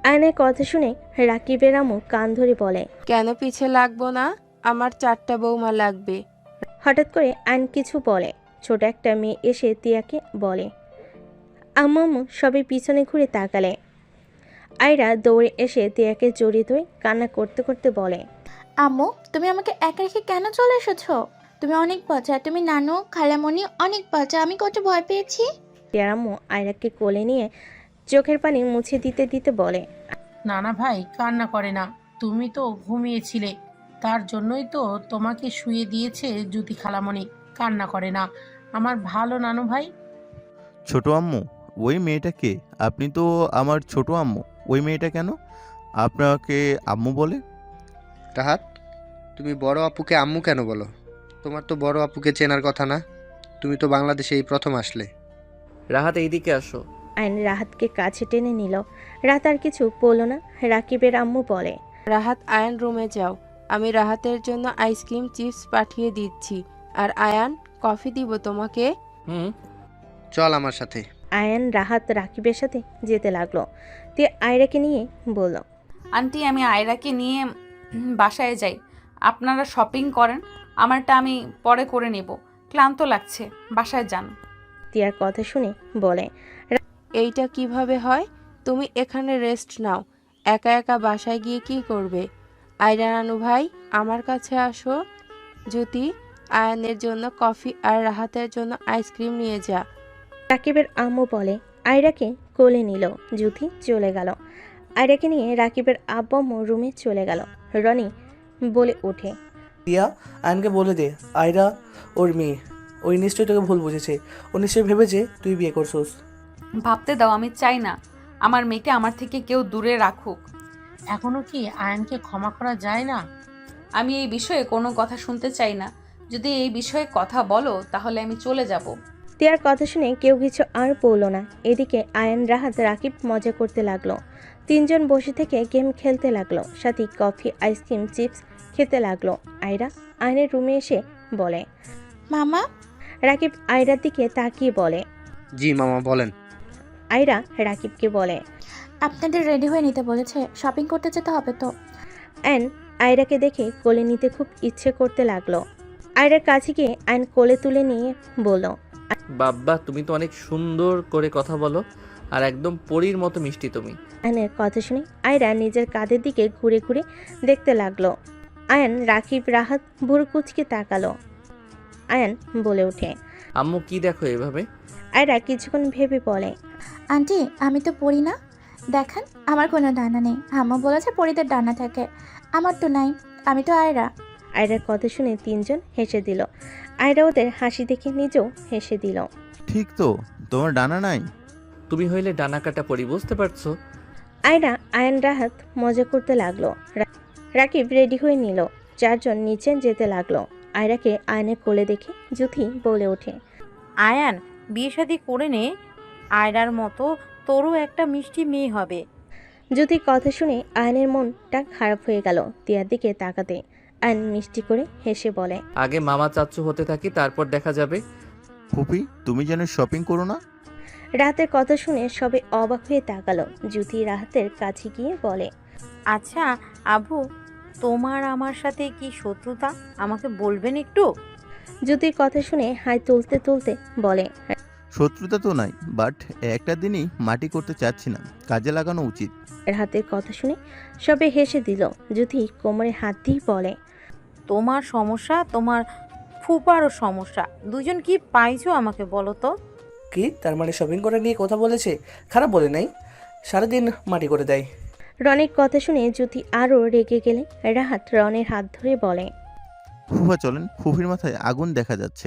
আয়নের কথা শুনে রাকিবের আম্মু কান ধরে বলে, কেন পিছে লাগবো না? আমার 4টা বৌমা লাগবে। হঠাৎ করে আয়ন কিছু বলে। ছোট একটা মেয়ে এসে তিয়াকে বলে। আম্মু সবাই পিছনে ঘুরে তাকালে। আয়রা দৌড়ে এসে তিয়াকে জড়িয়ে ধরে কান্না করতে করতে বলে, আম্মু, তুমি আমাকে একা রেখে কেন চলে এসেছো? তুমি অনেক বাচ্চা, তুমি নানু খালামণি অনেক বাচ্চা, আমি কত ভয় পেয়েছি। তিয়ার আম্মু আয়রাকে কোলে নিয়ে চোখের পানি মুছে দিতে দিতে বলে, নানা ভাই কান্না করে না, তুমি তো ঘুমিয়েছিলে, তার জন্যই তো তোমাকে শুয়ে দিয়েছে জ্যোতি খালামণি। কান্না করে না আমার ভালো নানু ভাই। ছোট আম্মু, ওই মেয়েটা কে? আপনি তো আমার ছোট আম্মু, ওই মেয়েটা কেন আপনাকে আম্মু বলে? রাহাত, তুমি বড় আপুকে আম্মু কেন বলো? তোমার তো বড় আপুকে চেনার কথা না, তুমি তো বাংলাদেশে এই প্রথম আসলে। রাহাত, এইদিকে আসো। আয়ন রাহাতকে কাছে টেনে নিল। রাত আর কিছু বলল না। রাকিবের আম্মু বলে, রাহাত, আয়ান রুমে যাও, আমি রাহাতের জন্য আইসক্রিম চিপস পাঠিয়ে দিচ্ছি। আর আয়ান, কফি দিব তোমাকে? চল আমার সাথে। আয়ান রাহাত রাকিবের সাথে যেতে লাগলো। তে আয়রাকে নিয়ে বলল, আন্টি, আমি আয়রাকে নিয়ে বাসায় যাই, আপনারা শপিং করেন, আমারটা আমি পরে করে নেব, ক্লান্ত লাগছে, বাসায় যান। তিয়ার কথা শুনে বলে, এইটা কিভাবে হয়? তুমি এখানে রেস্ট নাও, একা একা বাসায় গিয়ে কি করবে? আয়রা নানু ভাই, আমার কাছে আসো। জ্যোতি, আয়ানের জন্য কফি আর রাহাতের জন্য আইসক্রিম নিয়ে যা। রাকিবের আম্মু বলে। আয়রাকে কোলে নিল। জ্যোতি চলে গেল। আয়রাকে নিয়ে রাকিবের আব্বু আম্মু রুমে চলে গেল। রনি বলে ওঠে, টিয়া, আয়নকে বলে দে আয়রা ওর মেয়ে। ওই নিশ্চয়ই তোকে ভুল বুঝেছে, ও নিশ্চয়ই ভেবেছে তুই বিয়ে করছোস। ভাবতে দাও, আমি চাই না আমার মেয়েকে আমার থেকে কেউ দূরে রাখুক। এখনো কি আয়নকে ক্ষমা করা যায় না? আমি এই বিষয়ে কোনো কথা শুনতে চাই না, যদি এই বিষয়ে কথা বলো তাহলে আমি চলে যাব। তিয়ার কথা শুনে কেউ কিছু আর বলল না। এদিকে আয়ান রাহাত রাকিব মজা করতে লাগলো। 3 জন বসে থেকে গেম খেলতে লাগলো, সাথে কফি আইসক্রিম চিপস খেতে লাগলো। আয়রা আয়নের রুমে এসে বলে, মামা। রাকিব আয়রার দিকে তাকিয়ে বলে, জি মামা বলেন। আয়রা রাকিবকে বলে, আপনাদের রেডি হয়ে নিতে বলেছে, শপিং করতে যেতে হবে তো। আয়ন আয়রাকে দেখে কোলে নিতে খুব ইচ্ছে করতে লাগলো। আয়রার কাছে গিয়ে আয়ন কোলে তুলে নিয়ে বলল, বাব্বা, তুমি তো অনেক সুন্দর করে কথা বলো, আর একদম পরীর মতো মিষ্টি তুমি। আয়নের কথা শুনে আয়রা নিজের কাঁধের দিকে ঘুরে ঘুরে দেখতে লাগলো। আয়ন রাকিব রাহাত ভুরু কুচকে তাকালো। আয়ন বলে ওঠে, আম্মু কি দেখো এভাবে? আয়রা কিছুক্ষণ ভেবে বলে, আন্টি আমি তো পড়ি না, দেখেন আমার কোনো ডানা নেই। আম্মা বলেছে পরিদের ডানা থাকে, আমার তো নাই, আমি তো আয়রা। আয়রার কথা শুনে তিনজন হেসে দিল। আয়রা ওদের হাসি দেখে নিজেও হেসে দিল। ঠিক তো, তোমার ডানা নাই? তুমি হইলে ডানা কাটা পরি, বুঝতে পারছো? আয়রা আয়ান রাহাত মজা করতে লাগলো। রাকিব রেডি হয়ে নিল। চারজন নিচে যেতে লাগলো। আয়রাকে আয়নের কোলে দেখে জুথি বলে ওঠে, আয়ান বিয়ে শাদি করে নে, আয়রার মতো তোরও একটা মিষ্টি মেয়ে হবে। জুথি কথা শুনে আয়নের মনটা খারাপ হয়ে গেল। তিয়ার দিকে তাকাতে আয়ন মিষ্টি করে হেসে বলে, আগে মামা চাচ্চু হতে থাকি, তারপর দেখা যাবে। ফুপি তুমি যেন শপিং করো না। রাহাতের কথা শুনে সবে অবাক হয়ে তাকালো। জুথি রাহাতের কাছে গিয়ে বলে, আচ্ছা আবু, তোমার আমার সাথে কি শত্রুতা আমাকে বলবেন একটু? জুথির কথা শুনে হাই তুলতে তুলতে বলে, শত্রুতা তো নাই, বাট একটা দিনই মাটি করতে চাচ্ছি না, কাজে লাগানো উচিত। রাহাতের কথা শুনে সবে হেসে দিল। জুথি কোমরে হাত দিয়ে বলে, তোমার সমস্যা তোমার ফুপারও সমস্যা, দুজন কি পাইছো আমাকে বলো তো? কি তার মানে শপিং করে নিয়ে কথা বলেছে? খারাপ বলে নাই, সারাদিন মাটি করে দেয়। রনির কথা শুনে জুথি আরও রেগে গেলে রাহাত রনের হাত ধরে বলে, ফুফা চলেন, ফুফির মাথায় আগুন দেখা যাচ্ছে,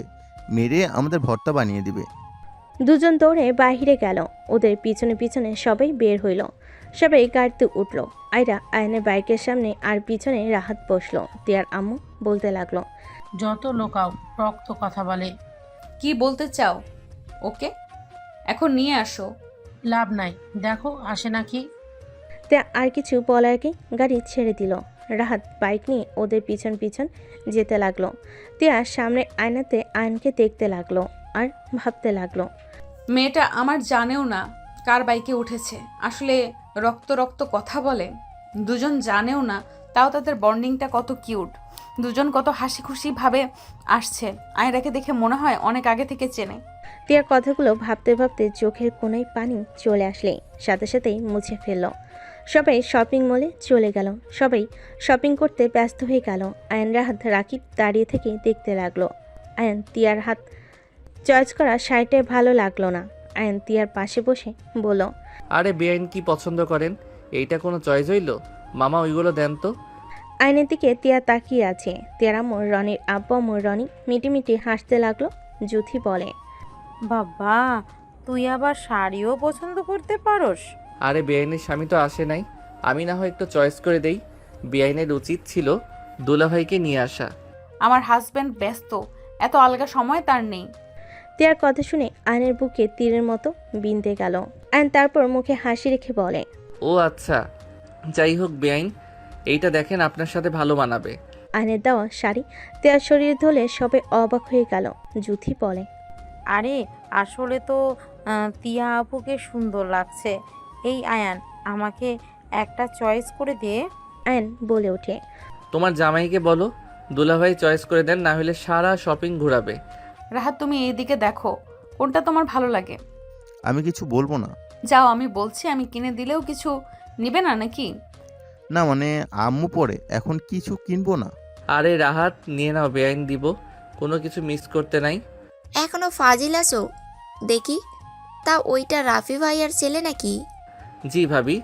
মেরে আমাদের ভর্তা বানিয়ে দিবে। দুজন দৌড়ে বাহিরে গেল। ওদের পিছনে পিছনে সবাই বের হইল। সবাই গাড়িতে উঠল। আয়রা আয়নের বাইকের সামনে আর পিছনে রাহাত বসলো। তিয়ার আম্মু বলতে লাগলো, যত লোকাও রক্ত কথা বলে। কি বলতে চাও ওকে? এখন নিয়ে আসো। লাভ নাই, দেখো আসে নাকি। তিয়া আর কিছু বলার আগে গাড়ি ছেড়ে দিল। রাহাত বাইক নিয়ে ওদের পিছন পিছন যেতে লাগলো। তিয়া সামনে আয়নাতে আয়নকে দেখতে লাগলো আর ভাবতে লাগলো, মেয়েটা আমার জানেও না কার বাইকে উঠেছে। আসলে রক্ত রক্ত কথা বলে, দুজন জানেও না, তাও তাদের বন্ডিংটা কত কিউট। দুজন কত হাসি খুশি ভাবে আসছে। আয়রাকে দেখে মনে হয় অনেক আগে থেকে চেনে। তিয়ার কথাগুলো ভাবতে ভাবতে চোখের কোনায় পানি চলে আসলে সাথে সাথেই মুছে ফেলল। সবাই শপিং মলে চলে গেল। সবাই শপিং করতে ব্যস্ত হয়ে গেল। আয়ন রাহাত রাকিব দাঁড়িয়ে থেকে দেখতে লাগলো। আয়ন তিয়ার হাত চয়েস করা শাড়িটা ভালো লাগলো না। আয়ন তিয়ার পাশে বসে বলল, আরে বেআইন কি পছন্দ করেন? এইটা কোনো চয়েস হইল? মামা ওইগুলো দেন তো। আয়নের দিকে তিয়া তাকিয়ে আছে। তিয়ার আম্মু রনির আব্বু আম্মু রনি মিটিমিটি হাসতে লাগলো। জুথি বলে, বাবা তুই আবার শাড়িও পছন্দ করতে পারোস? আরে বেআইনের স্বামী তো আসে নাই, আমি না হয় একটু চয়েস করে দেই। বেআইনের উচিত ছিল দুলাভাইকে নিয়ে আসা। আমার হাজব্যান্ড ব্যস্ত, এত আলগা সময় তার নেই। তিয়ার কথা শুনে আয়নের বুকে তীরের মতো বিঁধে গেল। আয়ন তারপর মুখে হাসি রেখে বলে, ও আচ্ছা, যাই হোক বেআইন, এইটা দেখেন আপনার সাথে ভালো মানাবে। আয়নের দেওয়া শাড়ি তিয়ার শরীর ধরলে সবে অবাক হয়ে গেল। জুথি বলে, আরে আসলে তো তিয়া আপুকে সুন্দর লাগছে। এই আয়ান, আমাকে একটা চয়েস করে দে। আয়ন বলে ওঠে, তোমার জামাইকে বলো দুলাভাই চয়েস করে দেন, না হলে সারা শপিং ঘোরাবে। রাহাত তুমি এইদিকে দেখো, কোনটা তোমার ভালো লাগে? আমি কিছু বলবো না। যাও, আমি বলছি, আমি কিনে দিলেও কিছু নিবে না নাকি? না মানে আম্মু পরে, এখন কিছু কিনবো না। আরে রাহাত নিয়ে নাও, বেআইন দিব, কোনো কিছু মিস করতে নাই। এখনো ফাজিল আছো দেখি। তা ওইটা রাফি ভাইয়ার ছেলে নাকি? জি ভাবি।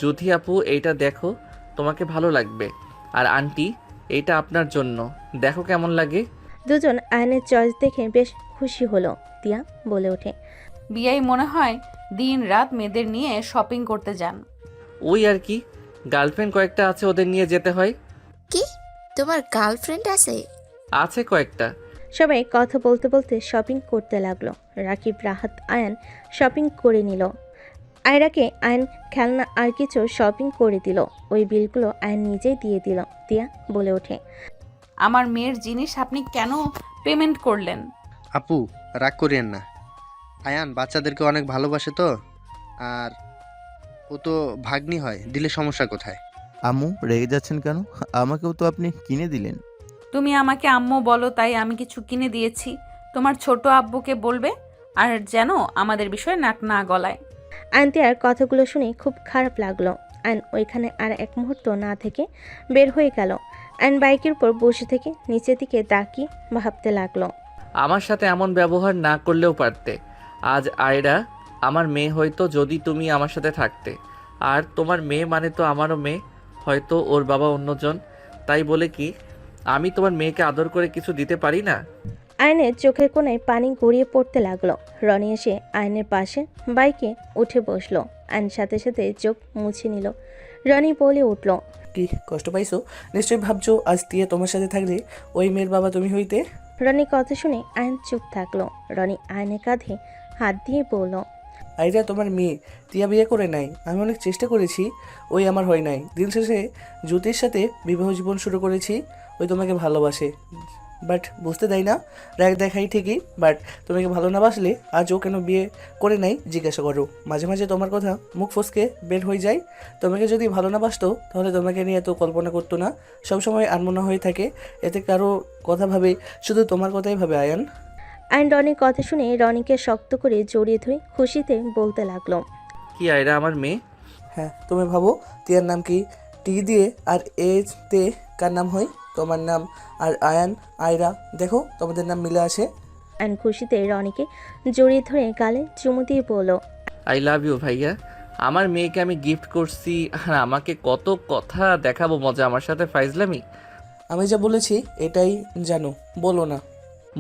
জুথি আপু এইটা দেখো, তোমাকে ভালো লাগবে। আর আন্টি এইটা আপনার জন্য, দেখো কেমন লাগে। দুজন আয়নের চয়েস দেখে বেশ খুশি হলো। তিয়া বলে ওঠে, বিয়াই মনে হয় দিন রাত মেয়েদের নিয়ে শপিং করতে যান। ওই আর কি, গার্লফ্রেন্ড কয়েকটা আছে, ওদের নিয়ে যেতে হয়। কি তোমার গার্লফ্রেন্ড আছে? আছে কয়েকটা। সবাই কথা বলতে বলতে শপিং করতে লাগলো। রাকিব রাহাত আয়ান শপিং করে নিল। আয়রাকে আয়ন খেলনা আর কিছু শপিং করে দিল। ওই বিলগুলো আয়ন নিজেই দিয়ে দিল। তিয়া বলে ওঠে, আমার মেয়ের জিনিস আপনি কেন পেমেন্ট করলেন? আপু রাগ করিয়েন না, আয়ান বাচ্চাদেরকে অনেক ভালোবাসে তো, আর ও তো ভাগ্নি হয়, দিলে সমস্যা কোথায়? আম্মু রেগে যাচ্ছেন কেন? আমাকেও তো আপনি কিনে দিলেন। তুমি আমাকে আম্মু বলো তাই আমি কিছু কিনে দিয়েছি। তোমার ছোট আব্বুকে বলবে, আর যেন আমাদের বিষয়ে নাক না গলায়। আয়ন তিয়ার কথাগুলো শুনে খুব খারাপ লাগলো। আয়ন ওইখানে আর এক মুহূর্ত না থেকে বের হয়ে গেল। আয়ন বাইকের উপর বসে থেকে নিচের দিকে তাকিয়ে ভাবতে লাগলো, আমার সাথে এমন ব্যবহার না করলেও পারতে। আজ আয়রা আমার মেয়ে হয়তো যদি তুমি আমার সাথে থাকতে, আর তোমার মেয়ে মানে তো আমারও মেয়ে, হয়তো ওর বাবা অন্যজন, তাই বলে কি আমি তোমার মেয়েকে আদর করে কিছু দিতে পারি না? আয়নের চোখের কোণায় পানি গড়িয়ে পড়তে লাগলো। রনি এসে আয়নের পাশে বাইকে উঠে বসলো। আয়ন সাথে সাথে চোখ মুছে নিল। রনি বলে উঠল, কি কষ্ট পাইছো? নিশ্চয়ই ভাবছো আজ তিয়া তোমার সাথে থাকলে ওই মেয়ের বাবা তুমি হইতে। রনি কথা শুনে আয়ন চুপ থাকলো। রনি আয়নের কাঁধে হাত দিয়ে বলল, আইরা তোমার মেয়ে, তিয়া বিয়ে করে নাই। আমি অনেক চেষ্টা করেছি, ওই আমার হয় নাই। দিন শেষে জ্যোতির সাথে বিবাহ জীবন শুরু করেছি। ওই তোমাকে ভালোবাসে, বাট বুঝতে দেয় না। রাগ দেখাই ঠিকই, বাট তোমাকে ভালো না বাসলে আজ ও কেন বিয়ে করে নাই জিজ্ঞাসা করো। মাঝে মাঝে তোমার কথা মুখ ফসকে বের হয়ে যায়। তোমাকে যদি ভালো না বাসতো তাহলে তোমাকে নিয়ে এত কল্পনা করতো না। সবসময় আনমনা হয়ে থাকে, এতে কারো কথা ভাবে, শুধু তোমার কথাই ভাবে আয়ান। আয়ন রনির কথা শুনে রনিকে শক্ত করে জড়িয়ে ধরে খুশিতে বলতে লাগলো, কি আয়রা আমার মেয়ে? হ্যাঁ, তুমি ভাবো তিয়ার নাম কি টি দিয়ে আর এ তে কার নাম হয়? তোমার নাম। আর আয়ান, আয়রা, দেখো তোমাদের নাম মিলে আছে। আয়ন খুশিতে রনিকে জড়িয়ে ধরে গালে চুমু দিয়ে বলল, আই লাভ ইউ ভাইয়া। আমার মেয়েকে আমি গিফট করছি, আর আমাকে কত কথা দেখাবো মজা আমার সাথে ফাইজলামি। আমি যা বলেছি এটাই জানো, বলো না।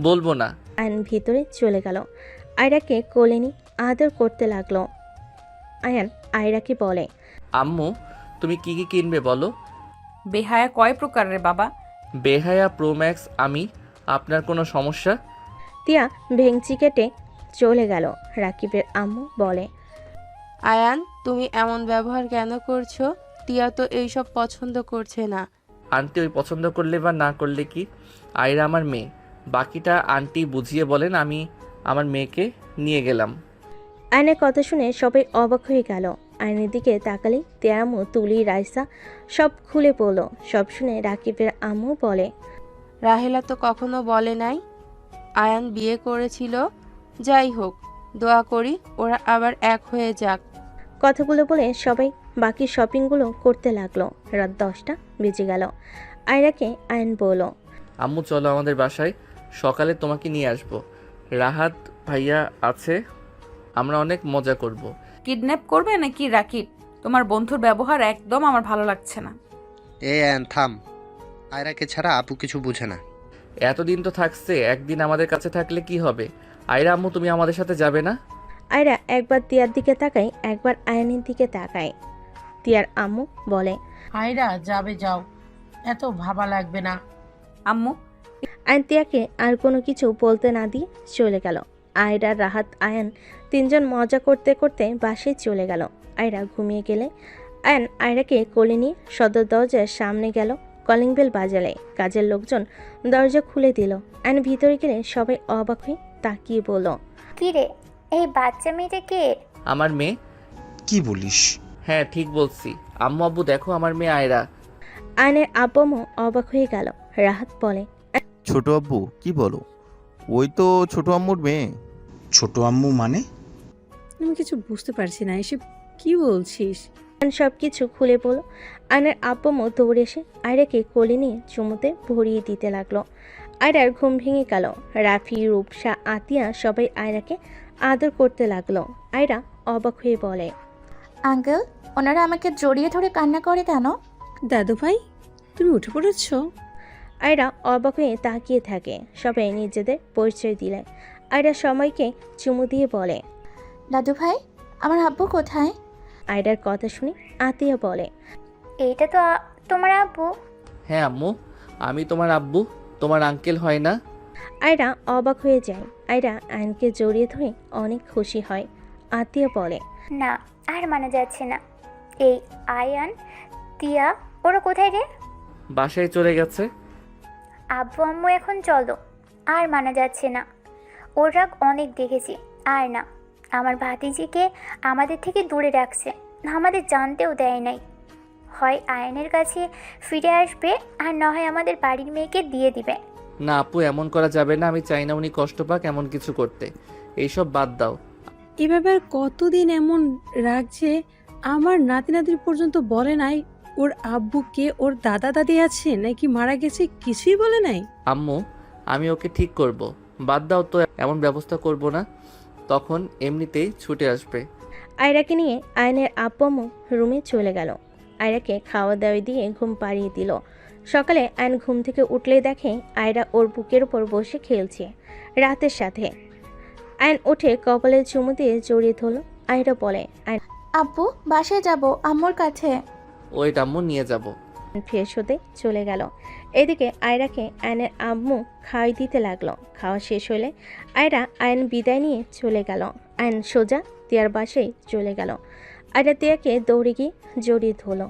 বলবো না। আয়ন ভিতরে চলে গেল। আয়রাকে কোলে নিয়ে আদর করতে লাগলো। আয়ান আয়রাকে বলে, আম্মু তুমি কি কি কিনবে বলো? বেহায়া কয় প্রকারের বাবা? বেহায়া প্রো ম্যাক্স আমি। আপনার কোনো সমস্যা? তিয়া ভেংচি কেটে চলে গেল। রাকিবের আম্মু বলে, আয়ান, তুমি এমন ব্যবহার কেন করছো? তিয়া তো এইসব পছন্দ করছে না। আন্টি ওই পছন্দ করলে বা না করলে কি, আয়রা আমার মেয়ে। বাকিটা আন্টি বুঝিয়ে বলেন। আমি আমার মেয়েকে নিয়ে গেলাম। আয়নের কথা শুনে সবাই অবাক হয়ে গেল। আয়নের দিকে তাকালে তিয়ার আম্মু, তুলি, রাইসা সব খুলে পড়ল। সব শুনে রাকিবের আম্মু বলে, রাহেলা তো কখনো বলে নাই আয়ান বিয়ে করেছিল। যাই হোক, দোয়া করি ওরা আবার এক হয়ে যাক। কথাগুলো বলে সবাই বাকি শপিংগুলো করতে লাগলো। রাত 10টা বেজে গেল। আয়রাকে আয়ন বলল, আম্মু চলো আমাদের বাসায়, সকালে তোমাকে নিয়ে আসবো। রাহাত ভাইয়া আছে, আমরা অনেক মজা করব। কিডন্যাপ করবে নাকি রাকিব? তোমার বন্ধুর ব্যবহার একদম আমার ভালো লাগছে না। আয়ান থাম, আয়রাকে ছাড়া আপু কিছু বুঝে না। এতদিন তো থাকছে, একদিন আমাদের কাছে থাকলে কি হবে? আয়রা আম্মু তুমি আমাদের সাথে যাবে না? আয়রা একবার তিয়ার দিকে তাকায়, একবার আয়নের দিকে তাকায়। তিয়ার আম্মু বলে, আয়রা যাবে, যাও, এত ভাবা লাগবে না। আম্মু আয়ন তিয়াকে আর কোনো কিছু বলতে না দিয়ে চলে গেল। আয়রা, রাহাত, আয়ন তিনজন মজা করতে করতে বাসায় চলে গেল। আয়রা ঘুমিয়ে গেলে আয়ন আয়রাকে কোলে নিয়ে সদর দরজার সামনে গেল। কলিং বেল বাজালে কাজের লোকজন দরজা খুলে দিল। আয়ন ভিতরে গেলে সবাই অবাক হয়ে তাকিয়ে বলল, কি রে, এই বাচ্চা মেয়েটা কে? আমার মেয়ে। কি বলিস? হ্যাঁ ঠিক বলছি। আম্মু আব্বু দেখো আমার মেয়ে আয়রা। আয়নের আব্বু অবাক হয়ে গেল। রাহাত বলে, ছোট আব্বু কি বলো? ওই তো ছোট আম্মুর মেয়ে। ছোট আম্মু মানে? আমি কিছু বুঝতে পারছি না, এসব কি বলছিস? আয়ন সব কিছু খুলে বলল। আয়নের আব্বু দৌড়ে এসে আয়রাকে কোলে নিয়ে চুমুতে ভরিয়ে দিতে লাগলো। আয়রার ঘুম ভেঙে গেল। রাফি, রূপসা, আতিয়া সবাই আয়রাকে আদর করতে লাগলো। আয়রা অবাক হয়ে বলে, আঙ্কেল, ওনারা আমাকে জড়িয়ে ধরে কান্না করে কেন? দাদু ভাই, তুমি উঠে পড়েছো? আয়রা অবাক হয়ে তাকিয়ে থাকে। সবাই নিজেদের পরিচয় দিলে। আয়রা সময়কে চুমু দিয়ে বলে, দাদু ভাই, আমার আব্বু কোথায়? আয়রার কথা শুনে আতিয়া বলে, এইটা তো তোমার আব্বু। হ্যাঁ আম্মু, আমি তোমার আব্বু, তোমার আঙ্কেল হয় না? আয়রা অবাক হয়ে যায়। আয়রা আয়নকে জড়িয়ে ধরে অনেক খুশি হয়। আতিয়া বলে, না, আর মানা যাচ্ছে না। এই আয়ান, তিয়া, ওরা কোথায় রে? বাসায় চলে গেছে। আব্বু আম্মু এখন চলো, আর মানা যাচ্ছে না। ওর রাগ অনেক দেখেছি, আর না। আমার ভাতিজিকে আমাদের থেকে দূরে রাখছে, আমাদের জানতেও দেয় নাই। হয় আয়নের কাছে ফিরে আসবে, আর না হয় আমাদের বাড়ির মেয়েকে দিয়ে দিবে। না আপু, এমন করা যাবে না। আমি চাই না উনি কষ্ট পাক এমন কিছু করতে। এইসব বাদ দাও। এভাবে আর কতদিন এমন রাখছে? আমার নাতি নাতির পর্যন্ত বলে নাই ওর আব্বুকে, ওর দাদা দাদি আছে নাকি মারা গেছে, কিছুই বলে নাই। আম্মু আমি ওকে ঠিক করব, বাদ দাও তো, এমন ব্যবস্থা করব না। তখন এমনিতেই ছুটে আসবে। আয়রাকে নিয়ে আয়নের আব্বু আম্মু রুমে চলে গেল। আয়রাকে খাওয়া দাওয়া দিয়ে ঘুম পাড়িয়ে দিল। সকালে আয়ন ঘুম থেকে উঠলেই দেখে আয়রা ওর বুকের উপর বসে খেলছে রাতের সাথে। আয়ন উঠে কপালে চুমু দিয়ে জড়িয়ে ধরল। আয়রা বলে, আয়ন আব্বু বাসায় যাব আম্মুর কাছে। ওই আম্মু নিয়ে যাব। ফ্রেশ হতে চলে গেল। এদিকে আয়রাকে আয়নের আম্মু খাওয়াই দিতে লাগলো। খাওয়া শেষ হলে আয়ন বিদায় নিয়ে চলে গেল। আয়ন সোজা তিয়ার বাসায় চলে গেল। আয়রা তিয়াকে দৌড়ে গিয়ে জড়িয়ে ধরল।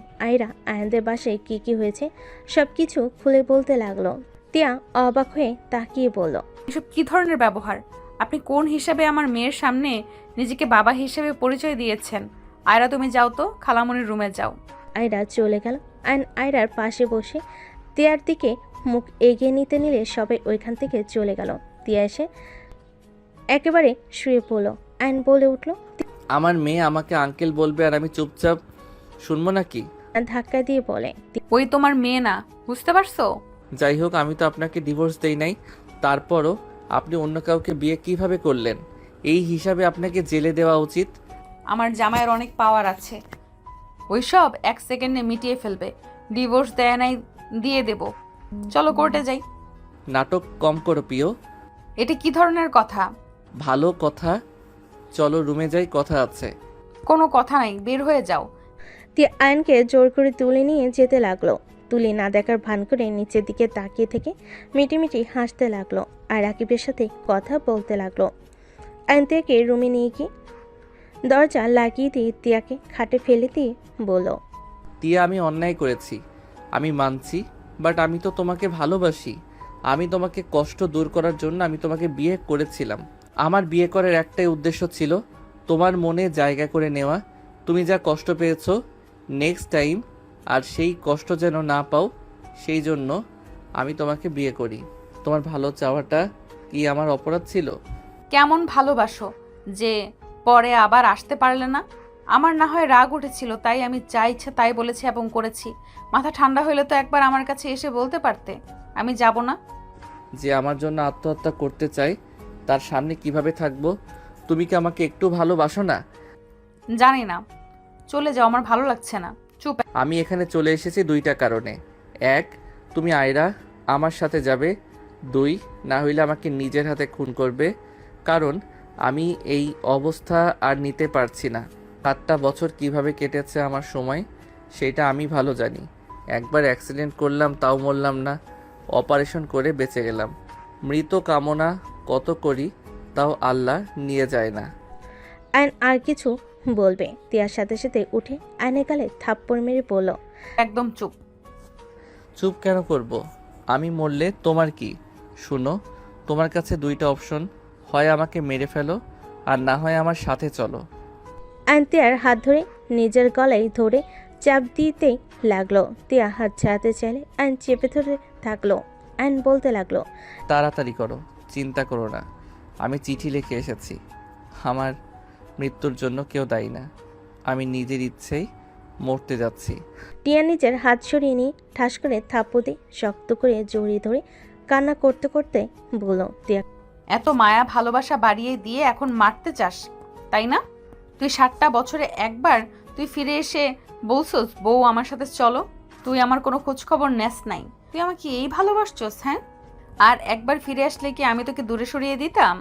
আয়নদের বাসায় কি হয়েছে সব কিছু খুলে বলতে লাগলো। তিয়া অবাক হয়ে তাকিয়ে বলল, এসব কি ধরনের ব্যবহার? আপনি কোন হিসাবে আমার মেয়ের সামনে নিজেকে বাবা হিসেবে পরিচয় দিয়েছেন? আয়রা, তুমি যাও তো, খালামণির রুমে যাও। আয়রা চলে গেল। আয়রার পাশে বসে তিয়ার দিকে মুখ এগিয়ে নিতে নিলে সবাই ওইখান থেকে চলে গেল। তিয়া এসে একেবারে শুয়ে পড়ল। আয়ন বলে উঠল, আমার মেয়ে আমাকে আঙ্কেল বলবে আর আমি চুপচাপ শুনবো নাকি? ধাক্কা দিয়ে বলে, ওই তোমার মেয়ে না, বুঝতে পারছো? যাই হোক, আমি তো আপনাকে ডিভোর্স দেই নাই, তারপরও আপনি অন্য কাউকে বিয়ে কিভাবে করলেন? এই হিসাবে আপনাকে জেলে দেওয়া উচিত। আমার জামাইয়ের অনেক পাওয়ার আছে, ওইসব 1 সেকেন্ডে মিটিয়ে ফেলবে। ডিভোর্স দেয় নাই, দিয়ে দেব। চলো কোর্টে যাই। নাটক কম করো প্রিয়। এটা কি ধরনের কথা? ভালো কথা, চলো রুমে যাই, কথা আছে। কোনো কথা নাই, বের হয়ে যাও। তিয়া আয়নকে জোর করে তুলে নিয়ে যেতে লাগলো। তুলে না দেখার ভান করে নিচের দিকে তাকিয়ে থেকে মিটিমিটি হাসতে লাগলো আর রাকিবের সাথে কথা বলতে লাগলো। আয়ন তিয়াকে রুমে নিয়ে গিয়ে দরজা লাগিয়ে দিয়ে তিয়াকে খাটে ফেলে দিয়ে বলল, তিয়া, আমি অন্যায় করেছি, আমি মানছি, বাট আমি তো তোমাকে ভালোবাসি। আমি তোমাকে কষ্ট দূর করার জন্য আমি তোমাকে বিয়ে করেছিলাম। আমার বিয়ে করার একটাই উদ্দেশ্য ছিল তোমার মনে জায়গা করে নেওয়া। তুমি যা কষ্ট পেয়েছো নেক্সট টাইম আর সেই কষ্ট যেন না পাও, সেই জন্য আমি তোমাকে বিয়ে করি। তোমার ভালো চাওয়াটা কি আমার অপরাধ ছিল? কেমন ভালোবাসো যে পরে আবার আসতে পারলে না? আমার না হয় রাগ উঠেছিল, তাই আমি যা ইচ্ছা তাই বলেছি এবং করেছি। মাথা ঠান্ডা হইলে তো একবার আমার কাছে এসে বলতে পারতে, আমি যাব না। যে আমার জন্য আত্মহত্যা করতে চাই তার সামনে কিভাবে থাকবো? তুমি কি আমাকে একটু ভালোবাসো না? জানি না, চলে যাও, আমার ভালো লাগছে না। চুপ। আমি এখানে চলে এসেছি 2টা কারণে। 1, তুমি আয়রা আমার সাথে যাবে। 2, না হইলে আমাকে নিজের হাতে খুন করবে। কারণ আমি এই অবস্থা আর নিতে পারছি না। 7টা বছর কিভাবে কেটেছে আমার সময় সেটা আমি ভালো জানি। একবার অ্যাক্সিডেন্ট করলাম, তাও মরলাম না, অপারেশন করে বেঁচে গেলাম। মৃত কামনা কত করি, তাও আল্লাহ নিয়ে যায় না। আয়ন আর কিছু বলবে, তিয়ার সাথে সাথে উঠে আয়নের গালে থাপ্পড় মেরে বলল, একদম চুপ। চুপ কেন করব? আমি মরলে তোমার কি? শুনো, তোমার কাছে 2টা অপশন, হয় আমাকে মেরে ফেলো আর না হয় আমার সাথে চলো। আয়ন তিয়ার হাত ধরে নিজের গলায় ধরে চাপ দিতেই লাগলো। তিয়া হাত ছাড়াতে চাইলে আয়ন চেপে ধরে থাকলো। আয়ন বলতে লাগলো, তাড়াতাড়ি করো, চিন্তা করো না, আমি চিঠি লিখে এসেছি। আমার মৃত্যুর জন্য কেউ দায়ী না, আমি নিজের ইচ্ছেই মরতে যাচ্ছি। টিয়া নিজের হাত সরিয়ে নিয়ে ঠাস করে থাপ্পড় দিয়ে শক্ত করে জড়িয়ে ধরে কান্না করতে করতে বলল, তিয়া, এত মায়া ভালোবাসা বাড়িয়ে দিয়ে এখন মারতে চাস, তাই না? তুই 7টা বছরে একবার তুই ফিরে এসে বলছস বউ আমার সাথে চলো। তুই আমার কোনো খোঁজ খবর নেস নাই। তুই আমাকে এই ভালোবাসছস? হ্যাঁ, আর একবার ফিরে আসলে কি আমি তোকে দূরে সরিয়ে দিতাম?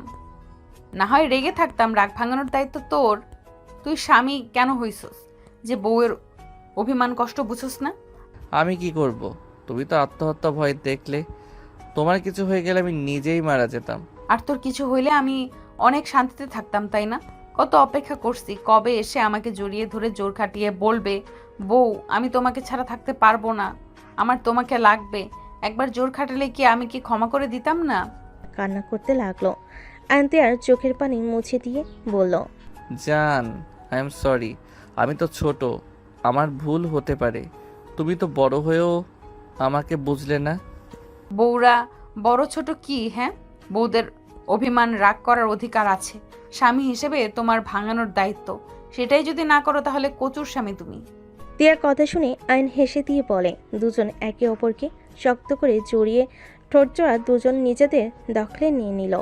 না হয় রেগে থাকতাম, রাগ ভাঙানোর দায়িত্ব তোর। তুই স্বামী কেন হইছস যে বউয়ের অভিমান কষ্ট বুঝছস না? আমি কি করব? তুমি তো আত্মহত্যা ভয় দেখলে। তোমার কিছু হয়ে গেলে আমি নিজেই মারা যেতাম। আর তোর কিছু হইলে আমি অনেক শান্তিতে থাকতাম, তাই না? কত অপেক্ষা করছি, কবে এসে আমাকে জড়িয়ে ধরে জোর খাটিয়ে বলবে, বউ আমি তোমাকে ছাড়া থাকতে পারবো না, আমার তোমাকে লাগবে। একবার জোর খাটালে কি আমি কি ক্ষমা করে দিতাম না? কান্না করতে লাগলো। আয়ন তিয়ার চোখের পানি মুছে দিয়ে বলল, জান, আই এম সরি, আমি তো ছোট, আমার ভুল হতে পারে। তুমি তো বড় হয়েও আমাকে বুঝলে না। বউরা বড় ছোট কি? হ্যাঁ, বউদের অভিমান রাগ করার অধিকার আছে। স্বামী হিসেবে তোমার ভাঙানোর দায়িত্ব, সেটাই যদি না করো তাহলে কচুর স্বামী তুমি। তিয়ার কথা শুনে আয়ন হেসে দিয়ে বলে, দুজন একে অপরকে শক্ত করে জড়িয়ে ঠোঁট জোড়া দুজন নিজেদের দখলে নিয়ে নিল।